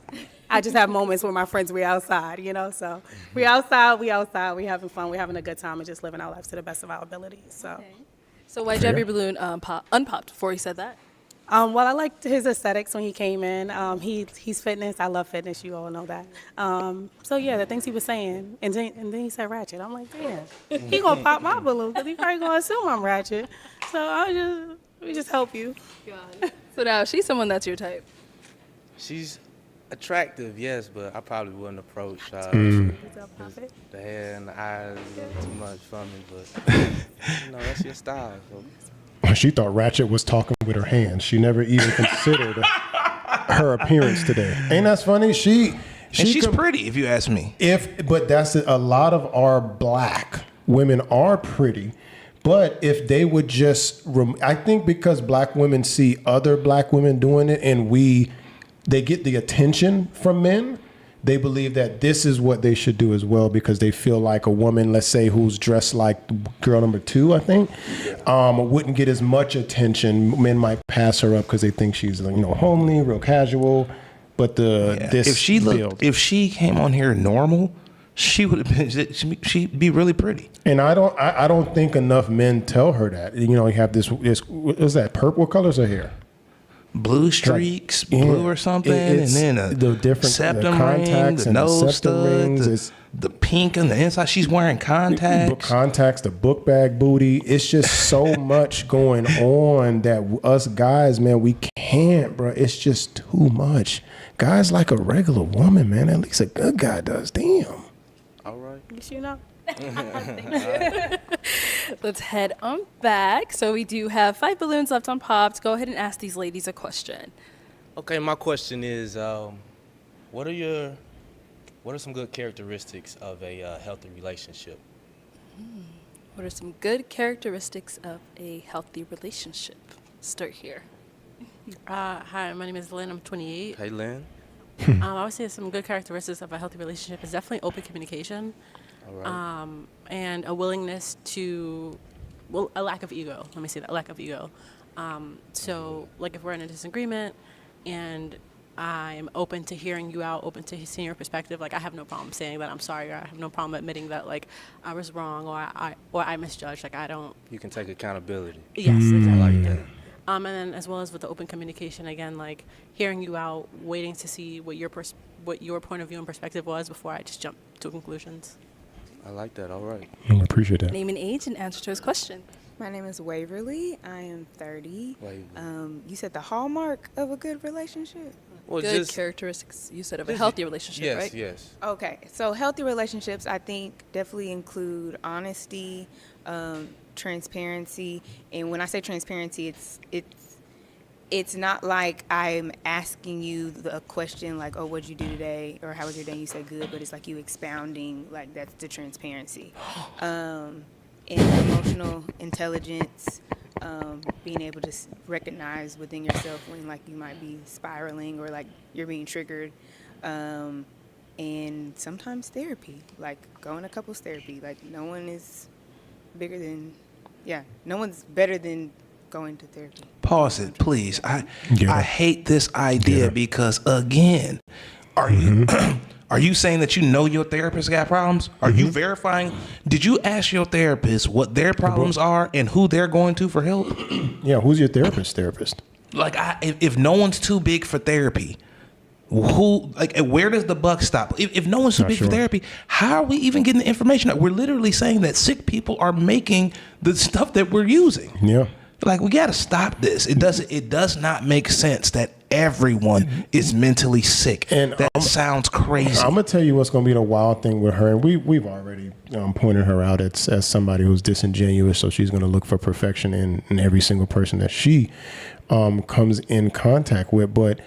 I just have moments where my friends, we outside, So we outside, we having fun, we're having a good time and just living our lives to the best of our abilities. So. So why'd you have your balloon unpopped before he said that? Well, I liked his aesthetics when he came in. He's fitness. I love fitness. You all know that. So yeah, the things he was saying, and then he said ratchet. I'm like, damn, he gonna pop my balloon because he probably gonna assume I'm ratchet. So we just help you. So now she's someone that's your type. She's Attractive, yes, but I probably wouldn't approach the hair and the eyes a little too much for me. But you know, that's your style. So. She thought Ratchet was talking with her hands. She never even considered her appearance today. Ain't that funny? She's pretty, if you ask me. But that's it. A lot of our black women are pretty. But if they would just, I think because black women see other black women doing it, and they get the attention from men, they believe that this is what they should do as well, because they feel like a woman, let's say, who's dressed like girl number 2, I think, wouldn't get as much attention. Men might pass her up because they think she's, homely, real casual. But if she came on here normal, she would have been. She'd be really pretty. And I don't think enough men tell her that. You have this is that purple? What color's her hair? Blue streaks, blue or something, and then the different septum contacts ring, the and nose the septum stud, rings. the pink on the inside. She's wearing contacts. Contacts, the book bag booty. It's just so much going on that us guys, man, we can't, bro. It's just too much. Guys like a regular woman, man. At least a good guy does. Damn. All right. You know. Let's head on back. So we do have 5 balloons left on Popped. Go ahead and ask these ladies a question. Okay, my question is, what are some good characteristics of a healthy relationship? What are some good characteristics of a healthy relationship? Start here. Hi, my name is Lynn. I'm 28. Hey, Lynn. I would say some good characteristics of a healthy relationship is definitely open communication. All right. And a willingness to, a lack of ego. Let me say that, a lack of ego. So, like, if we're in a disagreement and I'm open to hearing you out, open to seeing your perspective, like, I have no problem saying that I'm sorry, or I have no problem admitting that, like, I was wrong, or I misjudged. Like, I don't. You can take accountability. Yes, exactly. I like that. And then as well as with the open communication, again, like hearing you out, waiting to see what your point of view and perspective was before I just jump to conclusions. I like that. All right. I appreciate that. Name and age and answer to his question. My name is Waverly. I am 30. Waverly. You said the hallmark of a good relationship? Well, good characteristics, you said, of a healthy relationship, right? Yes. Okay. So healthy relationships, I think, definitely include honesty, transparency. And when I say transparency, it's not like I'm asking you the question like, oh, what'd you do today? Or how was your day? You say good, but it's like you expounding, like that's the transparency. And emotional intelligence, being able to recognize within yourself when like you might be spiraling or like you're being triggered. And sometimes therapy, like going to couples therapy. Like no one is no one's better than going to therapy. Pause it, please. I hate this idea because, again, are you saying that you know your therapist got problems? Are you verifying? Did you ask your therapist what their problems are and who they're going to for help? Yeah, who's your therapist? Like, if no one's too big for therapy, where does the buck stop? If no one's too big for therapy, how are we even getting the information? We're literally saying that sick people are making the stuff that we're using. Yeah. Like, we got to stop this. It does not make sense that everyone is mentally sick. And that sounds crazy. I'm gonna tell you what's gonna be the wild thing with her, and we've already pointed her out as somebody who's disingenuous. So she's gonna look for perfection in every single person that she comes in contact with. But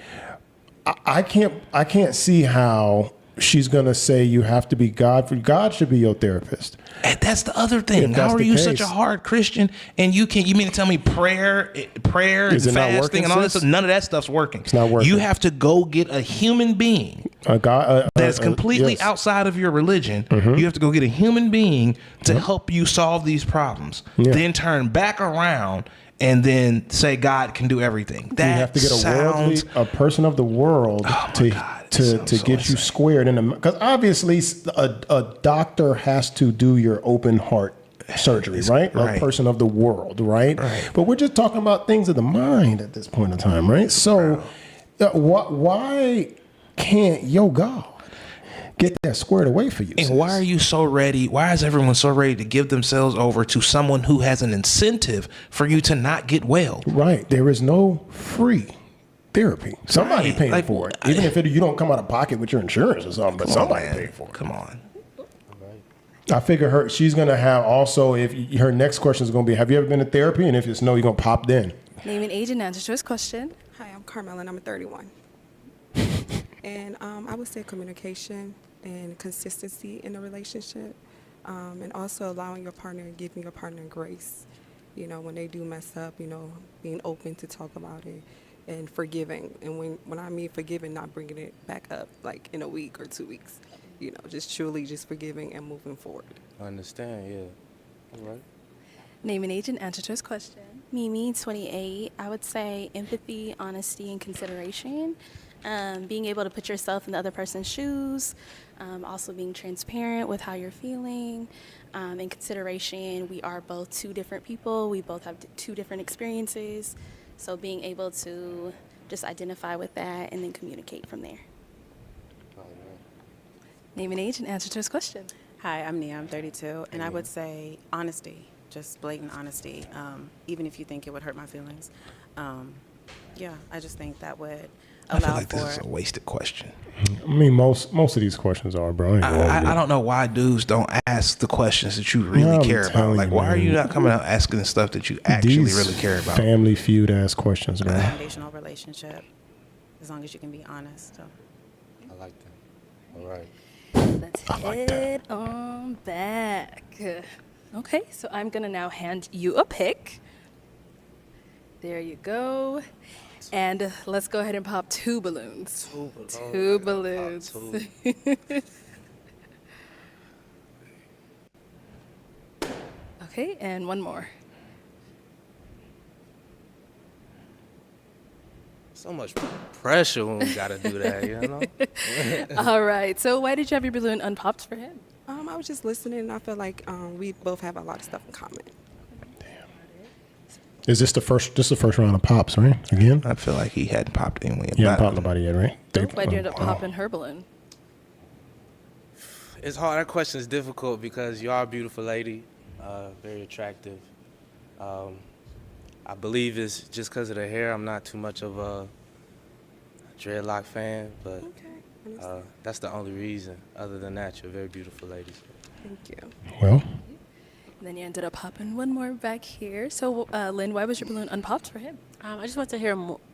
I can't see how she's gonna say you have to be God should be your therapist. And that's the other thing. How are you such a hard Christian and you mean to tell me prayer and fasting and all this stuff? None of that stuff's working. It's not working. You have to go get a human being that's completely outside of your religion. You have to go get a human being to help you solve these problems. Then turn back around and then say God can do everything. You have to get a person of the world to get you squared in the, because obviously a doctor has to do your open heart surgery, right? A person of the world, right? But we're just talking about things of the mind at this point in time, right? So why can't your God get that squared away for you? And why are you so ready? Why is everyone so ready to give themselves over to someone who has an incentive for you to not get well? Right. There is no free therapy. Somebody Right. paying Like, for it, even if you don't come out of pocket with your insurance or something. But somebody man. paid for it. Come on. I figure she's gonna have also. If her next question is gonna be, have you ever been to therapy? And if it's no, you're gonna pop in. Name and age and answer to his question. Hi, I'm Carmel and I'm 31. And I would say communication and consistency in a relationship, and also allowing your partner and giving your partner grace. You know, when they do mess up, you know, being open to talk about it and forgiving. And when I mean forgiving, not bringing it back up like in a week or 2 weeks. You know, just truly just forgiving and moving forward. I understand, yeah. All right. Name and age and answer to his question. Mimi, 28. I would say empathy, honesty, and consideration. Being able to put yourself in the other person's shoes. Also being transparent with how you're feeling. In consideration, we are both two different people. We both have two different experiences. So being able to just identify with that and then communicate from there. Name and age and answer to his question. Hi, I'm Nia. I'm 32, and I would say honesty, just blatant honesty, even if you think it would hurt my feelings. Yeah, I just think that would I feel allow like this for. is a wasted question. I mean, most of these questions are, bro. I don't know why dudes don't ask the questions that you really I'm care about. telling Like, you, why are man. you not coming out asking the stuff that you actually These really care about? Family Feud ass questions, man. Foundational relationship, as long as you can be honest. So. I like that. All right. Let's head on back. Okay, so I'm gonna now hand you a pick. There you go. And let's go ahead and pop 2 balloons. Two balloons. Okay, and one more. So much pressure when we gotta do that, you know? All right, so why did you have your balloon unpopped for him? I was just listening, and I feel like we both have a lot of stuff in common. Is this the first? This is the first round of pops, right? Again? I feel like he hadn't popped anyone. You haven't popped nobody yet, right? Why'd you end up popping her balloon? It's hard. That question is difficult because you are a beautiful lady, very attractive. I believe it's just because of the hair. I'm not too much of a dreadlock fan, but that's the only reason. Other than that, you're a very beautiful lady. Thank you. Well. And then you ended up popping one more back here. So, Lynn, why was your balloon unpopped for him? I just want to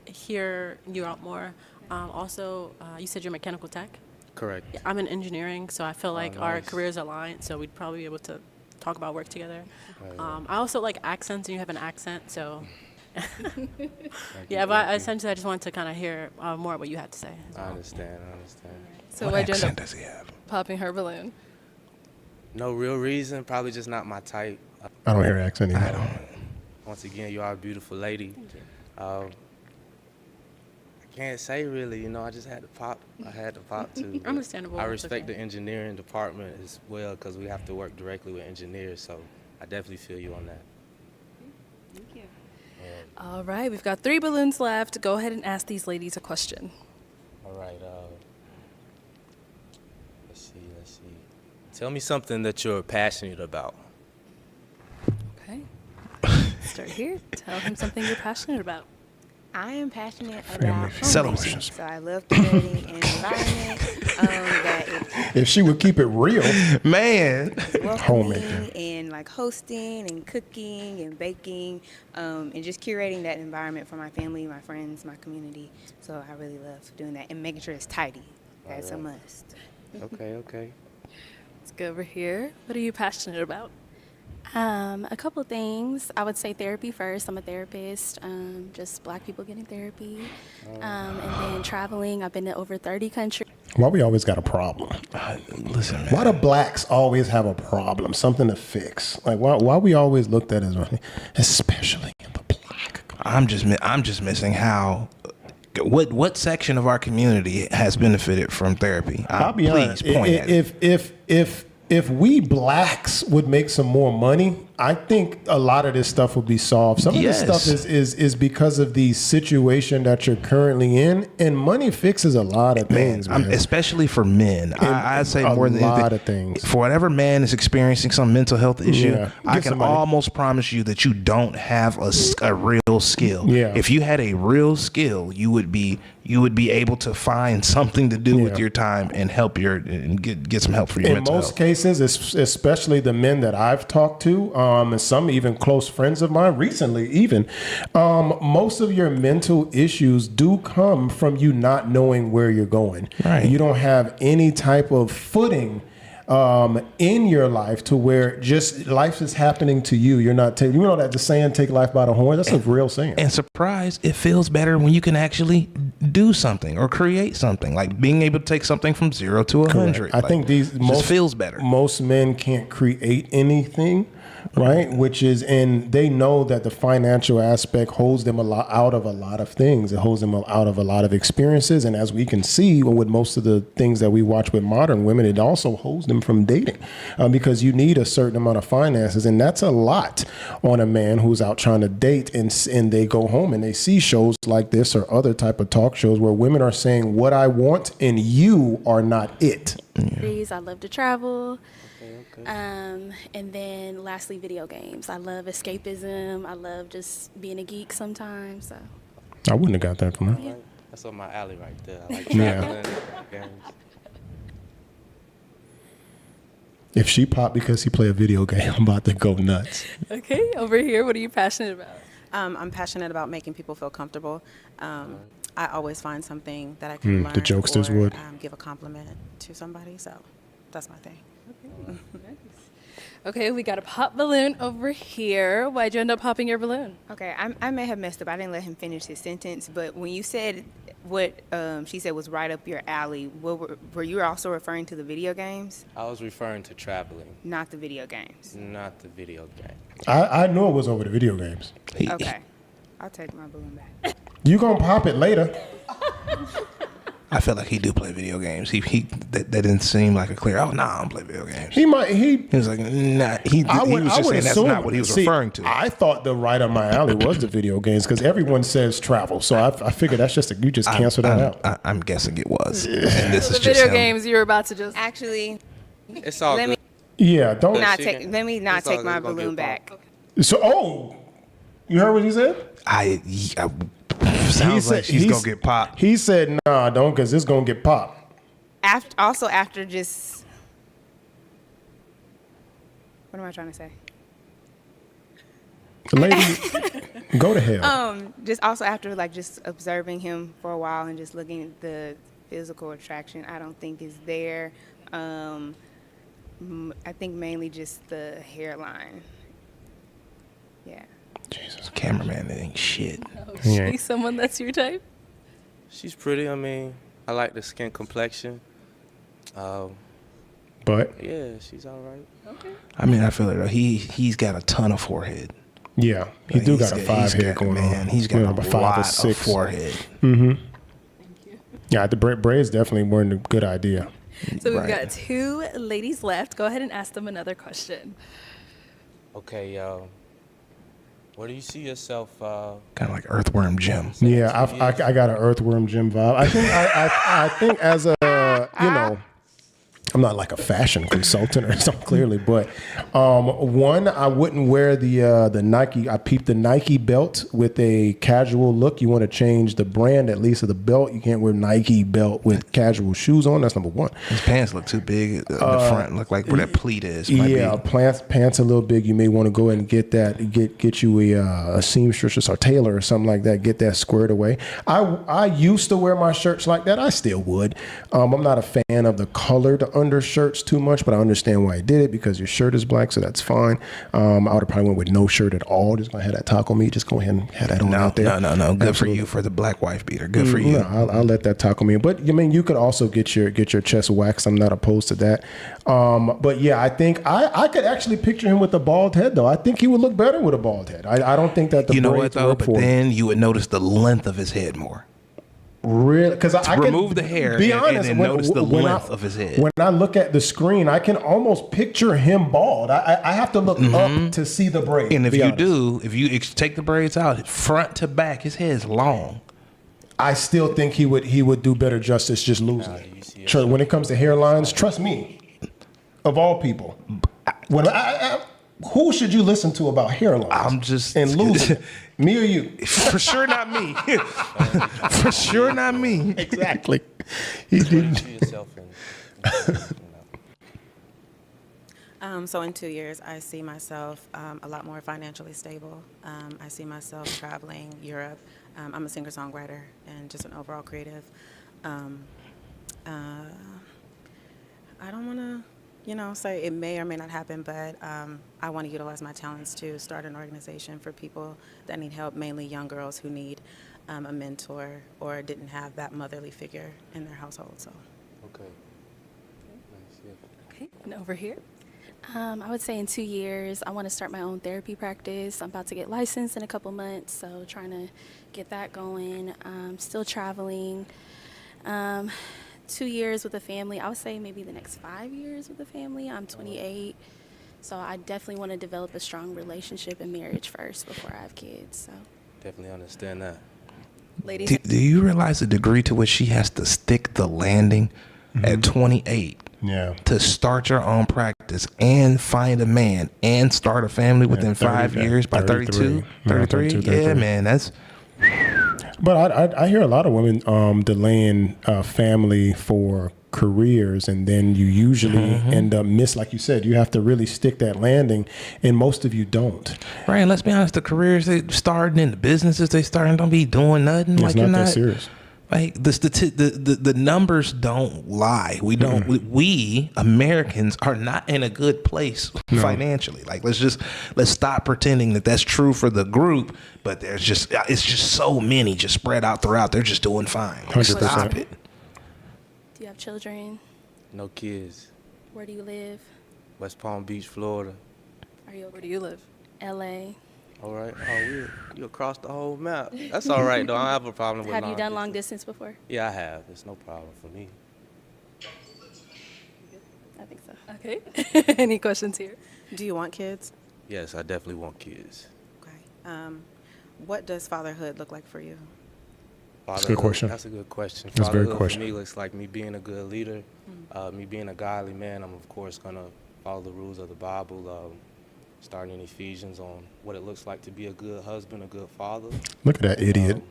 hear you out more. Also, you said you're mechanical tech. Correct. Yeah, I'm in engineering, so I feel like our nice. careers align, so we'd probably be able to talk about work together. Right. I also like accents, and you have an accent, so. Yeah, but essentially, I just wanted to kind of hear more what you had to say. I understand. So What why'd you end accent up does he have? popping her balloon? No real reason. Probably just not my type. I don't hear accent either. I don't. Once again, you are a beautiful lady. I can't say really, you know, I just had to pop. I had to pop too. but Understandable, I it's respect okay. the engineering department as well because we have to work directly with engineers, so I definitely feel you on that. Thank you. All right, we've got 3 balloons left. Go ahead and ask these ladies a question. All right, let's see. Tell me something that you're passionate about. Okay. Start here. Tell him something you're passionate about. I am passionate about Celebrations. homemaking. So I love creating an environment that If she would keep it real, Man. is welcoming Homemaking. and like hosting and cooking and baking, and just curating that environment for my family, my friends, my community. So I really love doing that and making sure it's tidy. That's a must. Okay. Let's go over here. What are you passionate about? A couple of things. I would say therapy first. I'm a therapist. Just Black people getting therapy. And then traveling. I've been to over 30 countries. why we always got a problem? Listen, man. Why do blacks always have a problem, something to fix? Like why we always looked at as, especially in the black. I'm just missing how. What section of our community has benefited from therapy? I'll be Please honest. point at it. If we blacks would make some more money, I think a lot of this stuff will be solved. Some of this stuff is because of the situation that you're currently in, and money fixes a lot of things, man. Especially for men. I'd say more than a lot of things. For whatever man is experiencing some mental health issue, Yeah. I Get can somebody. almost promise you that you don't have a real skill. Yeah. If you had a real skill, you would be able to find something to do with your time and get some help for your In mental most health. cases, especially the men that I've talked to, and some even close friends of mine recently, even most of your mental issues do come from you not knowing where you're going. Right. You don't have any type of footing in your life to where just life is happening to you. You're not taking, you know that the saying, take life by the horn? That's a real saying. And surprise, it feels better when you can actually do something or create something, like being able to take something from 0 to 100. I think most feels better. Most men can't create anything, right? Which is, and they know that the financial aspect holds them out of a lot of things. It holds them out of a lot of experiences, and as we can see with most of the things that we watch with modern women, it also holds them from dating because you need a certain amount of finances, and that's a lot on a man who's out trying to date, and they go home and they see shows like this or other type of talk shows where women are saying what I want and you are not it. I love to travel. And then lastly, video games. I love escapism. I love just being a geek sometimes. So I wouldn't have got that from her. That's up my alley right there. I like Yeah. traveling, games. If she popped because he play a video game, I'm about to go nuts. Okay, over here, what are you passionate about? I'm passionate about making people feel comfortable. I always find something that I can learn the jokesters or would. give a compliment to somebody. So that's my thing. Okay, we got a pop balloon over here. Why'd you end up popping your balloon? Okay, I may have messed up. I didn't let him finish his sentence, but when you said what she said was right up your alley, what were you also referring to the video games? I was referring to traveling, Not the video games. not the video game. I knew it was over the video games. Okay, I'll take my balloon back. You gonna pop it later. I feel like he do play video games. That didn't seem like a clear. Oh no, I don't play video games. He was like, nah. He was just saying that's not what he was referring to. I thought the right up my alley was the video games because everyone says travel, so I figured that's just you just cancel that out. I'm guessing it was. And this The is just video him. games you were about to just. Actually, It's all let good. me Yeah, don't. let me not It's all take my good. Gonna balloon get back. So, you heard what he said? Sounds like she's gonna get popped. He said, "Nah, don't, because it's gonna get popped." After just, what am I trying to say? Lady, go to hell. Just also after just observing him for a while and just looking at the physical attraction, I don't think is there. I think mainly just the hairline. Yeah. Jesus, cameraman, that ain't shit. Yeah. She's someone that's your type? She's pretty. I mean, I like the skin complexion. But Yeah, she's all right. Okay. I mean, I feel like he's got a ton of forehead. yeah, he Like, do he's got a 5 head got- going man, on. He's got Yeah, a about 5 or lot of 6 forehead. Yeah, the braids definitely weren't a good idea. So we've Right. got 2 ladies left. Go ahead and ask them another question. Okay, where do you see yourself? Kind of like Earthworm Jim. Yeah, I got an Earthworm Jim vibe. I think as a I'm not like a fashion consultant or something clearly, but one, I wouldn't wear the Nike. I peeped the Nike belt with a casual look. You want to change the brand at least of the belt. You can't wear Nike belt with casual shoes on. That's number one. His pants look too big in the front. Look like where that pleat is. Might Yeah, be- pants a little big. You may want to go ahead and get that. Get you a seamstress or tailor or something like that. Get that squared away. I used to wear my shirts like that. I still would. I'm not a fan of the colored undershirts too much, but I understand why I did it because your shirt is black, so that's fine. I would have probably went with no shirt at all. Just gonna have that taco meat. Just go ahead and have that on out there. No. Good Absolutely. for you for the black wife beater. Good for you. No, I'll let that taco meat. But I mean, you could also get your chest waxed. I'm not opposed to that. But yeah, I think I could actually picture him with a bald head though. I think he would look better with a bald head. I don't think that the You know what braids though? work But for him. then you would notice the length of his head more. Really? Because I can remove the hair Be and honest, then notice the length of his head. When I look at the screen, I can almost picture him bald. I have to look up to see the braids. And if be you honest. do, if you take the braids out, front to back, his head is long. I still think he would do better justice just losing it. Trust, when it comes to hairlines, trust me, of all people, when who should you listen to about hairlines? I'm just and losing it? Me or you? For sure not me. For sure not me. Exactly. He didn't. So in 2 years, I see myself a lot more financially stable. I see myself traveling Europe. I'm a singer-songwriter and just an overall creative. I don't want to, say it may or may not happen, but I want to utilize my talents to start an organization for people that need help, mainly young girls who need a mentor or didn't have that motherly figure in their household. So. Okay. Okay, and over here. I would say in 2 years, I want to start my own therapy practice. I'm about to get licensed in a couple months, so trying to get that going. Still traveling. 2 years with a family. I would say maybe the next 5 years with a family. I'm 28, so I definitely want to develop a strong relationship and marriage first before I have kids. So Definitely understand that. Ladies, Do you realize the degree to which she has to stick the landing at 28? Yeah. To start your own practice and find a man and start a family within 5 years by 32, 33. Yeah, man, that's. But I hear a lot of women delaying family for careers, and then you usually end up like you said, you have to really stick that landing, and most of you don't. Right, and let's be honest, the careers they starting and the businesses they starting don't be doing nothing. It's like not you're that not serious. Like the numbers don't lie. We don't. We Americans are not in a good place financially. Like let's stop pretending that that's true for the group. But it's just so many just spread out throughout. They're just doing fine. 100%. Stop it. do you have children? No kids. Where do you live? West Palm Beach, Florida. where do you live? LA. All right. Oh, you across the whole map. That's all right, though. I don't have a problem with Have you long done long distance. distance before? Yeah, I have. It's no problem for me. I think so. Okay. Any questions here? Do you want kids? Yes, I definitely want kids. Okay. What does fatherhood look like for you? That's a good question. That's a good question. That's a very Fatherhood question. For me looks like me being a good leader, me being a godly man. I'm, of course, going to follow the rules of the Bible, starting in Ephesians on what it looks like to be a good husband, a good father. Look at that idiot.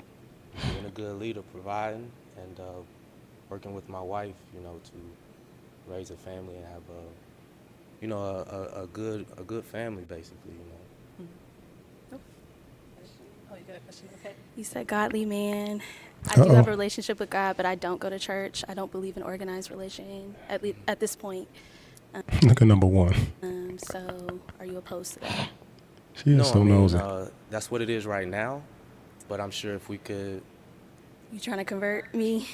Being a good leader, providing, and working with my wife, to raise a family and have a good family, basically, Oh, you got a question? Okay. You said godly man. I do have a relationship with God, but I don't go to church. I don't believe in organized religion at this point. Look at number one. So are you opposed to that? She is so nosy. That's what it is right now, but I'm sure if we could. You trying to convert me?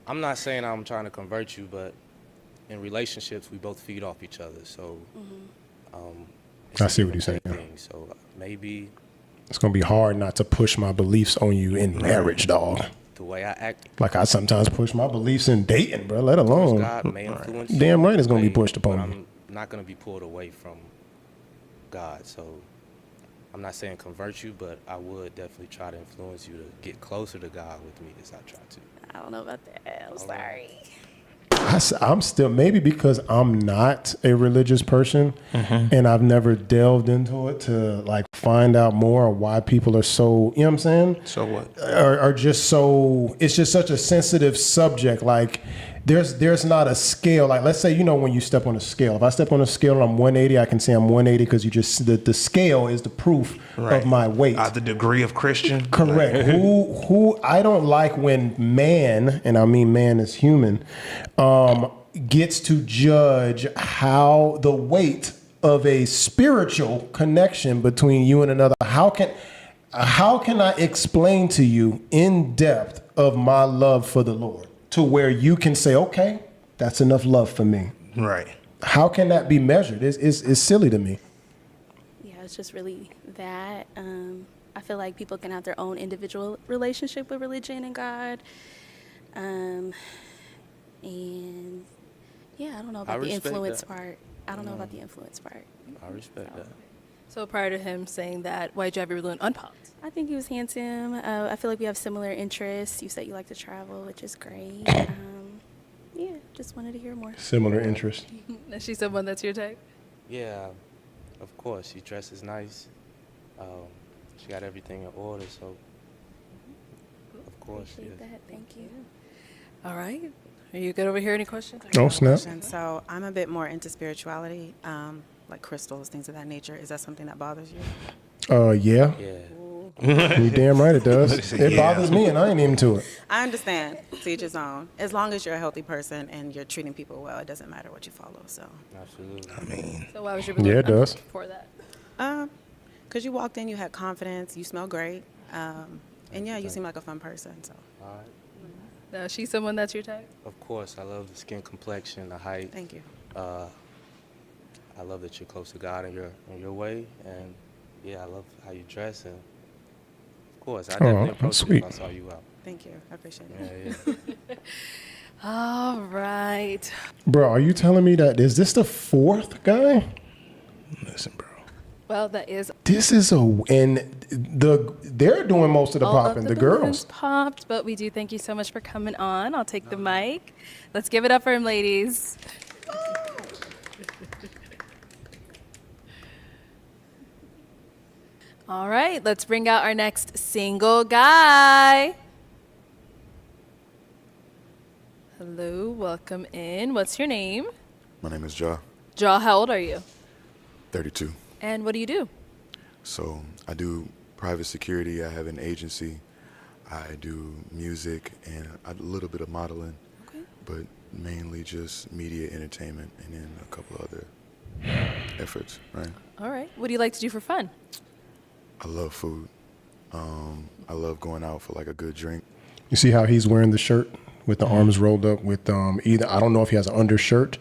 I'm not saying I'm trying to convert you, but in relationships, we both feed off each other. So I see what you're saying. Yeah. So maybe it's gonna be hard not to push my beliefs on you in marriage, dog. the way I act. Like I sometimes push my beliefs in dating, bro. Let alone. God may influence Damn you, right, it's gonna be may, pushed upon but you. I'm not gonna be pulled away from God. So I'm not saying convert you, but I would definitely try to influence you to get closer to God with me as I try to. I don't know about that. I'm sorry. I'm still, maybe because I'm not a religious person and I've never delved into it to like find out more why people are so, you know what I'm saying? So what? Are just so, it's just such a sensitive subject. Like there's not a scale. Like let's say, when you step on a scale, if I step on a scale and I'm 180, I can say I'm 180 because you just, the scale is the proof of my weight. The degree of Christian. Correct. Who I don't like when man, and I mean man is human, gets to judge how the weight of a spiritual connection between you and another. How can I explain to you in depth of my love for the Lord to where you can say, okay, that's enough love for me. Right. How can that be measured? It's silly to me. Yeah, it's just really that. I feel like people can have their own individual relationship with religion and God. And yeah, I don't know about the respect influence that. part. I don't know about the influence part. I respect that. So prior to him saying that, why'd you have your balloon unpopped? I think he was handsome. I feel like we have similar interests. You said you like to travel, which is great. Yeah, just wanted to hear more. Similar interest. Is she someone that's your type? Yeah, of course. She dresses nice. She got everything in order, so of course, Appreciate yes. that. Thank you. All right. Are you good over here? Any questions? Oh, snap. So I'm a bit more into spirituality, like crystals, things of that nature. Is that something that bothers you? Yeah. Yeah. You damn right it does. It bothers me, and I ain't even to it. I understand. To each his own. As long as you're a healthy person and you're treating people well, it doesn't matter what you follow. So. Absolutely. I mean, So why was your balloon Yeah, it does. unpopped before that? Because you walked in, you had confidence, you smell great, and yeah, you seem like a fun person. So. All right. Now, is she someone that's your type? Of course, I love the skin complexion, the height. Thank you. I love that you're close to God in your way, and yeah, I love how you dress, and of course, I definitely that's approach you sweet. if I saw you out. Thank you. I appreciate it. Yeah. All right. Bro, are you telling me that is this the fourth guy? listen, bro. Well, that is This is they're doing most of the all of popping, the the balloons girls. popped, but we do thank you so much for coming on. I'll take the mic. Let's give it up for him, ladies. All right, let's bring out our next single guy. Hello, welcome in. What's your name? My name is Ja, Jaw, how old are you? 32. And what do you do? So I do private security. I have an agency. I do music and a little bit of modeling, but mainly just media entertainment and then a couple other efforts, right? All right. What do you like to do for fun? I love food. I love going out for like a good drink. You see how he's wearing the shirt with the arms rolled up with either I don't know if he has an undershirt,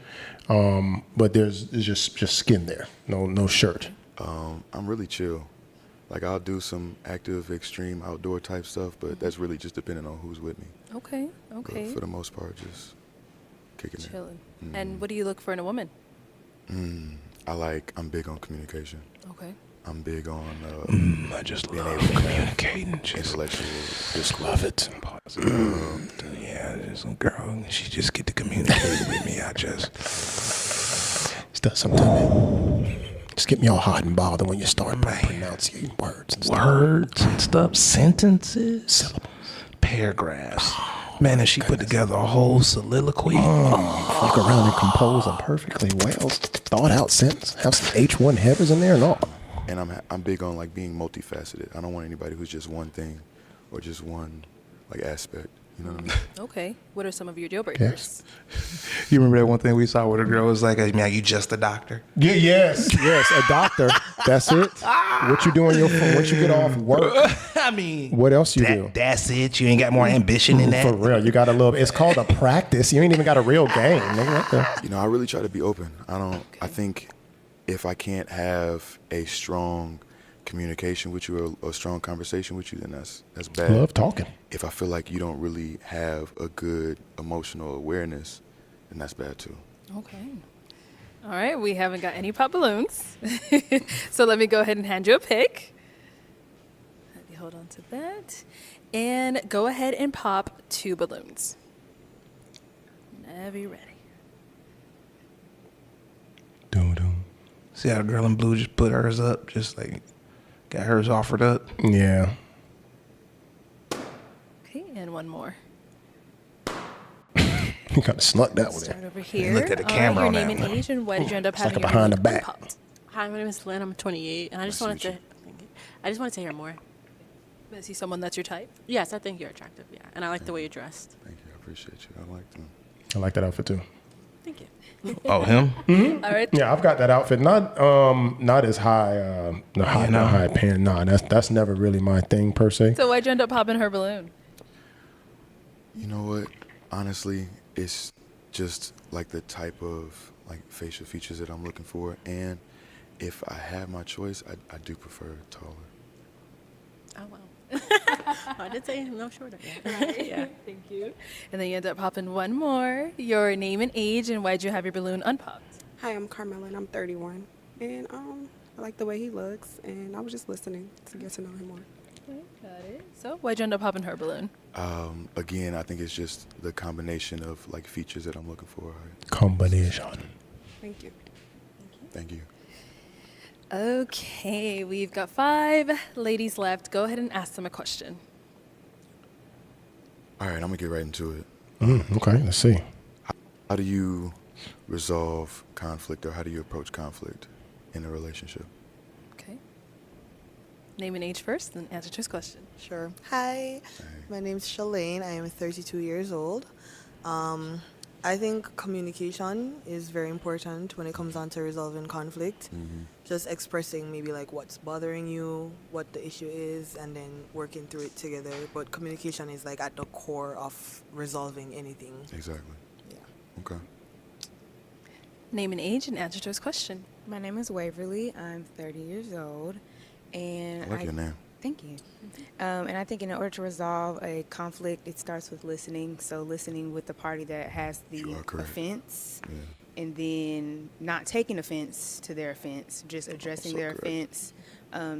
but there's just skin there, no shirt. I'm really chill. Like I'll do some active, extreme outdoor type stuff, but that's really just depending on who's with me. Okay, okay. But for the most part, just kicking it. Chilling. And what do you look for in a woman? I'm big on communication. Okay. I'm big on I just being love able to have communicating. Just intellectual discourse. love it. Yeah, there's some girl. She just get to communicate with me. It does sometimes. Just get me all hot and bothered when you start pronouncing words and stuff. Words and stuff, sentences, paragraphs. Man, and she put together a whole soliloquy. Fuck around and compose a perfectly well thought out sentence. Have some H1 headers in there and all. And I'm big on like being multifaceted. I don't want anybody who's just one thing or just one like aspect. You know what I mean? Okay. What are some of your deal breakers? You remember that one thing we saw where the girl was like, "Man, you just a doctor." Yeah, yes, a doctor. That's it. What you do on your phone once you get off work? I mean, what else you do? That's it. You ain't got more ambition than that. For real, you got a little. It's called a practice. You ain't even got a real game. Nigga. What the? You know, I really try to be open. I think if I can't have a strong communication with you or a strong conversation with you, then that's bad. Love talking. If I feel like you don't really have a good emotional awareness, then that's bad too. Okay. All right. We haven't got any pop balloons. So let me go ahead and hand you a pick. Let me hold on to that. And go ahead and pop 2 balloons. Whenever you're ready. See how the girl in blue just put hers up, just like got hers offered up. Yeah. Okay. And one more. You kind of snuck that one Start in. over here. Look at the All right, camera your on name that and one. age, and why did you end up It's like having a your behind the balloon back. unpopped? Hi, my name is Lynn. I'm 28, and I just wanted to hear more. Is he someone that's your type? Yes, I think you're attractive. Yeah, and I like the way you're dressed. Thank you. I appreciate you. I like them. I like that outfit too. Thank you. Oh, him? Mm-hmm. All right. Yeah, I've got that outfit. Not as high. Not high pants. Nah, that's never really my thing per se. So why'd you end up popping her balloon? You know what? Honestly, it's just like the type of like facial features that I'm looking for, and if I have my choice, I do prefer taller. Oh, wow. I did say no shorter. Yeah, thank you. And then you end up popping one more. Your name and age, and why'd you have your balloon unpopped? Hi, I'm Carmela, and I'm 31. And I like the way he looks, and I was just listening to get to know him more. Okay, got it. So why'd you end up popping her balloon? Again, I think it's just the combination of like features that I'm looking for. Combination. Thank you. Thank you. Okay, we've got 5 ladies left. Go ahead and ask them a question. All right, I'm gonna get right into it. Okay, let's see. How do you resolve conflict, or how do you approach conflict in a relationship? Okay. Name and age first, then answer to his question. Sure. Hi, my name's Shalane. I am 32 years old. I think communication is very important when it comes down to resolving conflict. Just expressing maybe like what's bothering you, what the issue is, and then working through it together. But communication is like at the core of resolving anything. Exactly. Yeah. Okay. Name and age and answer to his question. My name is Waverly. I'm 30 years old, and I like your name. Thank you. And I think in order to resolve a conflict, it starts with listening. So listening with the party that has the offense, and then not taking offense to their offense, just addressing their offense,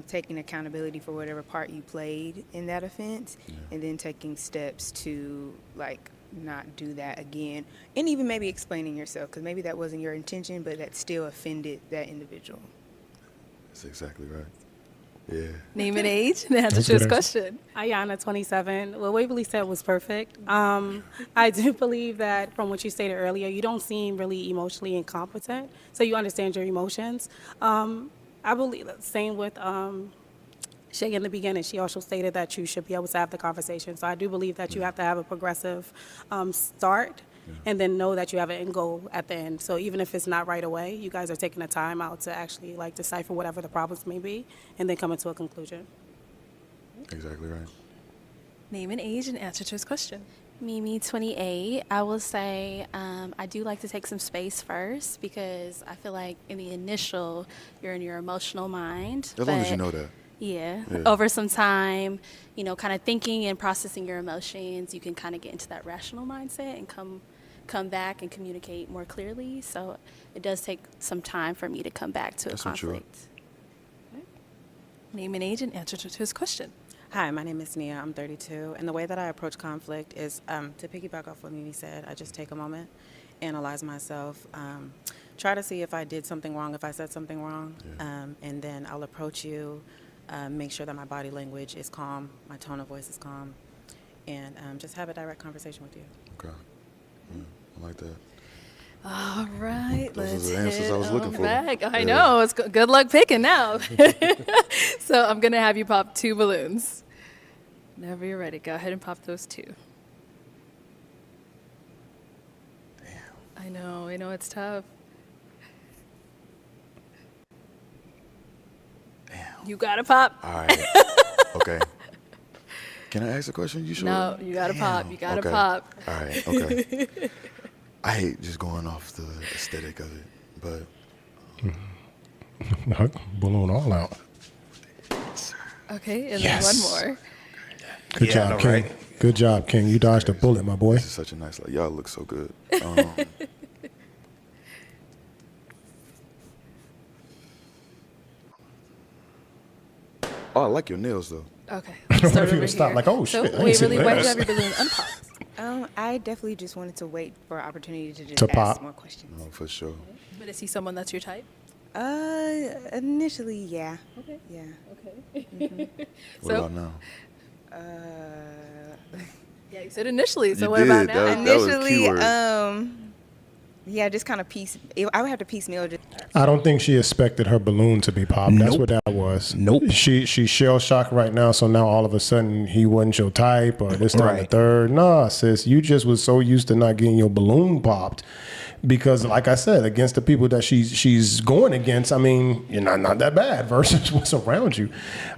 taking accountability for whatever part you played in that offense, and then taking steps to like not do that again, and even maybe explaining yourself, because maybe that wasn't your intention, but that still offended that individual. That's exactly right. Yeah. Name and age and answer That's to his good answer. question. Ayana, 27. What Waverly said was perfect. I do believe that from what you stated earlier, you don't seem really emotionally incompetent, so you understand your emotions. I believe same with Shay in the beginning. She also stated that you should be able to have the conversation. So I do believe that you have to have a progressive start. And then know that you have an end goal at the end. So even if it's not right away, you guys are taking the time out to actually like decipher whatever the problems may be, and then come to a conclusion. Exactly right. Name and age and answer to his question. Mimi, 28. I will say I do like to take some space first because I feel like in the initial, you're in your emotional mind. As long as you know that. Yeah. Yeah. Over some time, you know, kind of thinking and processing your emotions, you can kind of get into that rational mindset and come back and communicate more clearly. So it does take some time for me to come back to That's a not true. conflict. Name and age and answer to his question. Hi, my name is Nia. I'm 32. And the way that I approach conflict is to piggyback off what Mimi said, I just take a moment, analyze myself, try to see if I did something wrong, if I said something wrong, and then I'll approach you, make sure that my body language is calm, my tone of voice is calm, and just have a direct conversation with you. Okay. I like that. All right, Those are let's the answers head I was looking on for. back. I Yeah. know. It's good luck picking now. So I'm going to have you pop 2 balloons. Whenever you're ready, go ahead and pop those 2. Damn. I know it's tough. Damn. You got to pop. All right. Okay. Can I ask a question? You sure? No, you got to pop. You got to Okay. pop. All right. Okay. I hate just going off the aesthetic of it, but Balloon all out. Okay, and Yes. then one more. Good Yeah, I job, know, King. right? Good job, King. You dodged a bullet, my boy. this is such a nice. Like, y'all look so good. Oh, I like your nails though. Okay. I don't know Start if you over would stop here. like, oh, So shit, I ain't seen Waverly, why did you this. have your balloon unpopped? I definitely just wanted to wait for an opportunity to just To ask pop. more questions. No, for sure. But is he someone that's your type? Initially, yeah. Okay. Yeah. Okay. What So- about now? Yeah, you said initially. So You what did. about now? That was Initially, keyword. yeah, just kind of piece. I would have to piecemeal. Just I don't think she expected her balloon to be popped. That's what that was. Nope. She's shell shocked right now, so now all of a sudden he wasn't your type or this, that, and the Right. third. Nah, sis, you just was so used to not getting your balloon popped. Because, like I said, against the people that she's going against, I mean, you're not that bad versus what's around you.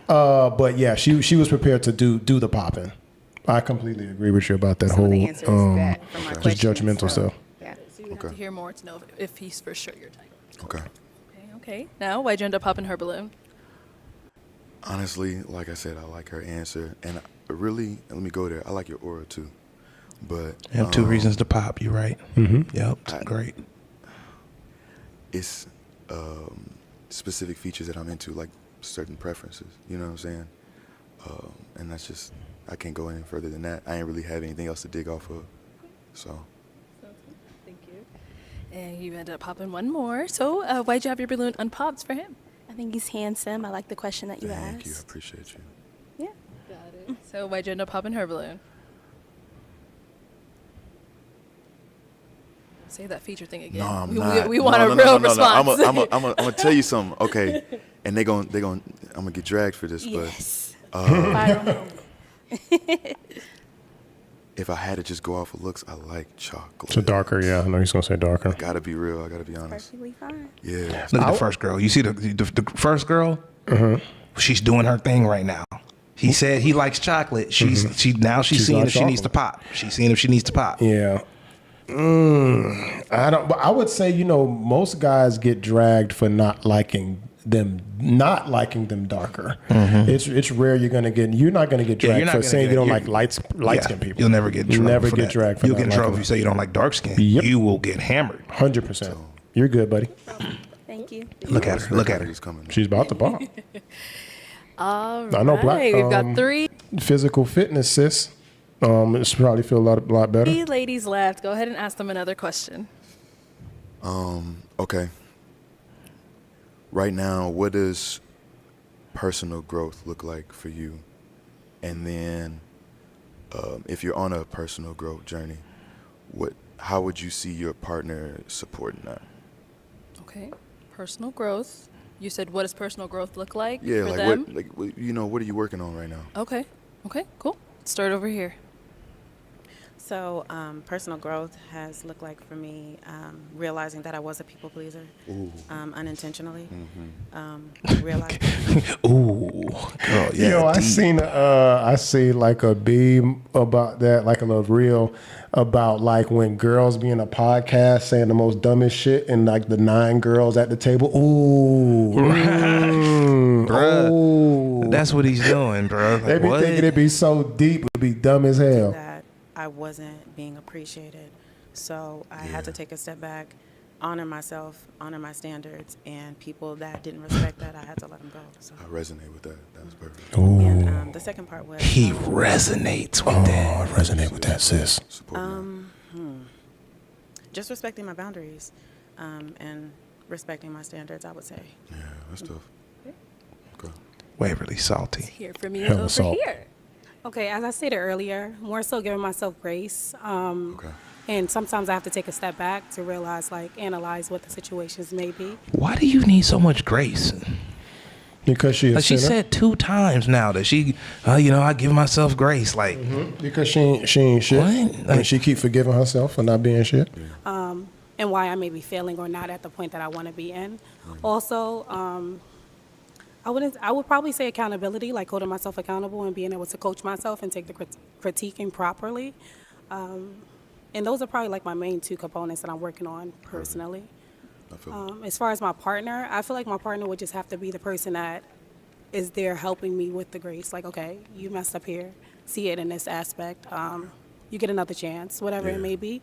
But yeah, she was prepared to do the popping. I completely agree with you about that some of the whole answers that from my just questions, judgmental so, stuff. Yeah. So you have to Okay. hear more to know if he's for sure your type. Okay. Okay. Now, why'd you end up popping her balloon? Honestly, like I said, I like her answer, and really, let me go there. I like your aura too, but You have 2 reasons to pop. You right? Mm-hmm. Yep. Great. It's specific features that I'm into, like certain preferences. You know what I'm saying? And that's just, I can't go any further than that. I ain't really have anything else to dig off of. So. Thank you. And you ended up popping one more. So why'd you have your balloon unpopped for him? I think he's handsome. I like the question that you Thank asked. you. I appreciate you. Yeah. Got it. So why'd you end up popping her balloon? Say that feature thing again. No, I'm we, not. We want a real response. I'm gonna tell you something, okay? And I'm gonna get dragged for this, Yes. but Viral moment. if I had to just go off of looks, I like chocolate. So darker, yeah. I know he's gonna say darker. I gotta be real. I gotta be honest. Perfectly fine. Yeah. Look at the first girl. You see the first girl? She's doing her thing right now. He said he likes chocolate. She's seeing She's if like she needs to chocolate. pop. She's seeing if she needs to pop. Yeah. I don't. But I would say, most guys get dragged for not liking them darker. It's rare you're not gonna get Yeah, dragged you're not for gonna saying get- you don't you're- like light skinned people. You'll never get in trouble. Never for get that. dragged for You'll not get in trouble liking if you say you don't like dark skin. Yep. You will get hammered. 100%. You're good, buddy. Thank you. Look at her. Look at her. He's coming. She's about to pop. All right. I know, Black. We've got 3 Physical fitness, sis. It's probably feel a lot better. ladies left. Go ahead and ask them another question. Okay. Right now, what does personal growth look like for you? And then, if you're on a personal growth journey, how would you see your partner supporting that? Okay. Personal growth. You said, what does personal growth look like Yeah, for like them? what are you working on right now? Okay. Okay, cool. Let's start over here. So, personal growth has looked like for me realizing that I was a people pleaser unintentionally. Realizing. Ooh, girl, yeah. Yo, I deep. see like a beam about that, like a little reel about like when girls be in a podcast saying the most dumbest shit and like the 9 girls at the table. Ooh. Bruh. Oh. That's what he's doing, bro. They Like, be what? thinking it'd be so deep, it'd be dumb as hell. That I wasn't being appreciated. So I had to take a step back, honor myself, honor my standards, and people that didn't respect that, I had to let them go. So. I resonate with that. That was perfect. And the second part was He resonates with that. I resonate with that, sis. just respecting my boundaries and respecting my standards, I would say. Yeah, that's tough. Okay. Waverly salty. Hear from you Hella over salt. here. Okay, as I stated earlier, more so giving myself grace. And sometimes I have to take a step back to realize, analyze what the situations may be. Why do you need so much grace? Because she is Like she sinner. said 2 times now that she, I give myself grace. Like, Because she ain't shit. What? And she keep forgiving herself for not being shit. And why I may be failing or not at the point that I want to be in. Also, I would probably say accountability, like holding myself accountable and being able to coach myself and take the critiquing properly. And those are probably like my main 2 components that I'm working on personally. As far as my partner, I feel like my partner would just have to be the person that is there helping me with the grace. Like, okay, you messed up here. See it in this aspect. You get another chance, whatever it may be.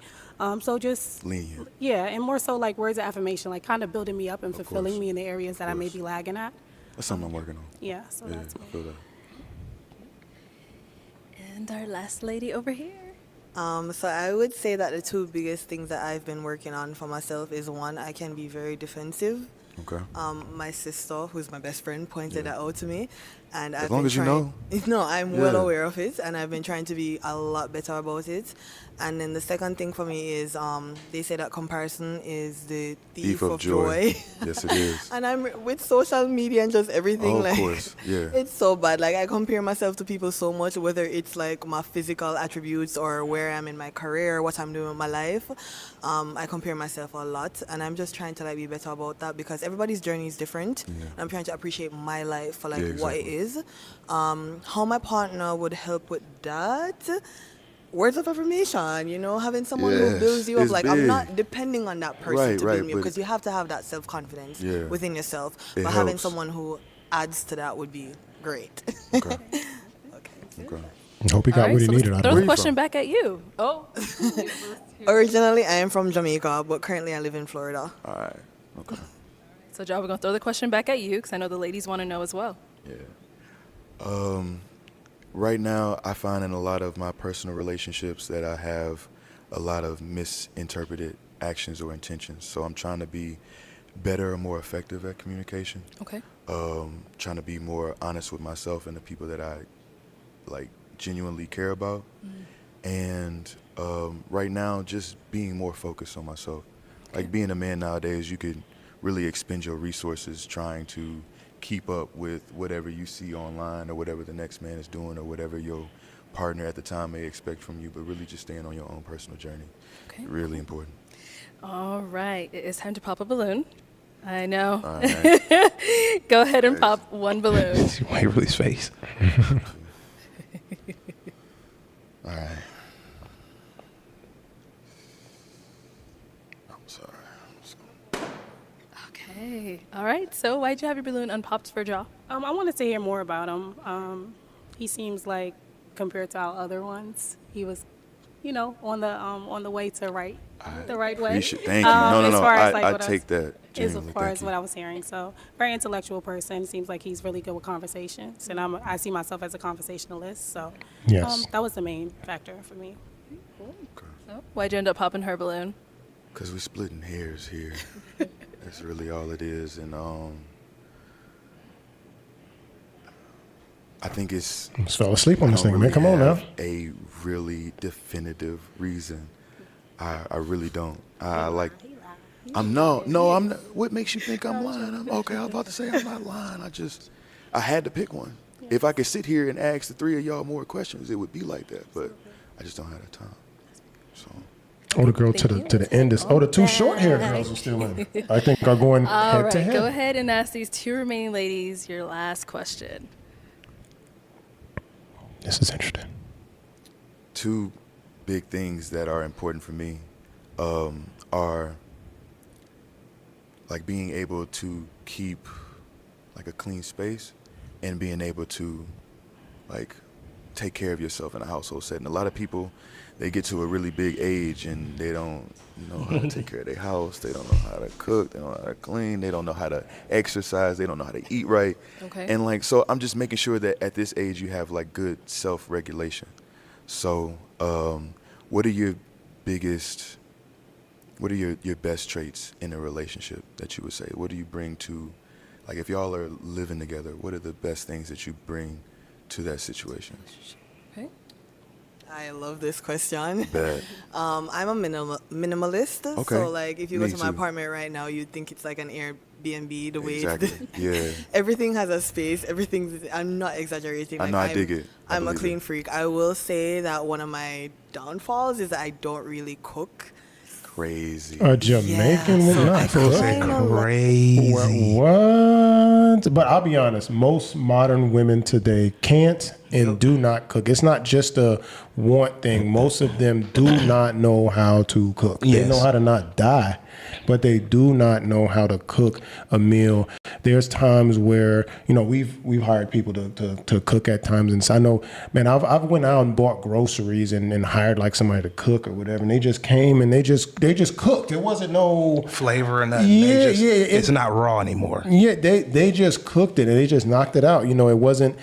So just lenient. Yeah, and more so like words of affirmation, like kind of building me up and fulfilling me in the areas that I may course. be lagging at. That's something I'm working on. Yeah, so Yeah, that's me. I feel that. And our last lady over here. So I would say that the 2 biggest things that I've been working on for myself is, 1, I can be very defensive. Okay. My sister, who's my best friend, pointed that out to me, and As I've long been as you trying- No, I'm well Yeah. aware of it, and I've been trying to be a lot better about it. And then the second thing for me is, they say that comparison is the thief of joy. Yes, it is. And I'm with social media and just everything, Of like course, yeah. it's so bad. Like I compare myself to people so much, whether it's like my physical attributes or where I'm in my career, what I'm doing with my life. I compare myself a lot, and I'm just trying to be better about that because everybody's journey is different. Yeah. I'm trying to appreciate my life for Yeah, what it exactly. is. How my partner would help with that. Words of affirmation, having someone who Yes, builds you up. it's Like, I'm big. not depending on that person Right, to right, build me up but- because you have to have that self-confidence Yeah. within yourself. It But having helps. someone who adds to that would be great. Okay. Okay. I hope he got All right, what he so needed let's out throw of the it. question back at you. Oh. Originally, I am from Jamaica, but currently I live in Florida. All right. Okay. So, Joe, we're going to throw the question back at you because I know the ladies want to know as well. Yeah. Right now, I find in a lot of my personal relationships that I have a lot of misinterpreted actions or intentions. So I'm trying to be better and more effective at communication. Okay. Trying to be more honest with myself and the people that I like genuinely care about. And right now, just being more focused on myself. Like being a man nowadays, you could really expend your resources trying to keep up with whatever you see online or whatever the next man is doing or whatever your partner at the time may expect from you, but really just staying on your own personal journey. Okay. Really important. All right. It is time to pop a balloon. I know. All right. Go ahead and pop one balloon. See Waverly's face. All right. I'm sorry. Okay. All right. So, why'd you have your balloon unpopped for Jaw? I wanted to hear more about him. He seems like, compared to our other ones, he was, on the way to the right way. Thank you. No. As far as, like, I what take that. As Genuinely. far Thank as you. what I was hearing. So, very intellectual person. Seems like he's really good with conversations. And I see myself as a conversationalist. So, Yes. that was the main factor for me. So, why'd you end up popping her balloon? Because we're splitting hairs here. That's really all it is. And I think it's... Just fell asleep on I this don't thing, man. really Come on now. have a really definitive reason. I really don't. I'm not. What makes you think I'm lying? I was about to say I'm not lying. I had to pick one. If I could sit here and ask the three of y'all more questions, it would be like that. But I just don't have the time. So. Oh, the girl to the end is. Oh, the two short hair girls are still in. I think are going All head right. to head. Go ahead and ask these two remaining ladies your last question. This is interesting. Two big things that are important for me are like being able to keep like a clean space and being able to like take care of yourself in a household setting. A lot of people, they get to a really big age and they don't know how to take care of their house. They don't know how to cook. They don't know how to clean. They don't know how to exercise. They don't know how to eat right. Okay. And like, so I'm just making sure that at this age you have like good self-regulation. So what are your best traits in a relationship that you would say? What do you bring to, like if y'all are living together, what are the best things that you bring to that situation? Okay. I love this question. Bet. I'm a minimalist. Okay. So like if you go Me to my too. apartment right now, you'd think it's like an Airbnb, the way Exactly. Yeah. everything has a space. I'm not exaggerating. I know, I dig it. I I'm a believe clean it. freak. I will say that one of my downfalls is that I don't really cook. Crazy. A Jamaican would not cook. Crazy. What? But I'll be honest, most modern women today can't and do not cook. It's not just a want thing. Most of them do not know how to cook. They Yes. know how to not die, but they do not know how to cook a meal. There's times where, we've hired people to cook at times. And so I know, man, I've went out and bought groceries and hired like somebody to cook or whatever. And they just came and they just cooked. It wasn't no Flavor and nothing. Yeah, It's not raw anymore. Yeah, they just cooked it and they just knocked it out. It wasn't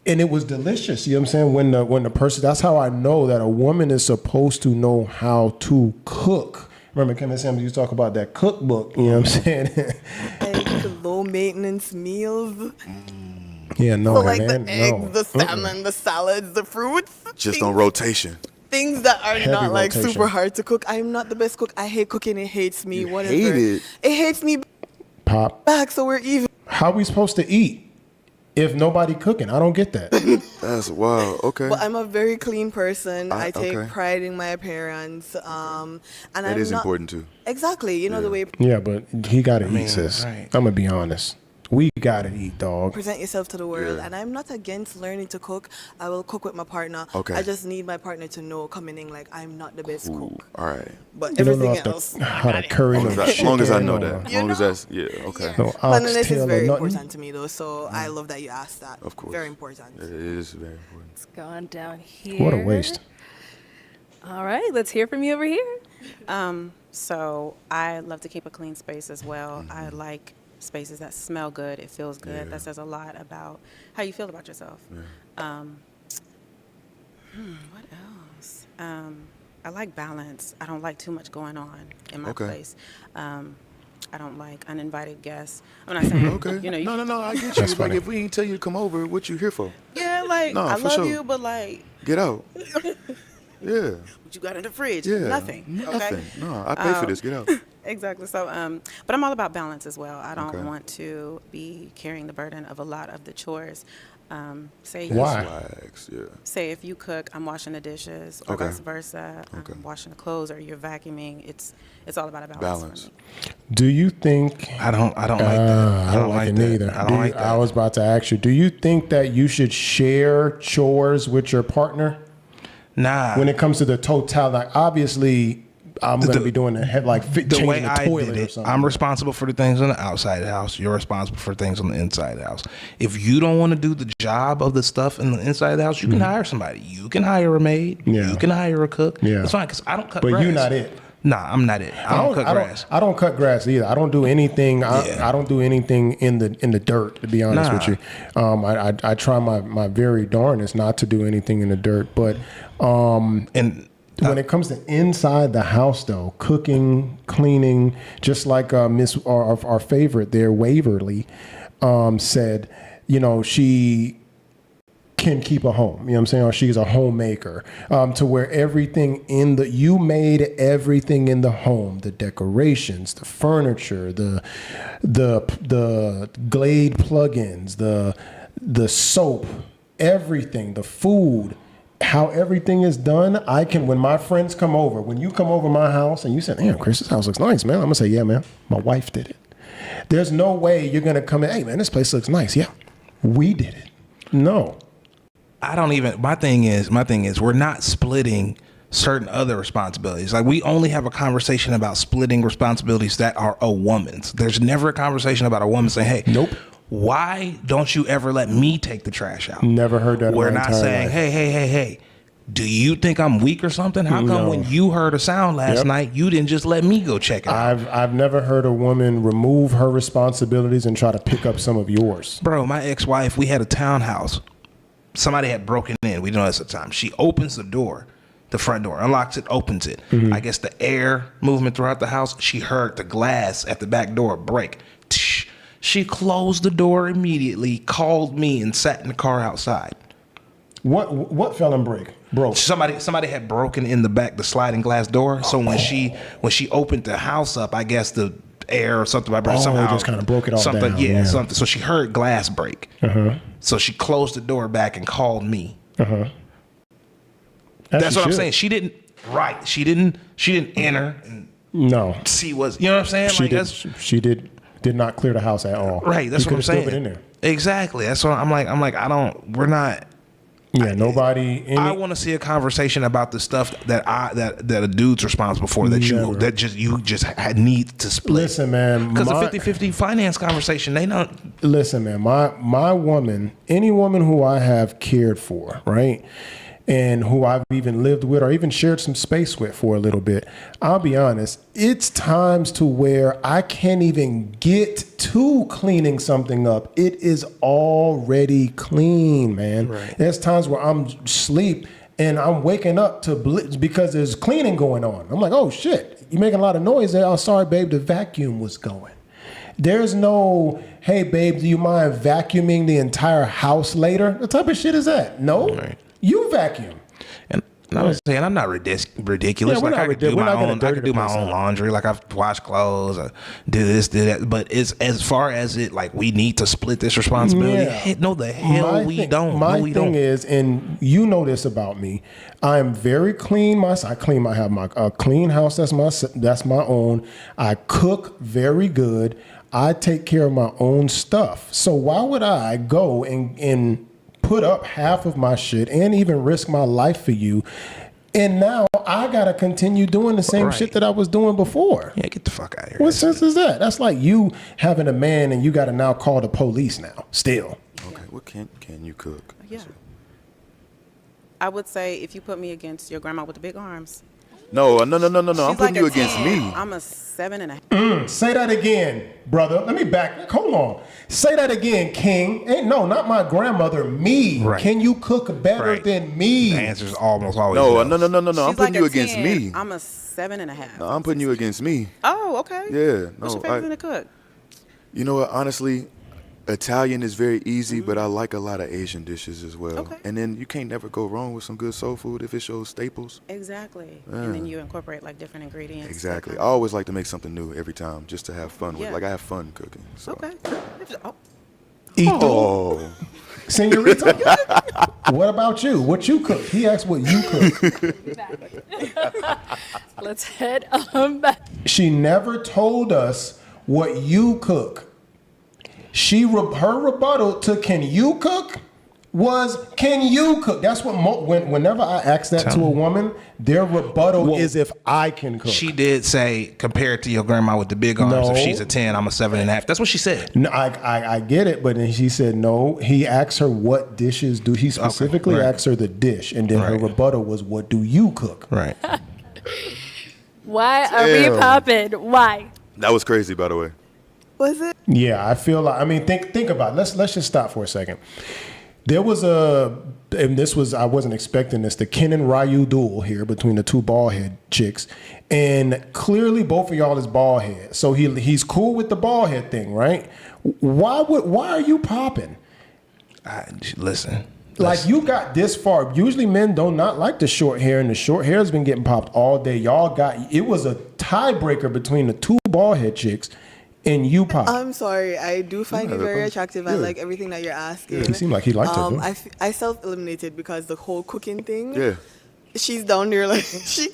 and it was delicious. You know what I'm saying? When the person, that's how I know that a woman is supposed to know how to cook. Remember Kim and Sam used to talk about that cookbook, you know what I'm saying? Like low maintenance meals. Yeah, no, So like man, the eggs, no. the salmon, the salads, the fruits. Just on rotation. Things that are Heavy not like rotation. super hard to cook. I'm not the best cook. I hate cooking. It hates me. Whatever. hate it? It hates me Pop. back. So we're even. How we supposed to eat if nobody cooking? I don't get that. That's wild. Okay. But I'm a very clean person. I take okay. pride in my appearance. And That I'm is not, important too. Exactly. The way. Yeah, but he got to mean, eat, sis. right. I'm going to be honest. We gotta eat, dog. Present yourself to the world. Yeah. And I'm not against learning to cook. I will cook with my partner. Okay. I just need my partner to know coming in like I'm not the best cook. All right. But You don't know everything if the- else. how to curry them As long as I know chicken that. As or- long as that's, yeah, okay. No Cleanliness is oxtail or very nothing? important to me though, so I love that you asked that. Of course. Very important. It is very important. It's gone down here. What a waste. All right, let's hear from you over here. So I love to keep a clean space as well. I like spaces that smell good. It feels good. Yeah. That says a lot about how you feel about yourself. What else? I like balance. I don't like too much going on in my Okay. place. I don't like uninvited guests. I'm not saying, Okay. you know, No, I get you. That's Like, funny. if we ain't tell you to come over, what you here for? yeah, like No, I for love sure. you, but like, Get out. Yeah. what you got in the fridge? Yeah. Nothing. Nothing. Okay. No, I pay for this. Get out. Exactly. So, but I'm all about balance as well. I don't Okay. want to be carrying the burden of a lot of the chores. Say Why? Flags, yeah. say if you cook, I'm washing the dishes, or Okay. vice versa. Okay. I'm washing the clothes, or you're vacuuming. It's all about a balance. Balance. For me. Do you think? I don't like that. I don't like it that. neither. I don't like that. I was about to ask you. Do you think that you should share chores with your partner Nah. when it comes to the totality? Like, obviously, I'm going to The- be doing the head like the changing way the I toilet did or it, something. I'm responsible for the things on the outside of the house. You're responsible for things on the inside of the house. If you don't want to do the job of the stuff in the inside of the house, you can hire somebody. You can hire a maid. Yeah. You can hire a cook. Yeah. It's fine because I don't cut But grass. you're not it. Nah, I'm not it. I don't cut grass. I don't cut grass either. I don't do anything. Yeah. I don't do anything in the dirt. To be honest Nah. with you, I try my very darndest not to do anything in the dirt. But And when it comes to inside the house, though, cooking, cleaning, just like Miss our favorite there, Waverly, said, you know, she can keep a home, you know what I'm saying? Or she's a homemaker, to where everything you made everything in the home, the decorations, the furniture, the Glade plugins, the soap, everything, the food, how everything is done. I can, when my friends come over, when you come over my house and you say, damn, Chris, this house looks nice, man. I'm gonna say, yeah, man, my wife did it. There's no way you're gonna come in, hey man, this place looks nice. Yeah, we did it. No. I don't even. My thing is, we're not splitting certain other responsibilities. Like, we only have a conversation about splitting responsibilities that are a woman's. There's never a conversation about a woman saying, "Hey, nope, why don't you ever let me take the trash out?" Never heard that. We're in my not entire saying, life. "Hey, do you think I'm weak or something? How come No. when you heard a sound last Yep. night, you didn't just let me go check it out?" I've never heard a woman remove her responsibilities and try to pick up some of yours. Bro, my ex-wife, we had a townhouse. Somebody had broken in. We didn't know this at the time. She opens the door, the front door, unlocks it, opens it. Mm-hmm. I guess the air movement throughout the house, she heard the glass at the back door break. Tsh. She closed the door immediately, called me, and sat in the car outside. What fell and broke? Somebody had broken in the back, the sliding glass door. So when she opened the house up, I guess the air or something vibrated somehow. Just kind of broke it all something, down. yeah, something. So she heard glass break. So she closed the door back and called me. That's what I'm saying. She didn't. Right. She didn't enter and No. see what's. You know what I'm saying? She Like, did. that's She did not clear the house at all. right. That's You what I'm could've still saying. been in there. Exactly. That's what I'm like. I don't. We're not. Yeah. Nobody. I want to see a conversation about the stuff that a dude's responsible for that you just need to split. Listen, man. Because the 50-50 finance conversation, they don't. Listen, man. My woman, any woman who I have cared for, right, and who I've even lived with or even shared some space with for a little bit, I'll be honest, it's times to where I can't even get to cleaning something up. It is already clean, man. Right. There's times where I'm asleep and I'm waking up to because there's cleaning going on. I'm like, oh shit, you're making a lot of noise there. Oh, sorry, babe, the vacuum was going. There's no, hey, babe, do you mind vacuuming the entire house later? What type of shit is that? No. Right. You vacuum. And I was saying, I'm not ridiculous. Yeah, we're like, not I could do we're my not gonna own. I dirty could the do my place own out. laundry. Like, I've washed clothes, do this, do that. But it's as far as it, like, we need to split this responsibility. Yeah. No, the hell we don't. My No, we thing don't. is, and you know this about me, I am very clean. I have my clean house. That's my own. I cook very good. I take care of my own stuff. So why would I go and put up half of my shit and even risk my life for you? And now I got to continue doing the same shit that I was doing before. Yeah, get the fuck out of here. What sense is that? That's like you having a man and you got to now call the police now, still. Okay, what can you cook? Yeah. I would say if you put me against your grandma with the big arms. No. I'm She's putting like you a against 10. me. I'm a 7.5. Say that again, brother. Let me back. Hold on. Say that again, King. Not my grandmother. Me. Right. Can you cook better Right. than me? The answer's almost always No. no. I'm She's putting you like a against 10. me. I'm a 7.5. No, I'm putting you against me. Oh, okay. Yeah. What's No. your favorite thing to cook? You know what? Honestly, Italian is very easy, but I like a lot of Asian dishes as well. Okay. And then you can't never go wrong with some good soul food if it's your staples. Exactly. Yeah. And then you incorporate like different ingredients. Exactly. I always like to make something new every time, just to have fun with. Yeah. Like I have fun cooking. So. Okay. Oh. Ito. Senorita, what about you? What you cook? He asked what you cook. Let's head back. She never told us what you cook. Her rebuttal to "Can you cook?" was "Can you cook?" That's what whenever I ask that to a woman, their rebuttal is if I can cook. She did say, compared to your grandma with the big arms, No. if she's a 10, I'm a 7.5. That's what she said. No, I get it, but then she said no. He asked her what dishes do he specifically right. asked her the dish, and then her Right. rebuttal was what do you cook? Right. Why are we Damn. popping? Why? That was crazy, by the way. Was it? Yeah, I feel like think about it. Let's just stop for a second. There was I wasn't expecting this, the Ken and Ryu duel here between the two bald head chicks. And clearly both of y'all is bald head. So he's cool with the bald head thing, right? Why are you popping? Listen. Like you got this far. Usually men do not like the short hair, and the short hair has been getting popped all day. It was a tiebreaker between the two bald head chicks and you pop. I'm sorry. I do find you very attractive. I Yeah. like everything that you're asking. He seemed like he liked it. I self-eliminated because the whole cooking thing. Yeah. She's down there like she.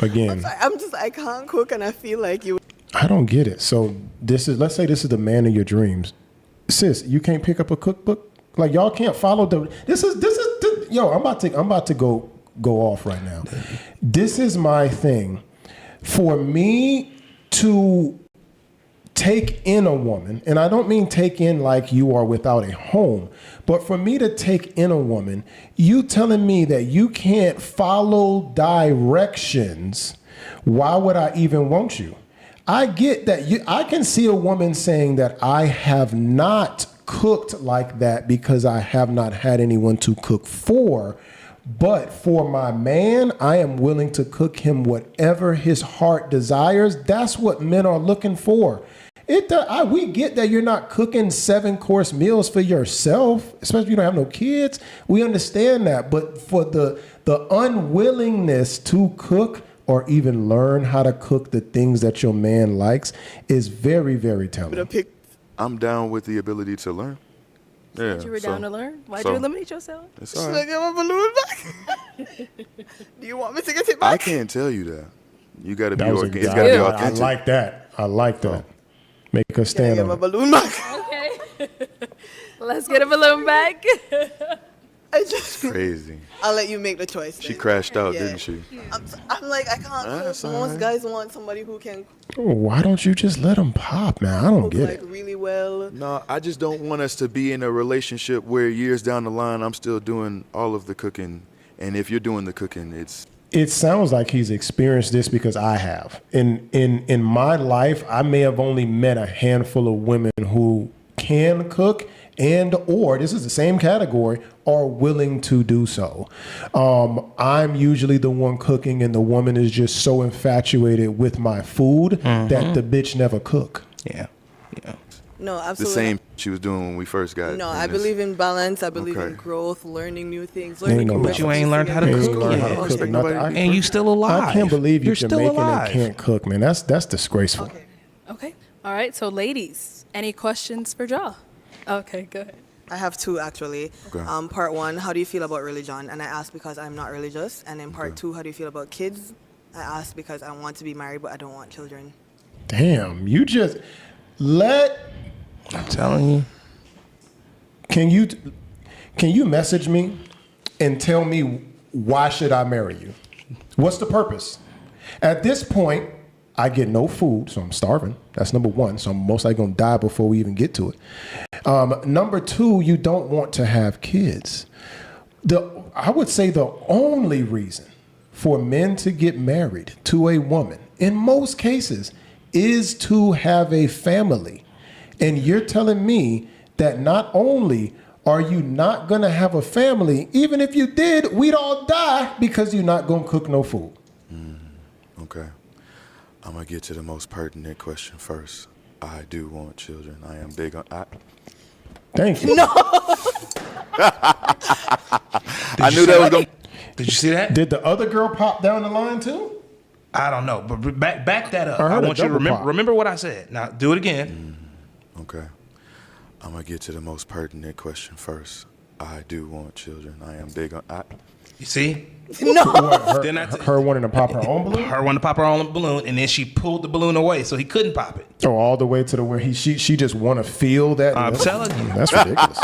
Again, I can't cook, and I feel like you. I don't get it. So let's say this is the man of your dreams. Sis, you can't pick up a cookbook? Like y'all can't follow I'm about to go off right now. This is my thing. For me to take in a woman, and I don't mean take in like you are without a home, but for me to take in a woman, you telling me that you can't follow directions, why would I even want you? I get that I can see a woman saying that I have not cooked like that because I have not had anyone to cook for. But for my man, I am willing to cook him whatever his heart desires. That's what men are looking for. We get that you're not cooking 7-course meals for yourself, especially if you don't have no kids. We understand that. But for the unwillingness to cook or even learn how to cook the things that your man likes is very, very telling. I'm down with the ability to learn. Yeah. You were down to learn? Why'd so you eliminate yourself? It's Should all I right. get my balloon back? Do you want me to get it I back? can't tell you that. You got to be That was organic. It's got to be I authentic. like that. I like that. Make her Can I stand get on my it. balloon back? Okay. Let's get a balloon back. I just. Crazy. I'll let you make the choice. She then. crashed out, Yeah. didn't she? I'm like, I can't That's cook. all Most right. guys want somebody who can Why don't you just let them pop, man? I don't cook get like it. really well. No, I just don't want us to be in a relationship where years down the line I'm still doing all of the cooking, and if you're doing the cooking, it's It sounds like he's experienced this because I have. In my life, I may have only met a handful of women who can cook or this is the same category, are willing to do so. I'm usually the one cooking, and the woman is just so infatuated with my food that the bitch never cook. Yeah. No, the absolutely. same she was doing when we first got. No, in I this. believe in balance. I believe in Okay. growth, learning new things, Ain't learning no new balance. But you ain't learned how to Ain't cook learned how yet. to cook Expect nothing. nobody to And you still alive. I can't believe You're you're still Jamaican and alive. can't cook, man. That's disgraceful. Okay. All right. So, ladies, any questions for Ja? Okay, go ahead. I have two actually. Okay. Part one, how do you feel about religion? And I ask because I'm not religious. And then part two, how do you feel about kids? I ask because I want to be married, but I don't want children. Damn, you just I'm telling you. Can you message me and tell me why should I marry you? What's the purpose? At this point, I get no food, so I'm starving. That's number one. So I'm most likely gonna die before we even get to it. Number two, you don't want to have kids. I would say the only reason for men to get married to a woman, in most cases, is to have a family. And you're telling me that not only are you not gonna have a family, even if you did, we'd all die because you're not gonna cook no food. Okay. I'm gonna get to the most pertinent question first. I do want children. I am big on. Thank you. No. I knew that was gonna. Did you see that? Did the other girl pop down the line too? I don't know, but back that up. I I heard a want you to double pop. remember what I said. Now do it again. Okay. I'm gonna get to the most pertinent question first. I do want children. I am big on. You see? No. Her wanting to pop her own balloon? Her wanted to pop her own balloon, and then she pulled the balloon away, so he couldn't pop it. Oh, all the way to the where she just want to feel that. I'm telling you. That's ridiculous.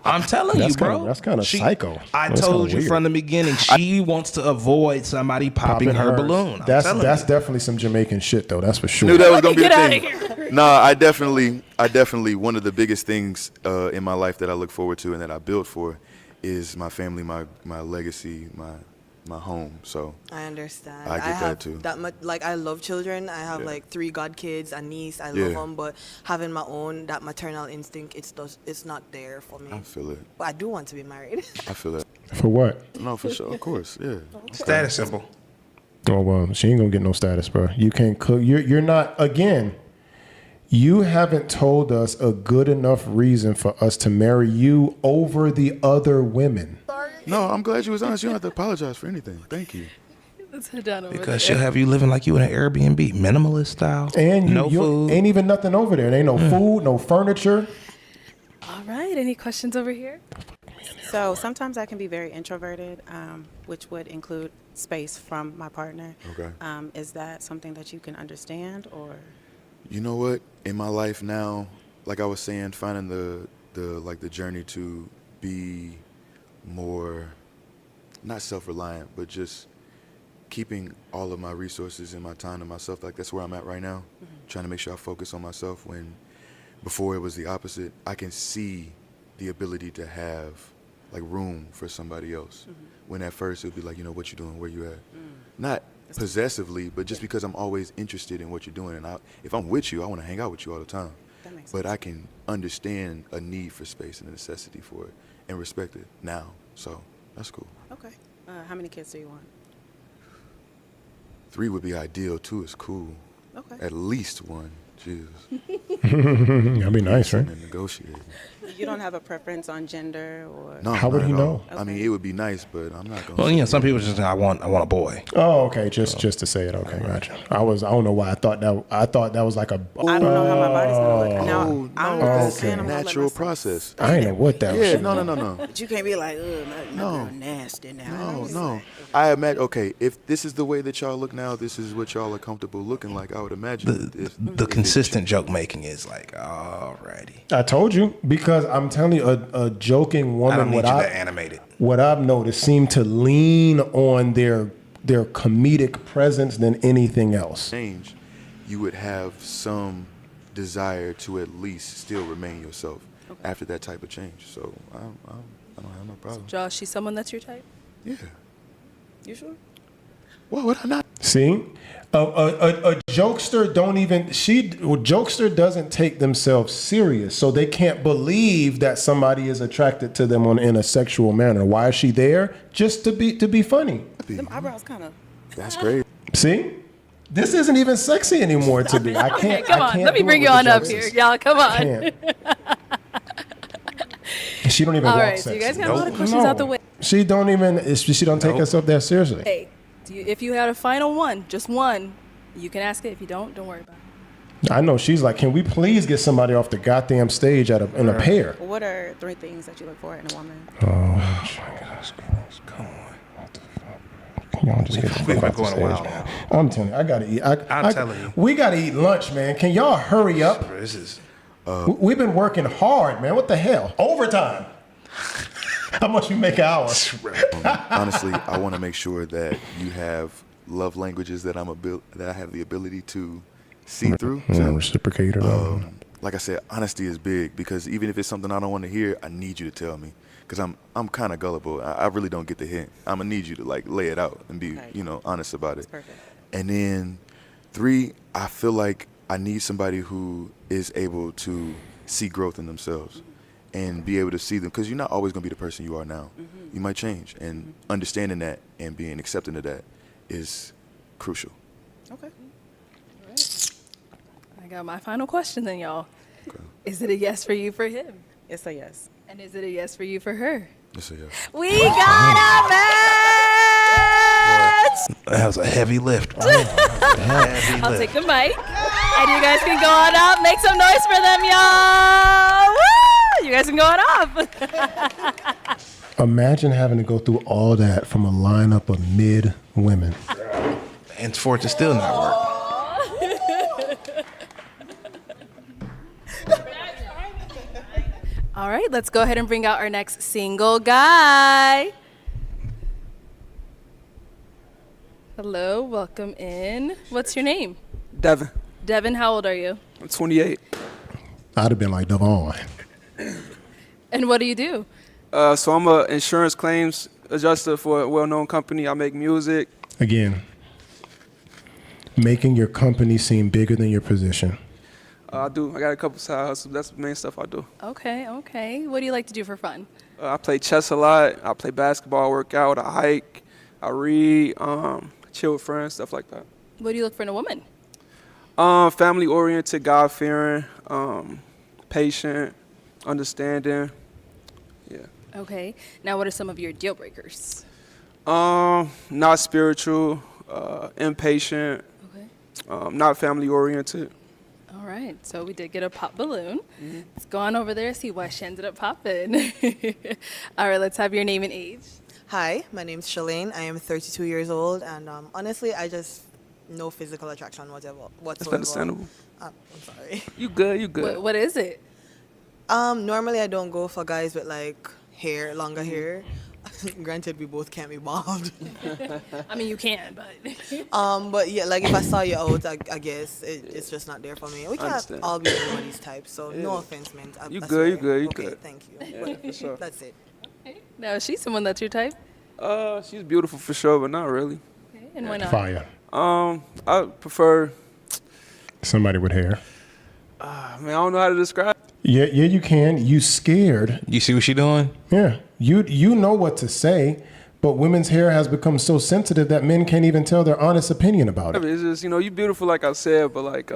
I'm telling That's you, bro. That's kind of She- psycho. I That's told kinda you weird. from the beginning, she wants to avoid somebody popping her hers. balloon. I'm That's telling that's you. definitely some Jamaican shit though. That's for sure. Knew that was gonna be the Get thing. outta here. No, I definitely one of the biggest things in my life that I look forward to and that I built for is my family, my legacy, my home. So I understand. I get have that too. That much, like I love children. I have like 3 godkids, a niece. I love Yeah. them, but having my own, that maternal instinct, it's not there for me. I feel it. But I do want to be married. I feel it. For what? No, for sure, of course, yeah. Status symbol. Oh well, she ain't gonna get no status, bro. You can't cook. You're not. Again, you haven't told us a good enough reason for us to marry you over the other women. No, I'm glad you was honest. You don't have to apologize for anything. Thank you. Let's head down over Because there. she'll have you living like you in an Airbnb, minimalist style. And no you food. ain't even nothing over there. There ain't no food, no furniture. All right. Any questions over here? So sometimes I can be very introverted, which would include space from my partner. Okay. Is that something that you can understand, or? You know what? In my life now, like I was saying, finding the journey to be more, not self-reliant, but just keeping all of my resources and my time to myself. Like that's where I'm at right now. Trying to make sure I focus on myself when before it was the opposite. I can see the ability to have like room for somebody else. When at first it would be like, you know, what you doing, where you at? Not possessively, but just because I'm always interested in what you're doing. And if I'm with you, I want to hang out with you all the time. That makes But I can understand a need for space and a necessity for it and respect it now. So that's cool. Okay. How many kids do you want? 3 would be ideal. 2 is cool. Okay. At least 1. Jesus. That'd be nice, right? And negotiating. You don't have a preference on gender, or? No, How would not he at all. know? I mean, it would be nice, but I'm not gonna. Well, you know, some people just say, I want a boy. Oh, okay. Just to say it. Okay, gotcha. I don't know why I thought that was like a. I don't know how my body's gonna look. Now, No, I'm no, just that's saying a I'm gonna let natural myself- process. I ain't know what that Yeah, was. no. But you can't be like, my No. girl nasty now. No. I imagine. Okay, if this is the way that y'all look now, this is what y'all are comfortable looking like. I would imagine. The consistent joke making is like, alrighty. I told you because I'm telling you, a joking woman. I don't need you what to animate it. What I've noticed seem to lean on their comedic presence than anything else. change, you would have some desire to at least still remain yourself after that type of change. So I don't have no problem. Josh, she's someone that's your type? Yeah. You sure? What would I not? See, a jokester jokester doesn't take themselves serious, so they can't believe that somebody is attracted to them in a sexual manner. Why is she there? Just to be funny. Them eyebrows kind of. That's great. See, this isn't even sexy anymore to me. I can't. Come I on, can't let me do bring it you with on the up jokesters. here, y'all. Come on. Can't. She don't even All walk right, so sexy. you guys got a lot of questions out the way. She don't even. She don't take herself that seriously. Hey, if you had a final one, just one, you can ask it. If you don't worry about it. I know she's like, can we please get somebody off the goddamn stage in a pair? What are 3 things that you look for in a woman? Oh, Jesus Christ, come on. y'all just get the We've fuck been off the going a stage, while man. I'm telling you, I gotta eat. I'm telling you. We gotta eat lunch, man. Can y'all hurry up? This is We've been working hard, man. What the hell? Overtime. How much you make an hour? Honestly, I want to make sure that you have love languages that that I have the ability to see through. Yeah, reciprocated. Like I said, honesty is big because even if it's something I don't want to hear, I need you to tell me because I'm kind of gullible. I really don't get the hint. I'm gonna need you to like lay it out and be honest about it. Perfect. And then 3, I feel like I need somebody who is able to see growth in themselves and be able to see them because you're not always gonna be the person you are now. You might change, and understanding that and being accepting of that is crucial. Okay. I got my final question then, y'all. Is it a yes for you for him? It's a yes. And is it a yes for you for her? Yes, yes. We got a match! that was a heavy lift. Heavy I'll lift. take the mic. And you guys can go on up. Make some noise for them, y'all. Woo! You guys can go on up. Imagine having to go through all that from a lineup of mid women. And for it to still not work. All right, let's go ahead and bring out our next single guy. Hello, welcome in. What's your name? Devin. Devin, how old are you? I'm 28. I'd have been like Devon. And what do you do? So I'm an insurance claims adjuster for a well-known company. I make music. Again, making your company seem bigger than your position. I got a couple side hustles. That's the main stuff I do. Okay, okay. What do you like to do for fun? I play chess a lot. I play basketball, work out, I hike, I read, chill with friends, stuff like that. What do you look for in a woman? Family-oriented, God-fearing, patient, understanding. Yeah. Okay. Now, what are some of your deal breakers? Not spiritual, impatient, not family-oriented. All right. So we did get a pop balloon. Let's go on over there and see why she ended up popping. All right. Let's have your name and age. Hi, my name's Shalane. I am 32 years old, and honestly, I just no physical attraction whatsoever. That's understandable. I'm sorry. You good? You good? What is it? Normally I don't go for guys with like hair, longer hair. Granted, we both can't be bald. I mean, you can, but. But yeah, like if I saw you out, I guess it's just not there for me. We can't Understand. all be everybody's type, so Yeah. no offense, man. You I good? You swear. good? You Okay, good? thank you. Yeah, for sure. That's it. Now, is she someone that's your type? She's beautiful for sure, but not really. Okay. And why not? Fire. I prefer. Somebody with hair. I don't know how to describe. Yeah, you can. You scared. You see what she doing? Yeah. You know what to say, but women's hair has become so sensitive that men can't even tell their honest opinion about I it. mean, it's just you beautiful like I said, but like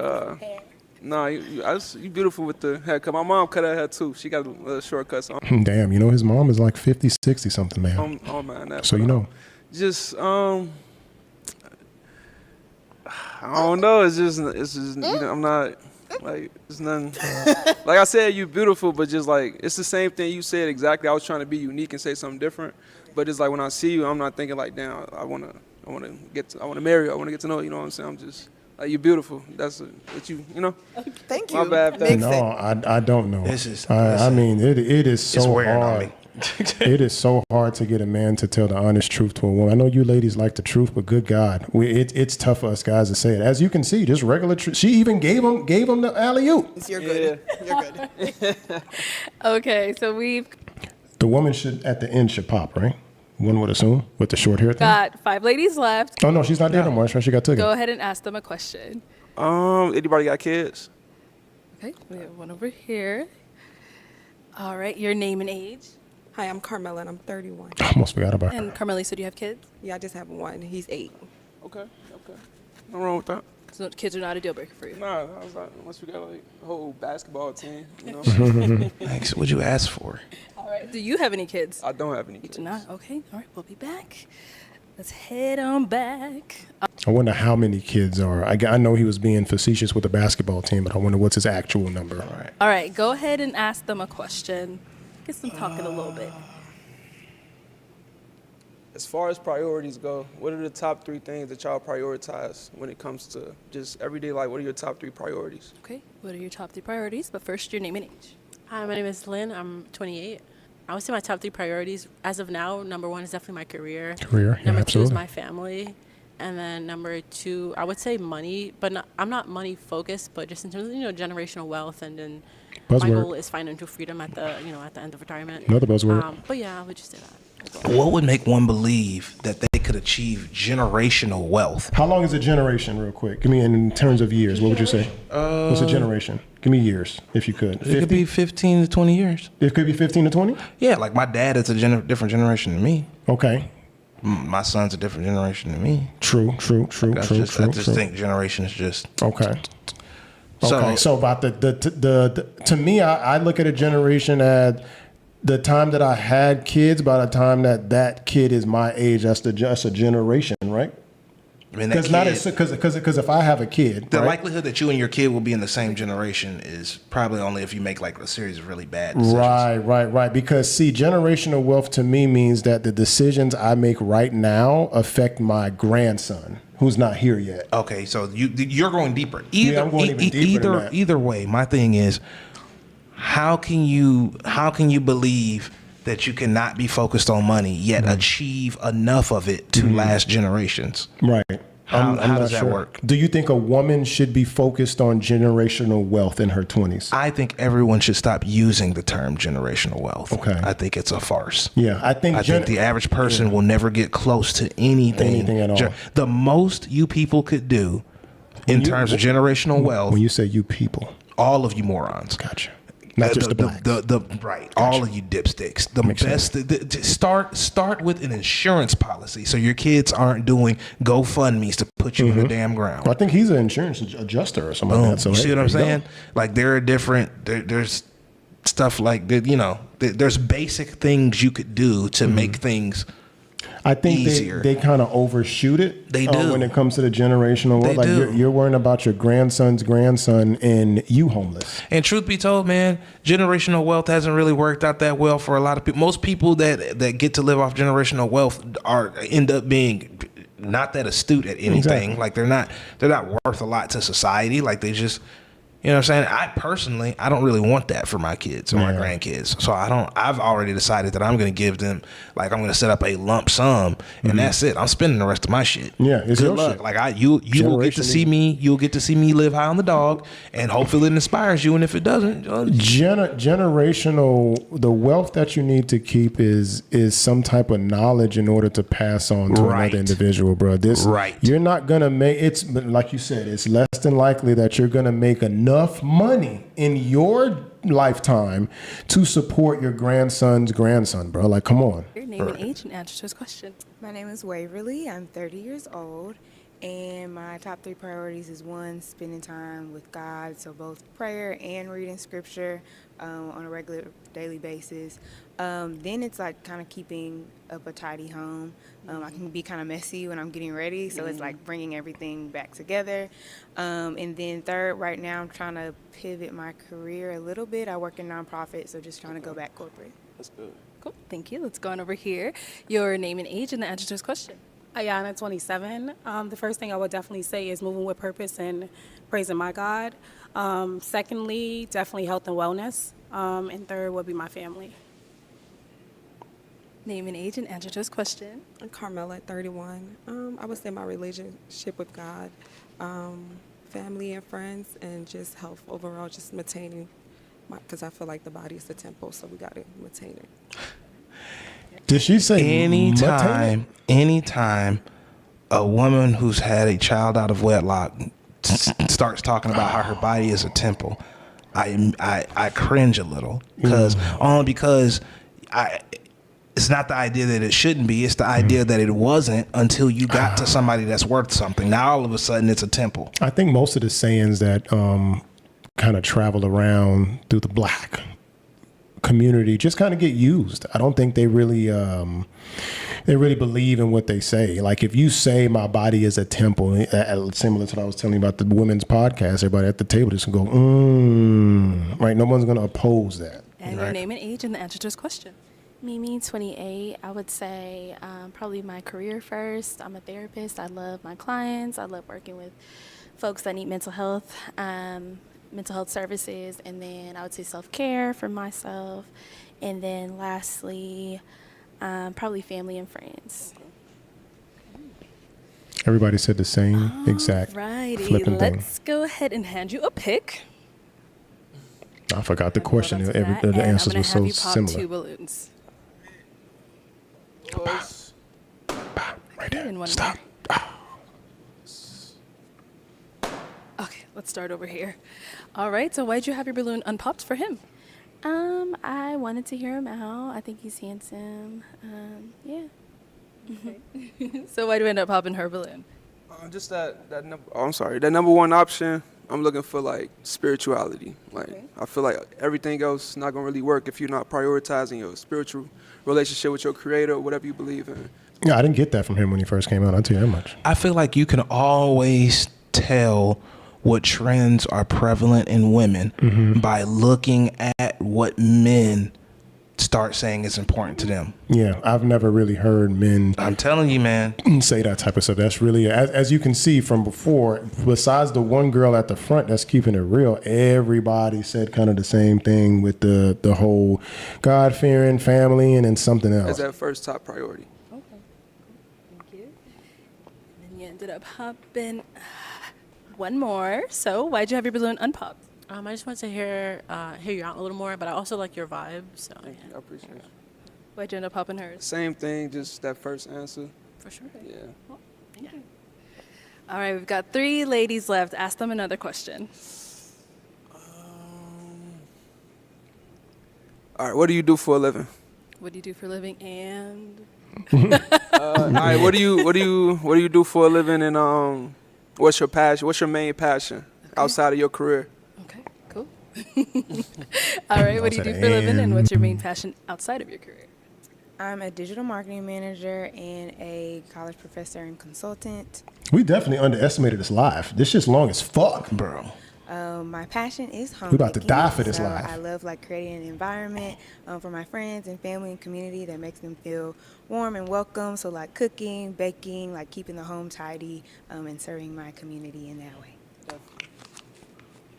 nah, you beautiful with the haircut. My mom cut her hair too. She got a little shortcut. So Damn, his mom is like 50, 60 something, man. I'm man that. So you know. Just I don't know. It's just I'm not like it's nothing. Like I said, you beautiful, but just like it's the same thing you said exactly. I was trying to be unique and say something different, but it's like when I see you, I'm not thinking like, damn, I wanna marry you. I wanna get to know you. You know what I'm saying? I'm just like you're beautiful. That's what you know. Thank you. My bad. No, I don't know. I mean, it is so wearing on hard. me. It is so hard to get a man to tell the honest truth to a woman. I know you ladies like the truth, but good God, it's tough for us guys to say it. As you can see, just regular truth. She even gave him the alley-oop. You're good. You're good. Okay, so we've The woman at the end should pop, right? One would assume with the short hair thing. got 5 ladies left. Oh no, she's not there no more. That's right, she got taken. Go ahead and ask them a question. Anybody got kids? Okay, we have one over here. All right, your name and age. Hi, I'm Carmela, and I'm 31. I almost forgot about her. And Carmela, so do you have kids? Yeah, I just have one. He's 8. Okay. Nothing wrong with that. So kids are not a deal breaker for you. Nah, I was like, unless we got like a whole basketball team, you know. Thanks. What'd you ask for? All right. Do you have any kids? I don't have any You kids. do not? Okay. All right. We'll be back. Let's head on back. I wonder how many kids are. I know he was being facetious with the basketball team, but I wonder what's his actual number. All right. All right. Go ahead and ask them a question. Get them talking a little bit. as far as priorities go, what are the top 3 things that y'all prioritize when it comes to just everyday life? What are your top 3 priorities? Okay, what are your top 3 priorities? But first, your name and age. Hi, my name is Lynn. I'm 28. I would say my top 3 priorities as of now, number 1 is definitely my career. Career, yeah, Number 2 is absolutely. my family. And then number 2, I would say money, but I'm not money focused, but just in terms of, generational wealth. And then my Buzzword. goal is financial freedom at the end of retirement. Another buzzword. But yeah, I would just say that. What would make one believe that they could achieve generational wealth? How long is a generation, real quick? Give me in terms of years. What would you say? What's a generation? Give me years, if you could. It could be 15 to 20 years. It could be 15 to 20? Yeah, like my dad is a different generation than me. Okay. My son's a different generation than me. True. I just think generation is just... Okay. So about to me, I look at a generation as the time that I had kids. By the time that kid is my age, that's a generation, right? I mean, Because if I have a kid, the right? likelihood that you and your kid will be in the same generation is probably only if you make like a series of really bad decisions. Right. Because see, generational wealth to me means that the decisions I make right now affect my grandson, who's not here yet. Okay, so you're going deeper. I'm going even deeper than that. Either way, my thing is, how can you believe that you cannot be focused on money yet achieve enough of it to last generations? Right. How I'm does not that sure. work? Do you think a woman should be focused on generational wealth in her 20s? I think everyone should stop using the term generational wealth. Okay. I think it's a farce. Yeah, I think the average person will never get close to anything at all. The most you people could do in terms of generational wealth. When you say you people, all of you morons. Gotcha. Not just the blacks. Right. All of you dipsticks. The best. Start with an insurance policy so your kids aren't doing GoFundMe's to put you in the damn ground. Well, I think he's an insurance adjuster or something like that. So you see what I'm there you saying? go. Like there are different. There's stuff like that. There's basic things you could do to make things. I think easier. they kind of overshoot it. They do. When it comes to the generational wealth. They do. You're worrying about your grandson's grandson and you homeless. And truth be told, man, generational wealth hasn't really worked out that well for a lot of people. Most people that get to live off generational wealth end up being not that astute at anything. Exactly. Like they're not worth a lot to society. Like they just, you know what I'm saying? I don't really want that for my kids or my grandkids. So I've already decided that I'm going to give them, like I'm going to set up a lump sum and that's it. I'm spending the rest of my shit. Yeah, it's Good your luck. shit. Like you will get to see me. You'll get to see me live high on the dog, and hopefully it inspires you. And if it doesn't, generational, the wealth that you need to keep is some type of knowledge in order to pass on to another individual, bro. You're not gonna make it's like you said. It's less than likely that you're gonna make enough money in your lifetime to support your grandson's grandson, bro. Like, come on. Your name and age and answer to his question. My name is Waverly. I'm 30 years old. And my top 3 priorities is 1, spending time with God, so both prayer and reading scripture on a regular daily basis. Then it's like kind of keeping up a tidy home. I can be kind of messy when I'm getting ready, so it's like bringing everything back together. And then 3rd, right now I'm trying to pivot my career a little bit. I work in nonprofit, so just trying to go back corporate. That's good. Cool. Thank you. Let's go on over here. Your name and age and the answer to his question. Ayana, 27. The first thing I would definitely say is moving with purpose and praising my God. Secondly, definitely health and wellness. And 3rd would be my family. Name and age and answer to his question. I'm Carmela at 31. I would say my relationship with God, family and friends, and just health overall, just maintaining, because I feel like the body is the temple, so we got to maintain it. Did she say anytime a woman who's had a child out of wedlock starts talking about how her body is a temple, I cringe a little because it's not the idea that it shouldn't be. It's the idea that it wasn't until you got to somebody that's worth something. Now all of a sudden it's a temple. I think most of the sayings that kind of travel around through the black community just kind of get used. I don't think they really believe in what they say. Like if you say my body is a temple, similar to what I was telling you about the women's podcast, everybody at the table just go, right? No one's going to oppose that. And your name and age and the answer to his question. Mimi, 28. I would say probably my career first. I'm a therapist. I love my clients. I love working with folks that need mental health services. And then I would say self-care for myself. And then lastly, probably family and friends. Everybody said the same exact Righty, flipping thing. let's go ahead and hand you a pick. I forgot the question. Hold on to that, The and answers I'm were gonna have so you pop similar. 2 balloons. Right there. And one Stop. Okay, let's start over here. All right, so why'd you have your balloon unpopped for him? I wanted to hear him out. I think he's handsome. Yeah. So why'd you end up popping her balloon? Just that number. Oh, I'm sorry. That number one option. I'm looking for like spirituality. Like I feel like everything else is not gonna really work if you're not prioritizing your spiritual relationship with your creator or whatever you believe in. Yeah, I didn't get that from him when he first came out. I'll tell you that much. I feel like you can always tell what trends are prevalent in women by looking at what men start saying is important to them. Yeah, I've never really heard men. I'm telling you, man. Say that type of stuff. That's really, as you can see from before, besides the one girl at the front that's keeping it real, everybody said kind of the same thing with the whole God-fearing family and then something else. As that first top priority. Okay, thank you. And then you ended up popping one more. So why'd you have your balloon unpopped? I just wanted to hear you out a little more, but I also like your vibe. So Thank you. I appreciate it. Why'd you end up popping hers? Same thing, just that first answer. For sure. Yeah. Well, thank you. All right, we've got 3 ladies left. Ask them another question. All right. What do you do for a living? What do you do for a living? And All right. What do you do for a living? And what's your passion? What's your main passion outside of your career? okay, cool. All right, what do you do for a living, and what's your main passion outside of your career? I'm a digital marketing manager and a college professor and consultant. We definitely underestimated this live. This shit's long as fuck, bro. My passion is home. We about to die for this so live. I love like creating an environment for my friends and family and community that makes them feel warm and welcome. So like cooking, baking, like keeping the home tidy, and serving my community in that way.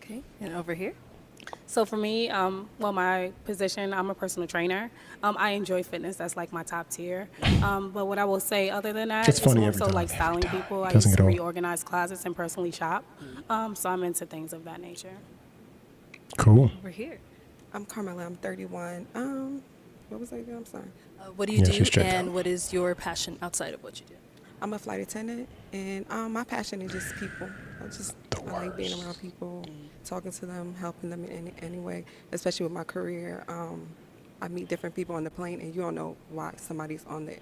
Okay, and over here? So for me, my position, I'm a personal trainer. I enjoy fitness. That's like my top tier. But what I will say other than that, It's funny more every so time, like every styling time. people. I Doesn't used to get old. reorganize closets and personally shop. So I'm into things of that nature. Cool. Over here. I'm Carmela. I'm 31. What was I again? I'm sorry. What do you Yeah, do, she's checked and what is your passion outside of what you do? I'm a flight attendant, and my passion is just people. I like being around people, talking to them, helping them in any way, especially with my career. I meet different people on the plane, and you don't know why somebody's on the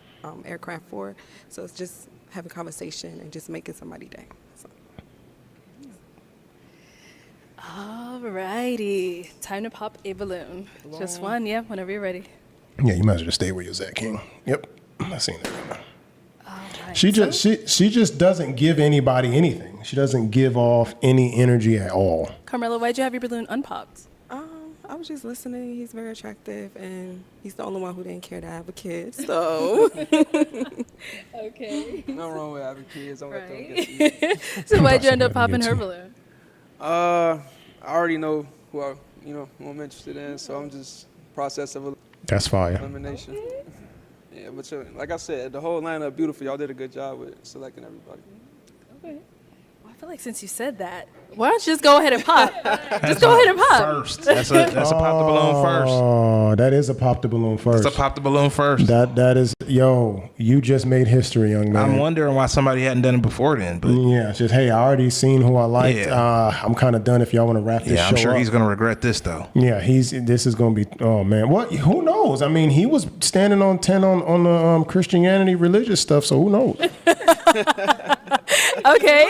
aircraft for. So it's just having conversation and just making somebody's day. So. All righty, time to pop a balloon. Just one, yeah, whenever you're ready. Yeah, you might as well just stay where you was at, King. Yep, I seen that. All right. She just doesn't give anybody anything. She doesn't give off any energy at all. Carmela, why'd you have your balloon unpopped? I was just listening. He's very attractive, and he's the only one who didn't care to have a kid. So. Okay. Nothing wrong with having kids. Don't let them Right. get you. So why'd you end up popping her balloon? I already know who I'm interested in, so I'm just process of That's fire. elimination. Yeah, but like I said, the whole lineup beautiful. Y'all did a good job with selecting everybody. Okay. Well, I feel like since you said that, why don't you just go ahead and pop? Just go ahead and pop. First. That's a pop the balloon first. Oh, that is a pop the balloon first. That's a pop the balloon first. That is, you just made history, young man. I'm wondering why somebody hadn't done it before then. But yeah, it's just, hey, I already seen who I liked. Yeah. I'm kind of done if y'all want to wrap this show I'm sure up. he's gonna regret this though. Yeah, this is going to be, oh man. What? Who knows? I mean, he was standing on 10 on the Christianity religious stuff, so who knows? Okay.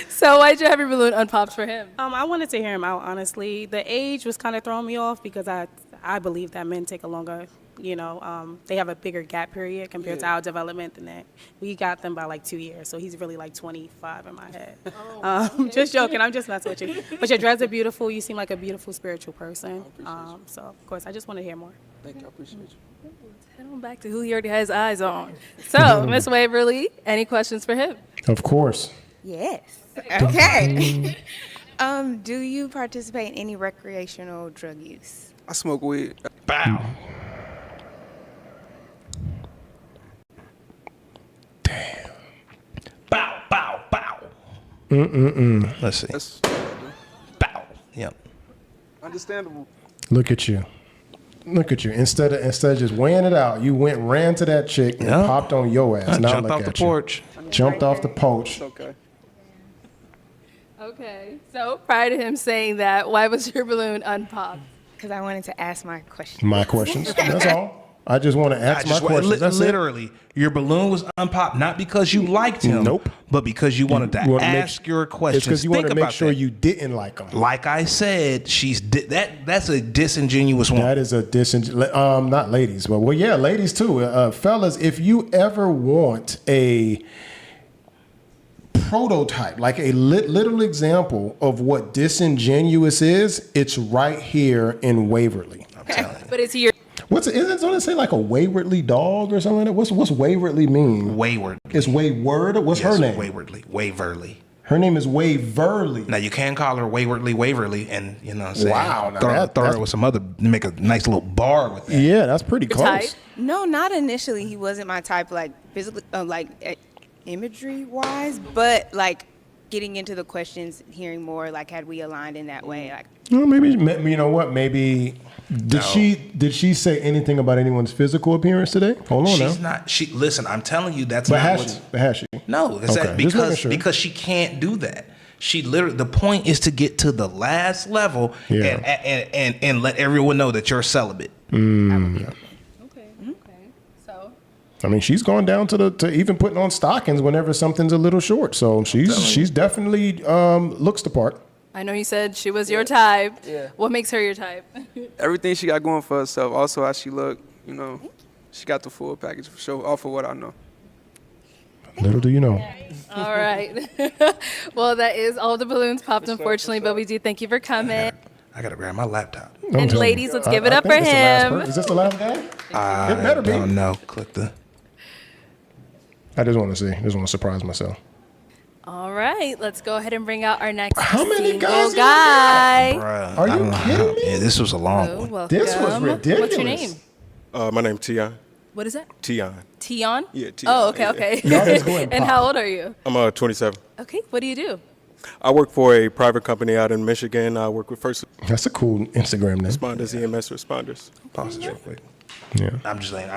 So why'd you have your balloon unpopped for him? I wanted to hear him out, honestly. The age was kind of throwing me off because I believe that men take a longer, they have a bigger gap period compared to our development than that. We got them by like 2 years, so he's really like 25 in my head. Just joking, I'm just messing with you. But your dreads are beautiful. You seem like a beautiful spiritual person. So, of course, I just want to hear more. Thank you. I appreciate you. Head on back to who he already has eyes on. So, Miss Waverly, any questions for him? Of course. Yes. Okay. Do you participate in any recreational drug use? I smoke weed. Bow. Bow, bow, bow. Let's see. That's Bow. Yep. understandable. Look at you. Look at you. Instead of just weighing it out, you ran to that chick and Yeah. popped on your ass. I Now jumped look off the at you. porch. Jumped off the porch. It's okay. Okay. So, prior to him saying that, why was your balloon unpopped? Because I wanted to ask my question. My questions. That's all. I just want to ask my questions. That's it. Literally, your balloon was unpopped not because you liked him, Nope. but because you wanted to You wanna make- ask your questions. It's because you want Think to make about sure that. you didn't like them. Like I said, that's a disingenuous one. That is a not ladies, but well, yeah, ladies too. Fellas, if you ever want a prototype, like a literal example of what disingenuous is, it's right here in Waverly. I'm telling you. But is he your Isn't it going to say like a waywardly dog or something like that? What's waywardly mean? Wayward. It's wayward. What's her name? Waverly. Her name is Waverly. Now you can call her Waverly, and you know what I'm saying? Wow, now Throw that's- her with some other, make a nice little bar with that. Yeah, that's pretty type? close. No, not initially. He wasn't my type, like physically, imagery wise, but like getting into the questions, hearing more, like had we aligned in that way, like. Well, maybe you know what? Maybe did she say anything about anyone's physical appearance today? Hold on She's now. not. Listen. I'm telling you, that's But not has what's. she? But has she? No, it's Okay, that just making sure. because she can't do that. She literally, the point is to get to the last level Yeah. and let everyone know that you're celibate. Okay. So, I mean, she's gone down to even putting on stockings whenever something's a little short. So she's definitely looks the part. I know you said she was your type. Yeah. What makes her your type? Everything she got going for herself. Also, how she look. You know, she got the full package for sure. Off of what I know. Little do you know. All right. Well, that is all the balloons popped, unfortunately, but we do thank you for coming. I gotta grab my laptop. I'm And telling ladies, you. let's give it I up think for it's the last him. person. Is this the last guy? I It better be. don't know. Click the. I just want to see. Just want to surprise myself. All right. Let's go ahead and bring out our next How many single guys you guy. Bruh, Are I you don't know kidding how- me? Yeah, this was a long Hello, one. welcome. This was What's your ridiculous. name? My name's Tion. What is that? Tion. Tion? Yeah, Tion. Oh, okay, yeah. okay. Y'all just go ahead and And pop. how old are you? I'm 27. Okay. What do you do? I work for a private company out in Michigan. I work with first That's a cool Instagram name. responders, EMS responders. Pause this real quick. Yeah. I'm just saying.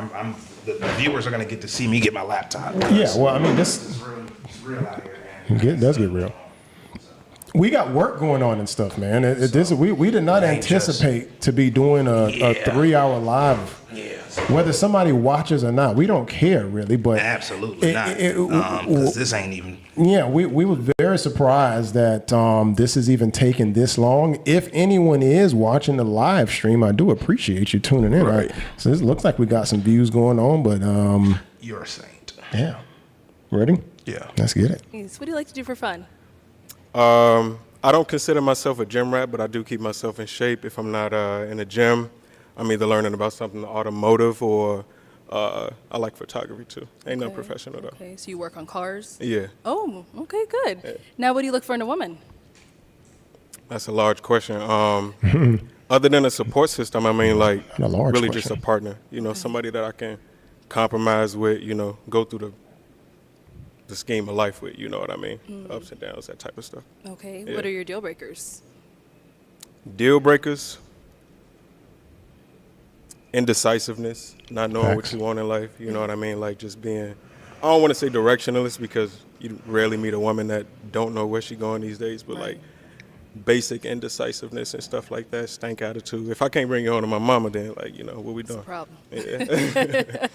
The viewers are gonna get to see me get my laptop. Yeah. Well, I mean, this It's real out here, man. does get real. We got work going on and stuff, man. We did not Ain't just- anticipate to be doing a 3-hour live. Yeah. Whether somebody watches or not, we don't care really. But Absolutely not. Because this ain't even. yeah, we were very surprised that this is even taking this long. If anyone is watching the live stream, I do appreciate you tuning in. Right. So this looks like we got some views going on, but You're a saint. yeah. Ready? Yeah. Let's get it. What do you like to do for fun? I don't consider myself a gym rat, but I do keep myself in shape. If I'm not in a gym, I'm either learning about something automotive or I like photography too. Ain't no professional though. Okay, so you work on cars? Yeah, Oh, okay, good. Now, what do you look for in a woman? that's a large question. Other than a support system, I mean, like A large really question. just a partner. You know, somebody that I can compromise with. You know, go through the scheme of life with. You know what I mean? Ups and downs, that type of stuff. Okay, Yeah. what are your deal breakers? Deal breakers. Indecisiveness, not knowing what Facts. you want in life. You know what I mean? Like just being, I don't want to say directionless because you rarely meet a woman that don't know where she going these days, but like basic indecisiveness and stuff like that, stank attitude. If I can't bring you home to my mama, then like, you know, what we doing? Problem. Yeah.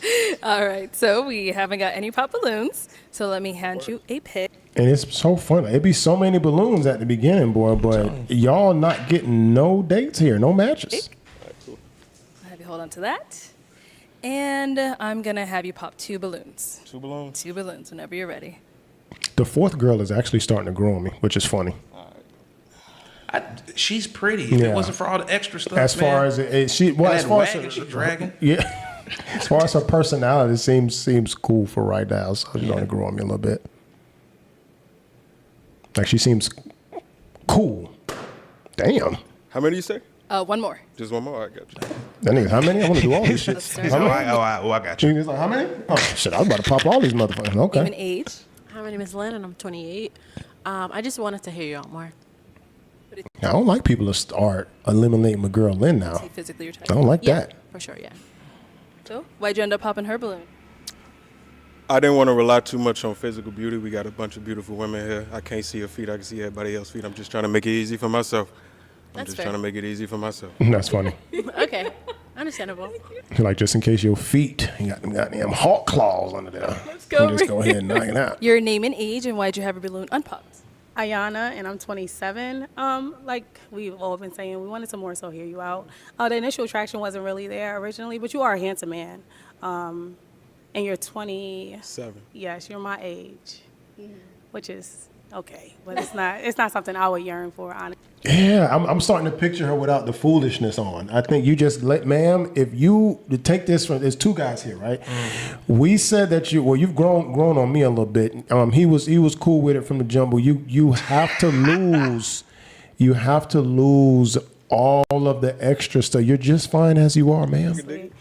All right, so we haven't got any pop balloons, so let me hand you a pick. And it's so fun. It'd be so many balloons at the beginning, boy, but y'all not getting no dates here, no matches. I'll have you hold on to that. And I'm going to have you pop 2 balloons. 2 balloons? 2 balloons, whenever you're ready. The fourth girl is actually starting to grow on me, which is funny. She's pretty. If Yeah. it wasn't for all the extra stuff, As far as she, well, And as that far as wagon she dragging. yeah. As far as her personality, seems cool for right now. So she's gonna grow on me a little bit. Like she seems cool. Damn. How many you say? One more. Just one more. I got you. That nigga, how many? I want to do all this shit. Let's start. How many? I got you. He's like, how many? Oh shit! I was about to pop all these motherfuckers. Okay. Name and age. Hi, my name is Lynn, and I'm 28. I just wanted to hear you out more. I don't like people to start eliminating my girl Lynn now. See physically your type. I don't like Yeah, that. for sure, yeah. So, why'd you end up popping her balloon? I didn't want to rely too much on physical beauty. We got a bunch of beautiful women here. I can't see her feet. I can see everybody else's feet. I'm just trying to make it easy for myself. That's trying fair. to make it easy for myself. That's funny. Okay, understandable. Like just in case your feet, you got them goddamn hawk claws under there. Let's go. You just go ahead and knock it out. Your name and age, and why'd you have your balloon unpopped? Ayana, and I'm 27. Like we've all been saying, we wanted to more so hear you out. The initial attraction wasn't really there originally, but you are a handsome man. And you're 27. Yes, you're my age, which is okay, but it's not something I would yearn for, honestly. Yeah, I'm starting to picture her without the foolishness on. I think you just ma'am, if you to take this from, there's two guys here, right? We said that you've grown on me a little bit. He was cool with it from the jumble. You have to lose, all of the extra stuff. You're just fine as you are, ma'am.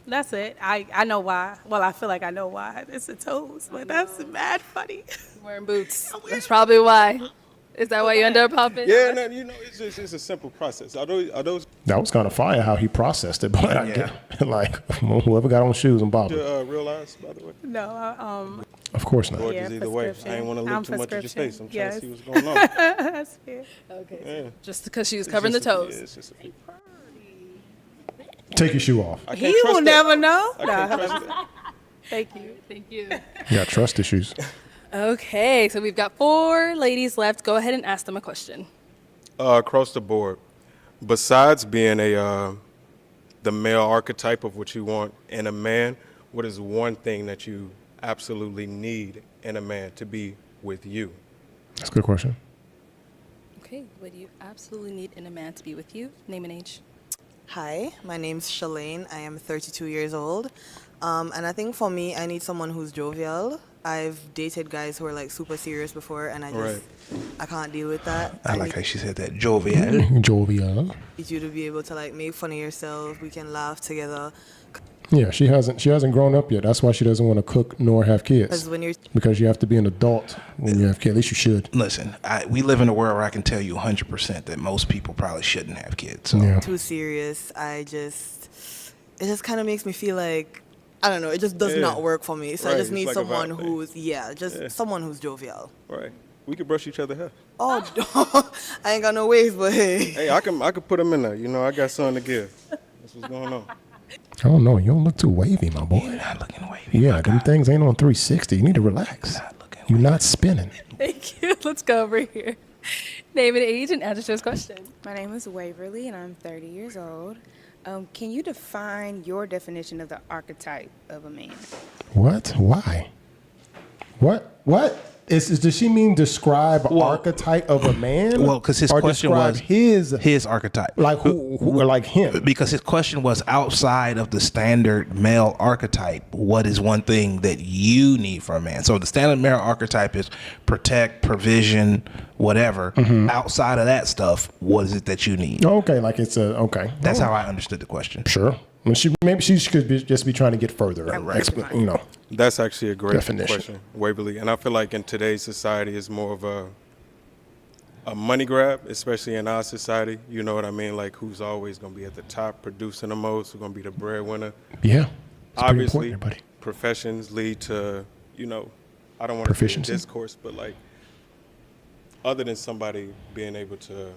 That's it. I know why. Well, I feel like I know why. It's the toes, but that's mad funny. Wearing boots. That's probably why. Is that why you end up popping? Yeah, no, it's a simple process. Are those That was kind of fire how he processed it, but I get like whoever got on shoes and bobbing. your real eyes, by the way? No, Of course not. Gorgeous either way. I prescription. ain't want to look I'm too much at your face. I'm trying to Yes. see what's going on. That's fair. Okay. Yeah. Just because she was It's covering the just a- toes. yeah, it's just a- Take your shoe off. I He can't trust will that. never know. I can't Nah. trust that. Thank you. Thank you. You got trust issues. Okay, so we've got 4 ladies left. Go ahead and ask them a question. Across the board, besides being the male archetype of what you want in a man, what is one thing that you absolutely need in a man to be with you? That's a good question. Okay, what do you absolutely need in a man to be with you? Name and age. Hi, my name's Shalane. I am 32 years old. And I think for me, I need someone who's jovial. I've dated guys who are like super serious before, and I can't deal with that. I like how she said that. Jovial. Jovial. Need you to be able to like make fun of yourself. We can laugh together. Yeah, she hasn't grown up yet. That's why she doesn't want to cook nor have kids. 'Cause when you're Because you have to be an adult when you have kids. At least you should. Listen, we live in a world where I can tell you 100% that most people probably shouldn't have kids. So. Yeah. too serious, it just kind of makes me feel like, I don't know, it just does not work for me. So I Right, just it's need like a someone vibe thing. who's, someone who's jovial. Right. We could brush each other hair. Oh, I ain't got no waves, but hey. Hey, I could put them in there. You know, I got something to give. That's what's going on. I don't know. You don't look too wavy, my boy. You're not looking wavy. Yeah, them things ain't on 360. You need to relax. You're not spinning. Thank you. Let's go over here. Name and age and answer to this question. My name is Waverly, and I'm 30 years old. Can you define your definition of the archetype of a man? What? Why? What? Does she mean describe archetype of a man? Well, because his or question describe was his archetype. like who or like him. Because his question was outside of the standard male archetype. What is one thing that you need from a man? So the standard male archetype is protect, provision, whatever. Outside of that stuff, what is it that you need? Okay, like it's okay. That's how I understood the question. Sure. Maybe she could just be trying to get further. That's actually a great Definition. question, Waverly. And I feel like in today's society, it's more of a money grab, especially in our society. You know what I mean? Like who's always going to be at the top, producing the most, who's going to be the breadwinner. Yeah. Obviously, professions lead to, I don't want to say Proficiency? discourse, but like other than somebody being able to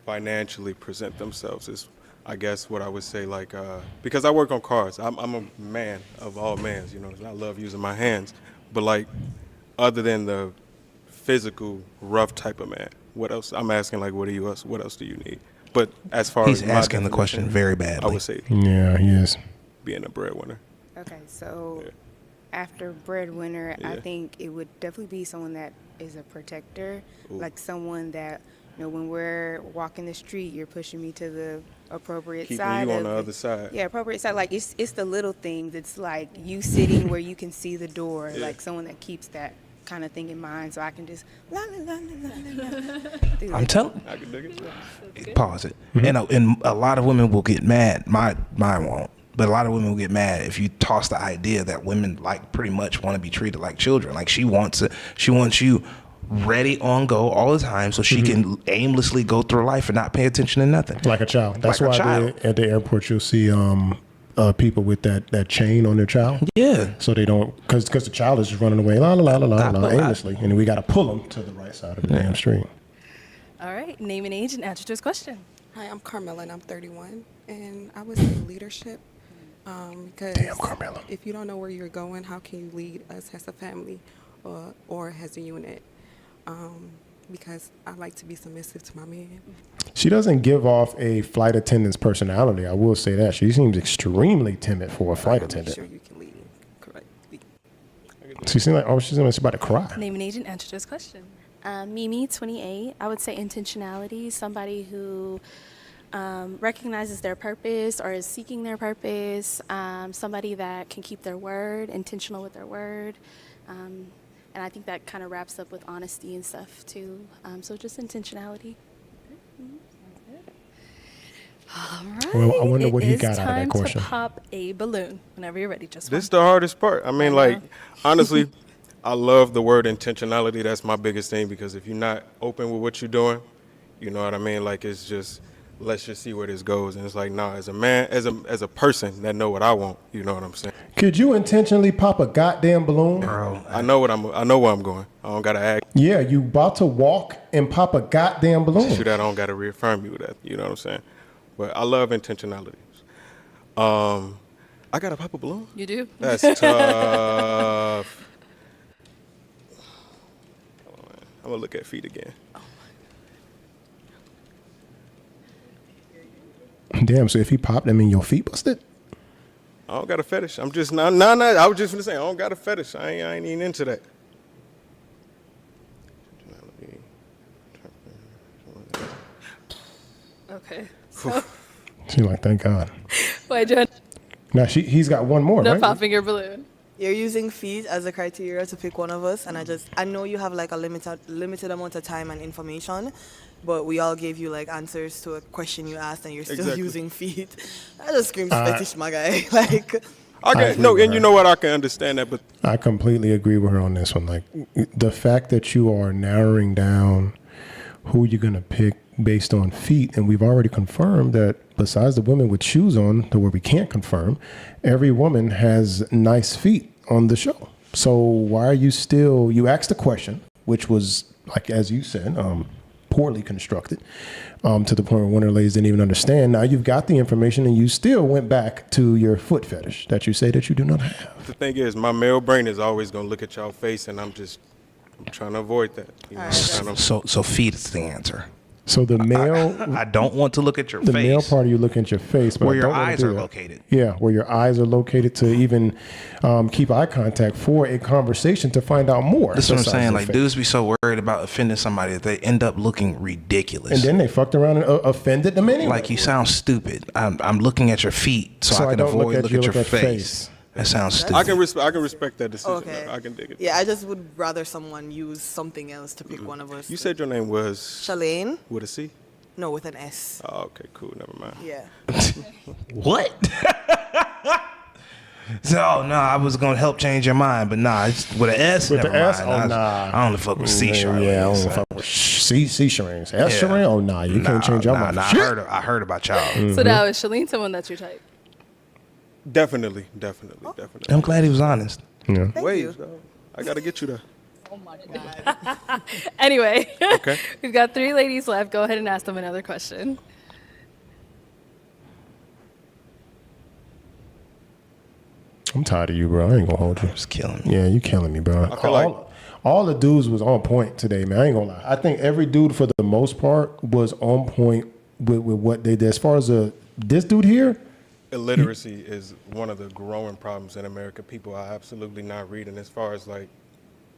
financially present themselves is, I guess, what I would say, like, because I work on cars. I'm a man of all mans, I love using my hands. But, like, other than the physical, rough type of man, what else? I'm asking, like, what else do you need? But as far He's as my asking the question definition, very badly. I would say Yeah, he is. being a breadwinner. Okay, so after breadwinner, I Yeah. think it would definitely be someone that is a protector, Ooh. like someone that You know, when we're walking the street, you're pushing me to the appropriate Keeping side. you on of the it. other side. Yeah, appropriate side. Like it's the little things. It's like you sitting where you can see the door, Yeah. like someone that keeps that kind of thing in mind, so I can just la la la la la la. I'm telling. I can dig it. Pause it. And a lot of women will get mad. Mine won't. But a lot of women will get mad if you toss the idea that women like pretty much want to be treated like children. Like she wants you ready on go all the time so she can aimlessly go through life and not pay attention to nothing. Like a child. That's Like a why child. at the airport you'll see people with that chain on their child. Yeah. So they don't, because the child is just running away la la la la la aimlessly, and we got to pull them to the right side of the damn street. All right, name and age and answer to this question. Hi, I'm Carmela, and I'm 31, and I would say leadership. Because Damn, Carmela. if you don't know where you're going, how can you lead us as a family or as a unit? Because I like to be submissive to my man. She doesn't give off a flight attendant's personality. I will say that. She seems extremely timid for a flight Make attendant. sure you can lead correctly. She seems like, she's about to cry. Name and age and answer to this question. Mimi, 28. I would say intentionality, somebody who recognizes their purpose or is seeking their purpose, somebody that can keep their word, intentional with their word. And I think that kind of wraps up with honesty and stuff too. So just intentionality. All right. Well, I wonder it what he is got out of that time question. to pop a balloon whenever you're ready. Just This is the hardest part. I mean, like, honestly, I love the word intentionality. That's my biggest thing, because if you're not open with what you're doing, you know what I mean? Like, it's just, let's just see where this goes. And it's like, nah, as a man, as a person that know what I want, you know what I'm saying? Could you intentionally pop a goddamn balloon? Bro, I know where I'm going. I don't gotta act. Yeah, you about to walk and pop a goddamn balloon. Shoot, I don't gotta reaffirm you with that. You know what I'm saying? But I love intentionality. I gotta pop a balloon. You do? That's tough. I'm gonna look at feet again. Damn, so if he popped them in your feet busted? I don't got a fetish. I'm just not. I was just gonna say I don't got a fetish. I ain't even into that. Okay. So, She's like, thank God. wait, Jen. Now he's got one more, No right? popping your balloon. You're using feet as a criteria to pick one of us, and I know you have like a limited amount of time and information, but we all gave you like answers to a question you asked, and you're still Exactly. using feet. That just screams fetish, my guy. Like, I can no, and you know what? I can understand that, but I completely agree with her on this one. Like the fact that you are narrowing down who you're gonna pick based on feet, and we've already confirmed that besides the women with shoes on, to where we can't confirm, every woman has nice feet on the show. So why are you still? You asked the question, which was like as you said, poorly constructed, to the point where one of the ladies didn't even understand. Now you've got the information, and you still went back to your foot fetish that you say that you do not have. the thing is, my male brain is always gonna look at y'all face, and I'm trying to avoid that. You know, So feet is the answer. So the male, I don't want to look at your the face. male part of you look at your face, but Where I your don't wanna eyes do are that. located. Yeah, where your eyes are located to even keep eye contact for a conversation to find out more. That's what I'm besides saying. the Like face. dudes be so worried about offending somebody that they end up looking ridiculous. And then they fucked around and offended them anyway. Like you sound stupid. I'm looking at your feet so, So I I can don't look avoid at looking you, at your look at face. That sounds stupid. I can respect that decision. okay. I can dig it. Yeah, I just would rather someone use something else to pick one of us. You said your name was Shalane? with a C? No, with an S. Oh, okay, cool. Never mind. Yeah. What? So no, I was gonna help change your mind, but nah, it's with an S. With the never S, mind. oh I nah. only fuck with C Yeah, Charlotte. yeah, I don't so. fuck with C Sharings. S Yeah. Sharing? Oh nah, you can't change your mind. Nah, Shit. I heard about y'all. So now is Shalene someone that's your type? Definitely. I'm glad he was honest. Yeah. Wait, dog. I gotta get you there. Anyway, Okay. we've got 3 ladies left. Go ahead and ask them another question. I'm tired of you, bro. I ain't gonna hold you. Just killing me. Yeah, you killing me, bro. I feel like- All the dudes was on point today, man. I ain't gonna lie. I think every dude, for the most part, was on point with what they did. As far as this dude here, Illiteracy is one of the growing problems in America. People are absolutely not reading. As far as like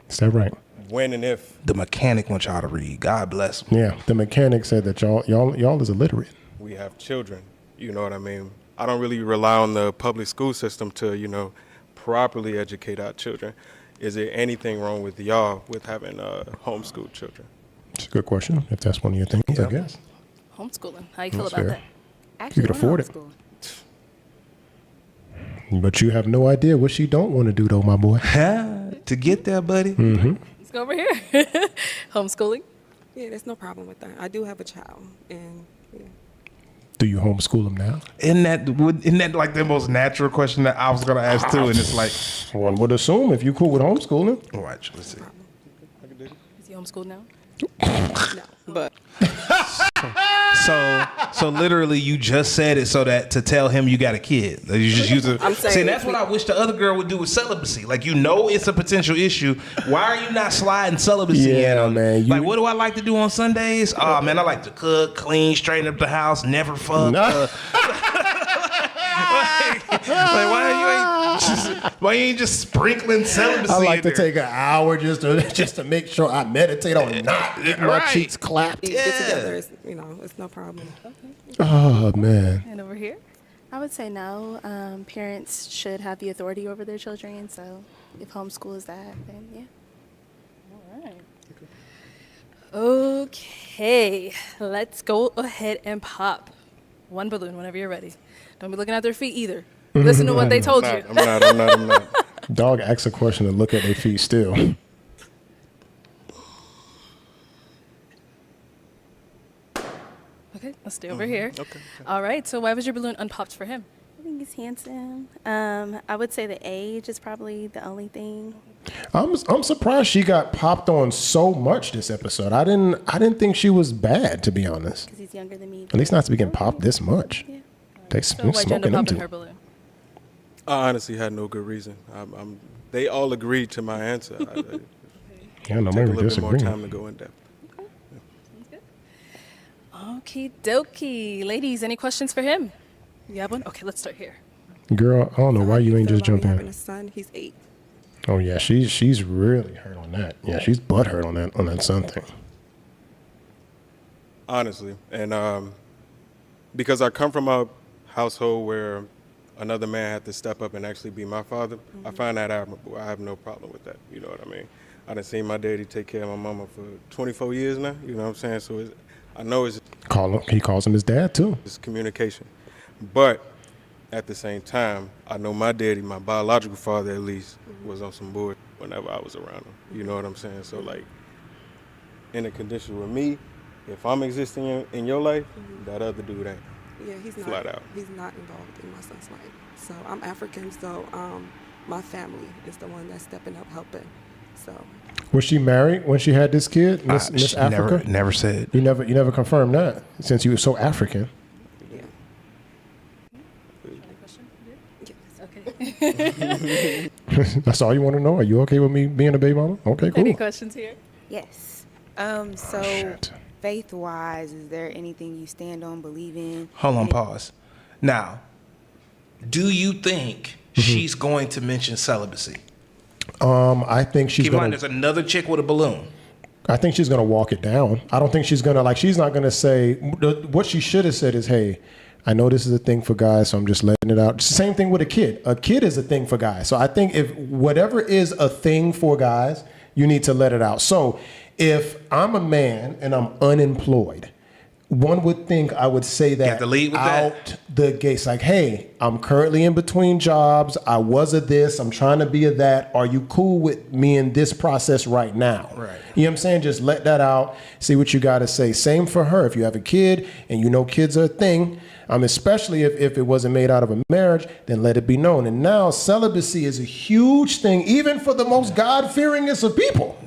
Is that right? When and if The mechanic wants y'all to read. God bless him. Yeah, the mechanic said that y'all is illiterate. we have children, you know what I mean? I don't really rely on the public school system to, you know, properly educate our children. Is there anything wrong with y'all with having homeschooled children? It's a good question. If that's one of your things, I guess. Homeschooling. How you feel That's about fair. that? Actually, You could wanna afford it. homeschool. But you have no idea what she don't want to do, though, my boy. To get there, buddy. Mm-hmm. Let's go over here. Homeschooling. Yeah, there's no problem with that. I do have a child, and yeah. Do you homeschool them now? Isn't that like the most natural question that I was gonna ask too? And it's like one would assume if you cool with homeschooling. Watch, let's see. Is he homeschooled now? But So literally, you just said it so that to tell him you got a kid. That you just use it. I'm saying See, that's if what we- I wish the other girl would do with celibacy. Like, you know, it's a potential issue. Why are you not sliding celibacy in? Yeah, man. Like, what do I like to do on Sundays? Oh man, I like to cook, clean, straighten up the house, never fuck. Why you ain't just sprinkling celibacy? I like in to there? take an hour just to make sure I meditate on not getting my Right. cheeks clapped. get together, it's, you know, it's no problem. Oh man. And over here. I would say no. Parents should have the authority over their children. So if homeschool is that, then yeah. All right. Okay, let's go ahead and pop one balloon whenever you're ready. Don't be looking at their feet either. Listen to what they told you. I'm not. Dog asks a question and look at their feet still. Okay, let's stay over here. Okay. All right, so why was your balloon unpopped for him? I think he's handsome. I would say the age is probably the only thing. I'm surprised she got popped on so much this episode. I didn't think she was bad, to be honest. Because he's younger than me. At least not to be getting popped this much. They So why'd you end smoking up them popping too. her balloon? I honestly had no good reason. They all agreed to my answer. Yeah, no, take a maybe little bit more disagreeing. time to go in depth. Okie dokie. Ladies, any questions for him? You have one? Okay, let's start here. Girl, I don't know why you ain't just jump Having in. a son, he's 8. Oh yeah, she's really hurt on that. Yeah, she's butt hurt on that son thing. Honestly, and because I come from a household where another man had to step up and actually be my father, I find that admirable. I have no problem with that. You know what I mean? I done seen my daddy take care of my mama for 24 years now. You know what I'm saying? So I know it's He calls him his dad too. it's communication, but at the same time, I know my daddy, my biological father at least, was on some board whenever I was around him. You know what I'm saying? So like, in a condition with me, if I'm existing in your life, that other dude ain't. Yeah, he's not. Flat out. He's not involved in my son's life. So I'm African, so my family is the one that's stepping up, helping. So Was she married when she had this kid, Miss She Africa? never said. You never confirmed that since you were so African. Okay. That's all you want to know. Are you okay with me being a baby mama? Okay, cool. Any questions here? Yes. So faith-wise, is there anything you stand on, believe in? Hold on, pause. Now, do you think she's going to mention celibacy? I think she's Keep in mind, gonna. there's another chick with a balloon. I think she's gonna walk it down. I don't think she's gonna she's not gonna say what she should have said is, "Hey, I know this is a thing for guys, so I'm just letting it out." Same thing with a kid. A kid is a thing for guys. So I think if whatever is a thing for guys, you need to let it out. So if I'm a man and I'm unemployed, one would think I would say that to lead with out the gates. Like, hey, I'm currently in between jobs. I was a this. I'm trying to be a that. Are you cool with me in this process right now? Right. You know what I'm saying? Just let that out. See what you got to say. Same for her. If you have a kid and you know kids are a thing, especially if it wasn't made out of a marriage, then let it be known. And now celibacy is a huge thing, even for the most God-fearingest of people.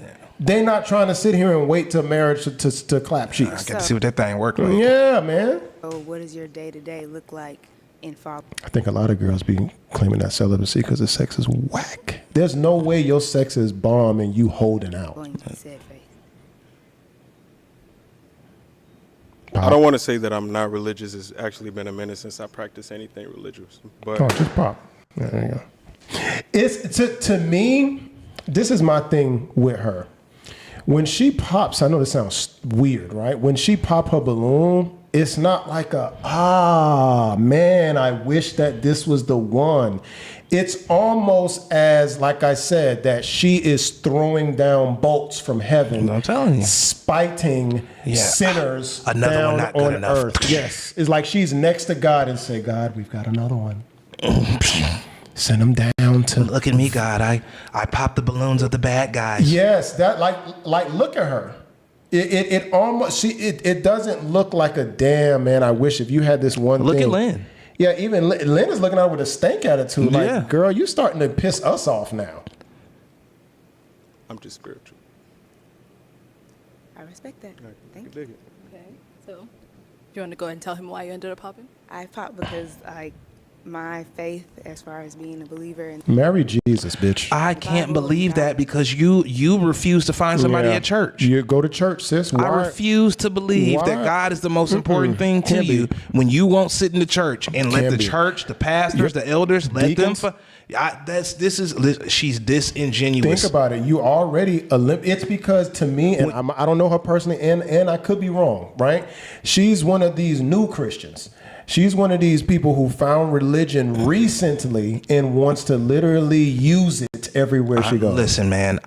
They're not trying to sit here and wait till marriage to clap cheeks. I got to see what that thing work like. Yeah, man. So what does your day-to-day look like in fall? I think a lot of girls be claiming that celibacy because the sex is whack. There's no way your sex is bomb and you holding out. Going to said faith. I don't want to say that I'm not religious. It's actually been a minute since I practiced anything religious. But Oh, just pop. There you go. It's to me, this is my thing with her. When she pops, I know this sounds weird, right? When she pop her balloon, it's not like man, I wish that this was the one. It's almost as, like I said, that she is throwing down bolts from heaven. I'm telling you. Spiting sinners Another down one not good on enough. earth. Yes. It's like she's next to God and say, God, we've got another one. Send them down to... Look at me, God. I popped the balloons of the bad guys. Yes, that like look at her. It almost it doesn't look like a damn man. I wish if you had this one Look thing. at Lynn. Yeah, even Lynn is looking at her with a stank attitude. Like, Yeah. girl, you starting to piss us off now. I'm just spiritual. I respect that. Thank Dig you. it. Okay. So, do you want to go ahead and tell him why you ended up popping? I popped because like my faith as far as being a believer and Marry Jesus, bitch. I can't believe that because you refuse to find somebody Yeah. at church. You go to church, sis. I refuse to believe that Why? God is the most important thing to Can't be. you when you won't sit in the church and let Can the be. church, the pastors, the elders, let Deacons? them. She's disingenuous. Think about it. You already it's because to me, and I don't know her personally, and I could be wrong, right? She's one of these new Christians. She's one of these people who found religion recently and wants to literally use it everywhere she goes. Listen, man,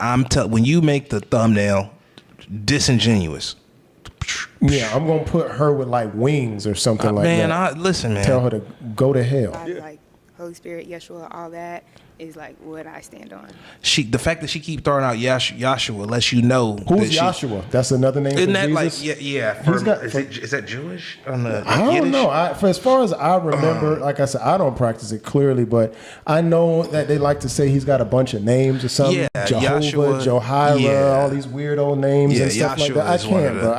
when you make the thumbnail disingenuous. Yeah, I'm gonna put her with like wings or something like that. Listen, man. Tell her to go to hell. I like Holy Spirit, Yeshua, all that is like what I stand on. The fact that she keep throwing out Yahshua lets you know. Who's that Joshua? That's another name Isn't for that Jesus? like yeah? Is that Jewish? I don't know. As far as I remember, like I said, I don't practice it clearly, but I know that they like to say he's got a bunch of names or something. Yeah, Jehovah, Yahshua, Johira, yeah. all these weird old names Yeah, and stuff like Yahshua that. I is one of can't, the- bro.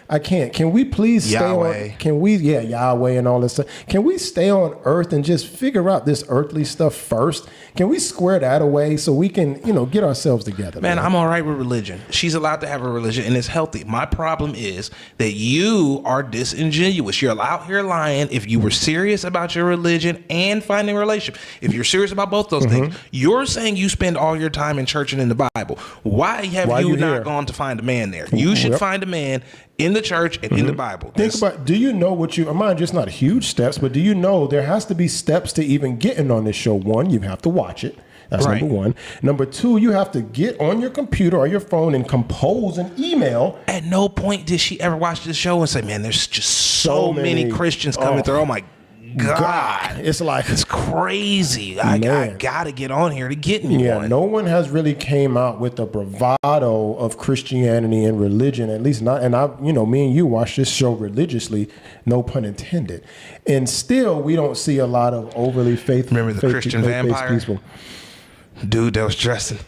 I can't. Can we please stay Yahweh. on? Can we? Yeah, Yahweh and all this stuff. Can we stay on Earth and just figure out this earthly stuff first? Can we square that away so we can, get ourselves together? Man, I'm all right with religion. She's allowed to have a religion and it's healthy. My problem is that you are disingenuous. You're out here lying. If you were serious about your religion and finding a relationship, if you're serious about both those things, you're saying you spend all your time in church and in the Bible. Why have Why you you not here? gone to find a man there? You should Yep. find a man in the church and in the Bible. Think about, do you know what mind just not huge steps, but do you know there has to be steps to even getting on this show? One, you have to watch it. That's Right. number one. Number two, you have to get on your computer or your phone and compose an email. At no point did she ever watch this show and say, man, there's just so many Christians coming through. Oh my God. It's like, it's crazy. I got to get on here to get me yeah, one. no one has really came out with the bravado of Christianity and religion, at least not. And me and you watch this show religiously, no pun intended. And still, we don't see a lot of overly faithful. Remember the Christian vampire? People. Dude that was dressing.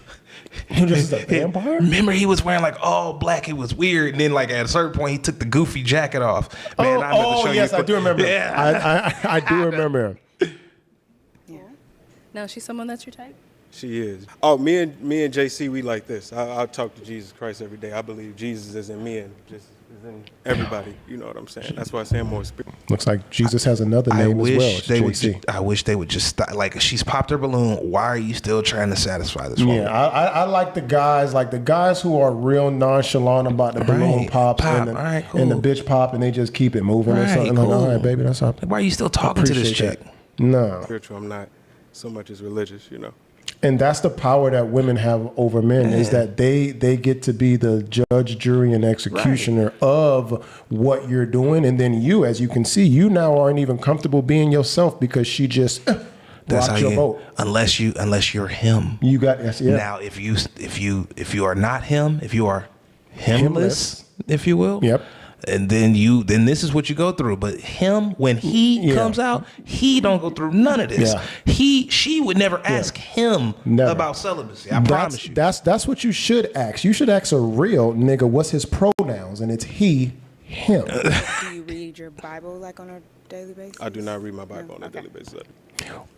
He was a vampire? Remember he was wearing like all black. It was weird. And then like at a certain point, he took the goofy jacket off. Man, I meant to show yes, you. I do remember. Yeah. I do remember. Now, is she someone that's your type? She is. Oh, me and JC, we like this. I talk to Jesus Christ every day. I believe Jesus is in me and just is in everybody. You know what I'm saying? That's why I say I'm more spiritual. Looks like Jesus has another name as well. It's they JC. would. I wish they would just stop. Like she's popped her balloon. Why are you still trying to satisfy this woman? Yeah, I like the guys who are real nonchalant about the balloon pops and the bitch pop, and they just keep it moving or Right, something. cool. Like, all right, baby, that's all. Why are you still talking to this Appreciate chick? that. No. Spiritual, I'm not so much as religious, And that's the power that women have over men is that they get to be the judge, jury, and executioner of what you're doing. And then you, as you can see, you now aren't even comfortable being yourself because she just That's how rocked your boat. Unless you're him. You got yes, yeah. Now if you are not him, if you are himless, if you will. Yep. And then this is what you go through. But him, when he comes out, he don't go through none of this. Yeah. She would never ask him Never. about celibacy. I promise you. That's what you should ask. You should ask a real nigga what's his pronouns, and it's he, him. Do you read your Bible like on a daily basis? I do not read my Bible on a daily basis.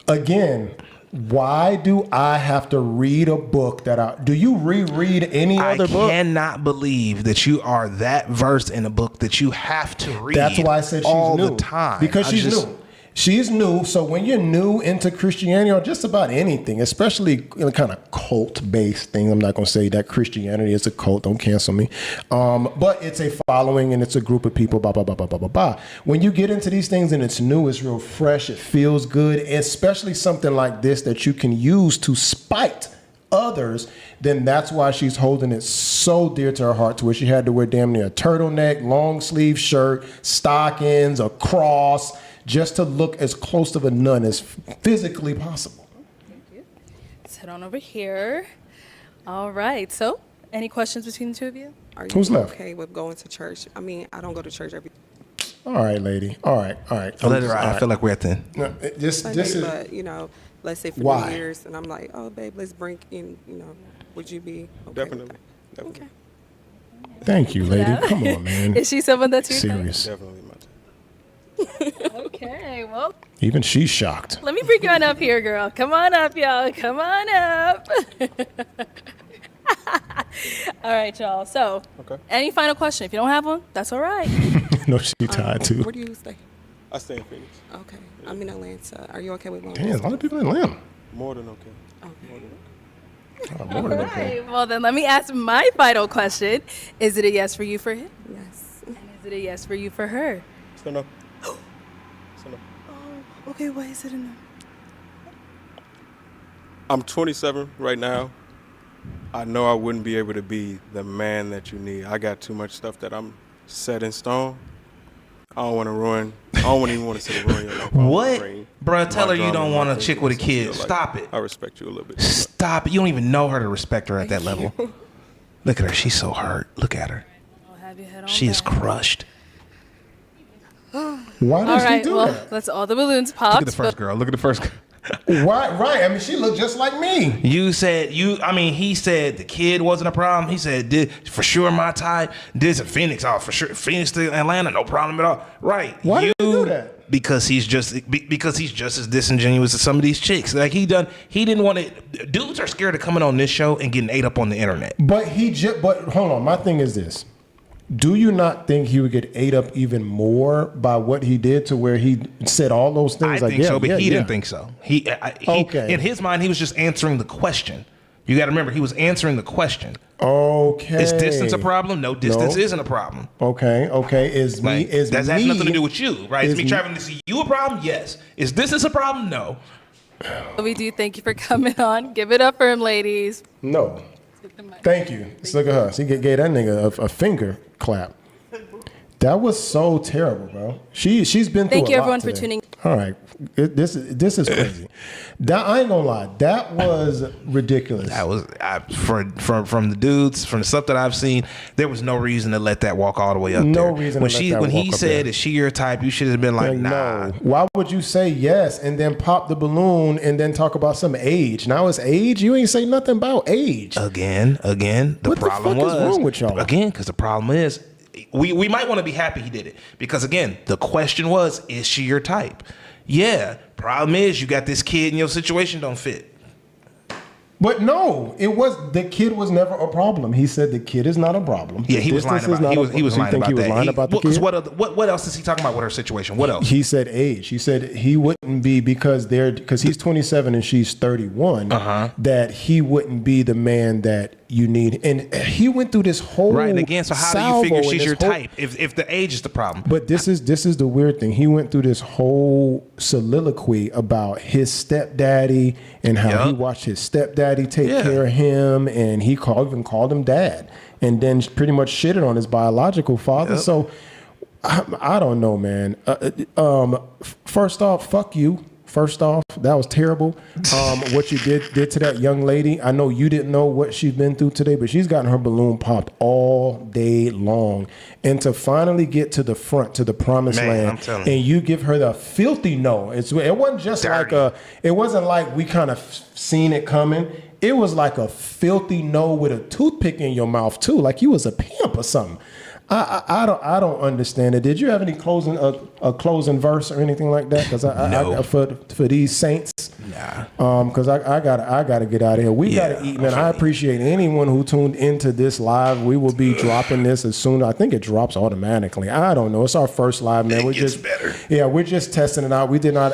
Again, why do I have to read a book do you reread any other book? I cannot believe that you are that versed in a book that you have to read. That's why I said she's all new. the time. Because she's new. She's new, so when you're new into Christianity or just about anything, especially kind of cult-based things, I'm not going to say that Christianity is a cult, don't cancel me, but it's a following and it's a group of people, blah, blah, blah, blah, blah, blah, blah. When you get into these things and it's new, it's real fresh, it feels good, especially something like this that you can use to spite others, then that's why she's holding it so dear to her heart to where she had to wear damn near a turtleneck, long sleeve shirt, stockings, a cross, just to look as close to a nun as physically possible. Let's head on over here. All right. So, any questions between the two of you? Are you Who's left? okay with going to church? I mean, I don't go to church every All right, lady. All right. Let it ride. I feel like we're at the No, this Sunday, is but you know, let's say for Why? New Year's, and I'm like, oh, babe, let's bring in. You know, would you be okay Definitely. with that? Okay. Thank you, lady. Yeah. Come on, man. Is she someone that's your type? Serious. Definitely my type. Okay. Well, Even she's shocked. let me bring you on up here, girl. Come on up, y'all. Come on up. All right, y'all. So, any final question? If you don't have one, that's all right. No, she tied too. Where do you stay? I stay in Phoenix. Okay, I'm in Atlanta. Are you okay with long Damn, a lot of distance? people in Atlanta. More than okay. More than All okay. right. Well, then let me ask my final question. Is it a yes for you for him? Yes. And is it a yes for you for her? So no. So no. Oh, okay. Why is it a no? I'm 27 right now. I know I wouldn't be able to be the man that you need. I got too much stuff that I'm set in stone. I don't want to ruin. I don't even want to say ruin your life. What? Bruh, tell her you don't want a chick with a kid. Like, Stop it. I respect you a little bit. Stop it. You don't even know her to respect her at that level. Look at her. She's so hurt. Look at her. I'll have your head on She is back. crushed. Why All did right. she do Well, that? that's all the balloons popped. Look at the first girl. Look at the first girl. Why? Right. I mean, she looked just like me. He said the kid wasn't a problem. He said, for sure my type. This is Phoenix. Oh, for sure. Phoenix to Atlanta, no problem at all. Right. Why did he do that? Because he's just as disingenuous as some of these chicks. Like he didn't want to. Dudes are scared of coming on this show and getting ate up on the internet. But hold on. My thing is this. Do you not think he would get ate up even more by what he did to where he said all those things? I think so, but he didn't think so. He Okay. In his mind, he was just answering the question. You got to remember, he was answering the question. Okay. Is distance a problem? No, distance No. isn't a problem. Okay. That has nothing to do with you, right? Is is me me- traveling to see you a problem? Yes. Is distance a problem? No. We do thank you for coming on. Give it up for him, ladies. No. Thank you. Just look at her. She gave that nigga a finger clap. That was so terrible, bro. She's been through Thank a you, lot everyone, for today. tuning. All right, this is crazy. I ain't gonna lie, that was ridiculous. That was from the dudes, from the stuff that I've seen. There was no reason to let that walk all the way up No there. reason When to let that when he walk up said, there. "Is she your type?" You should have been like, "Nah." No. Why would you say yes and then pop the balloon and then talk about some age? Now it's age. You ain't say nothing about age. Again. The What the problem fuck is was wrong with y'all? Again, because the problem is, we might want to be happy he did it because again, the question was, is she your type? Yeah. Problem is, you got this kid and your situation don't fit. But no, the kid was never a problem. He said the kid is not a problem. Yeah, he was lying Distance is about. not He was So you lying think about he was that. lying about the kid? What else is he talking about with her situation? What else? He said age. He said he wouldn't be because he's 27 and she's 31. That he wouldn't be the man that you need. And he went through this whole Right, and again, so how do you salvo figure and she's this your whole- type if the age is the problem? But this is the weird thing. He went through this whole soliloquy about his stepdaddy and how he watched his stepdaddy take care of him, and he even called him dad, and then pretty much shitted on his biological father. So I don't know, man. First off, fuck you. First off, that was terrible. What you did to that young lady. I know you didn't know what she's been through today, but she's gotten her balloon popped all day long. And to finally get to the front, to the promised Man, land, I'm telling you. and you give her the filthy no. It wasn't just it wasn't like we kind of seen it coming. It was like a filthy no with a toothpick in your mouth too, like you was a pimp or something. I don't understand it. Did you have any closing verse or anything like that? Because No. for these saints, Because I gotta get out of here. We gotta eat, man. I appreciate anyone who tuned into this live. We will be dropping this as soon. I think it drops automatically. I don't know. It's our first live, man. We're just better. Yeah, we're just testing it out. We did not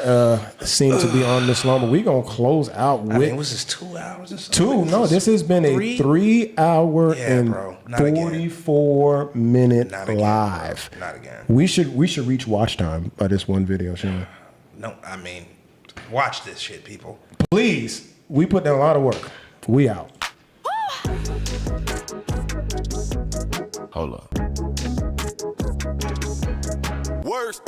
seem to be on this long, but we're gonna close out with. I mean, was this 2 hours or something? No, this has been a 3 hour and 44-minute live. Not again. We should reach watch time by this one video, Sean. No, I mean, watch this shit, people. Please. We put down a lot of work. We out. Hold up. Worst.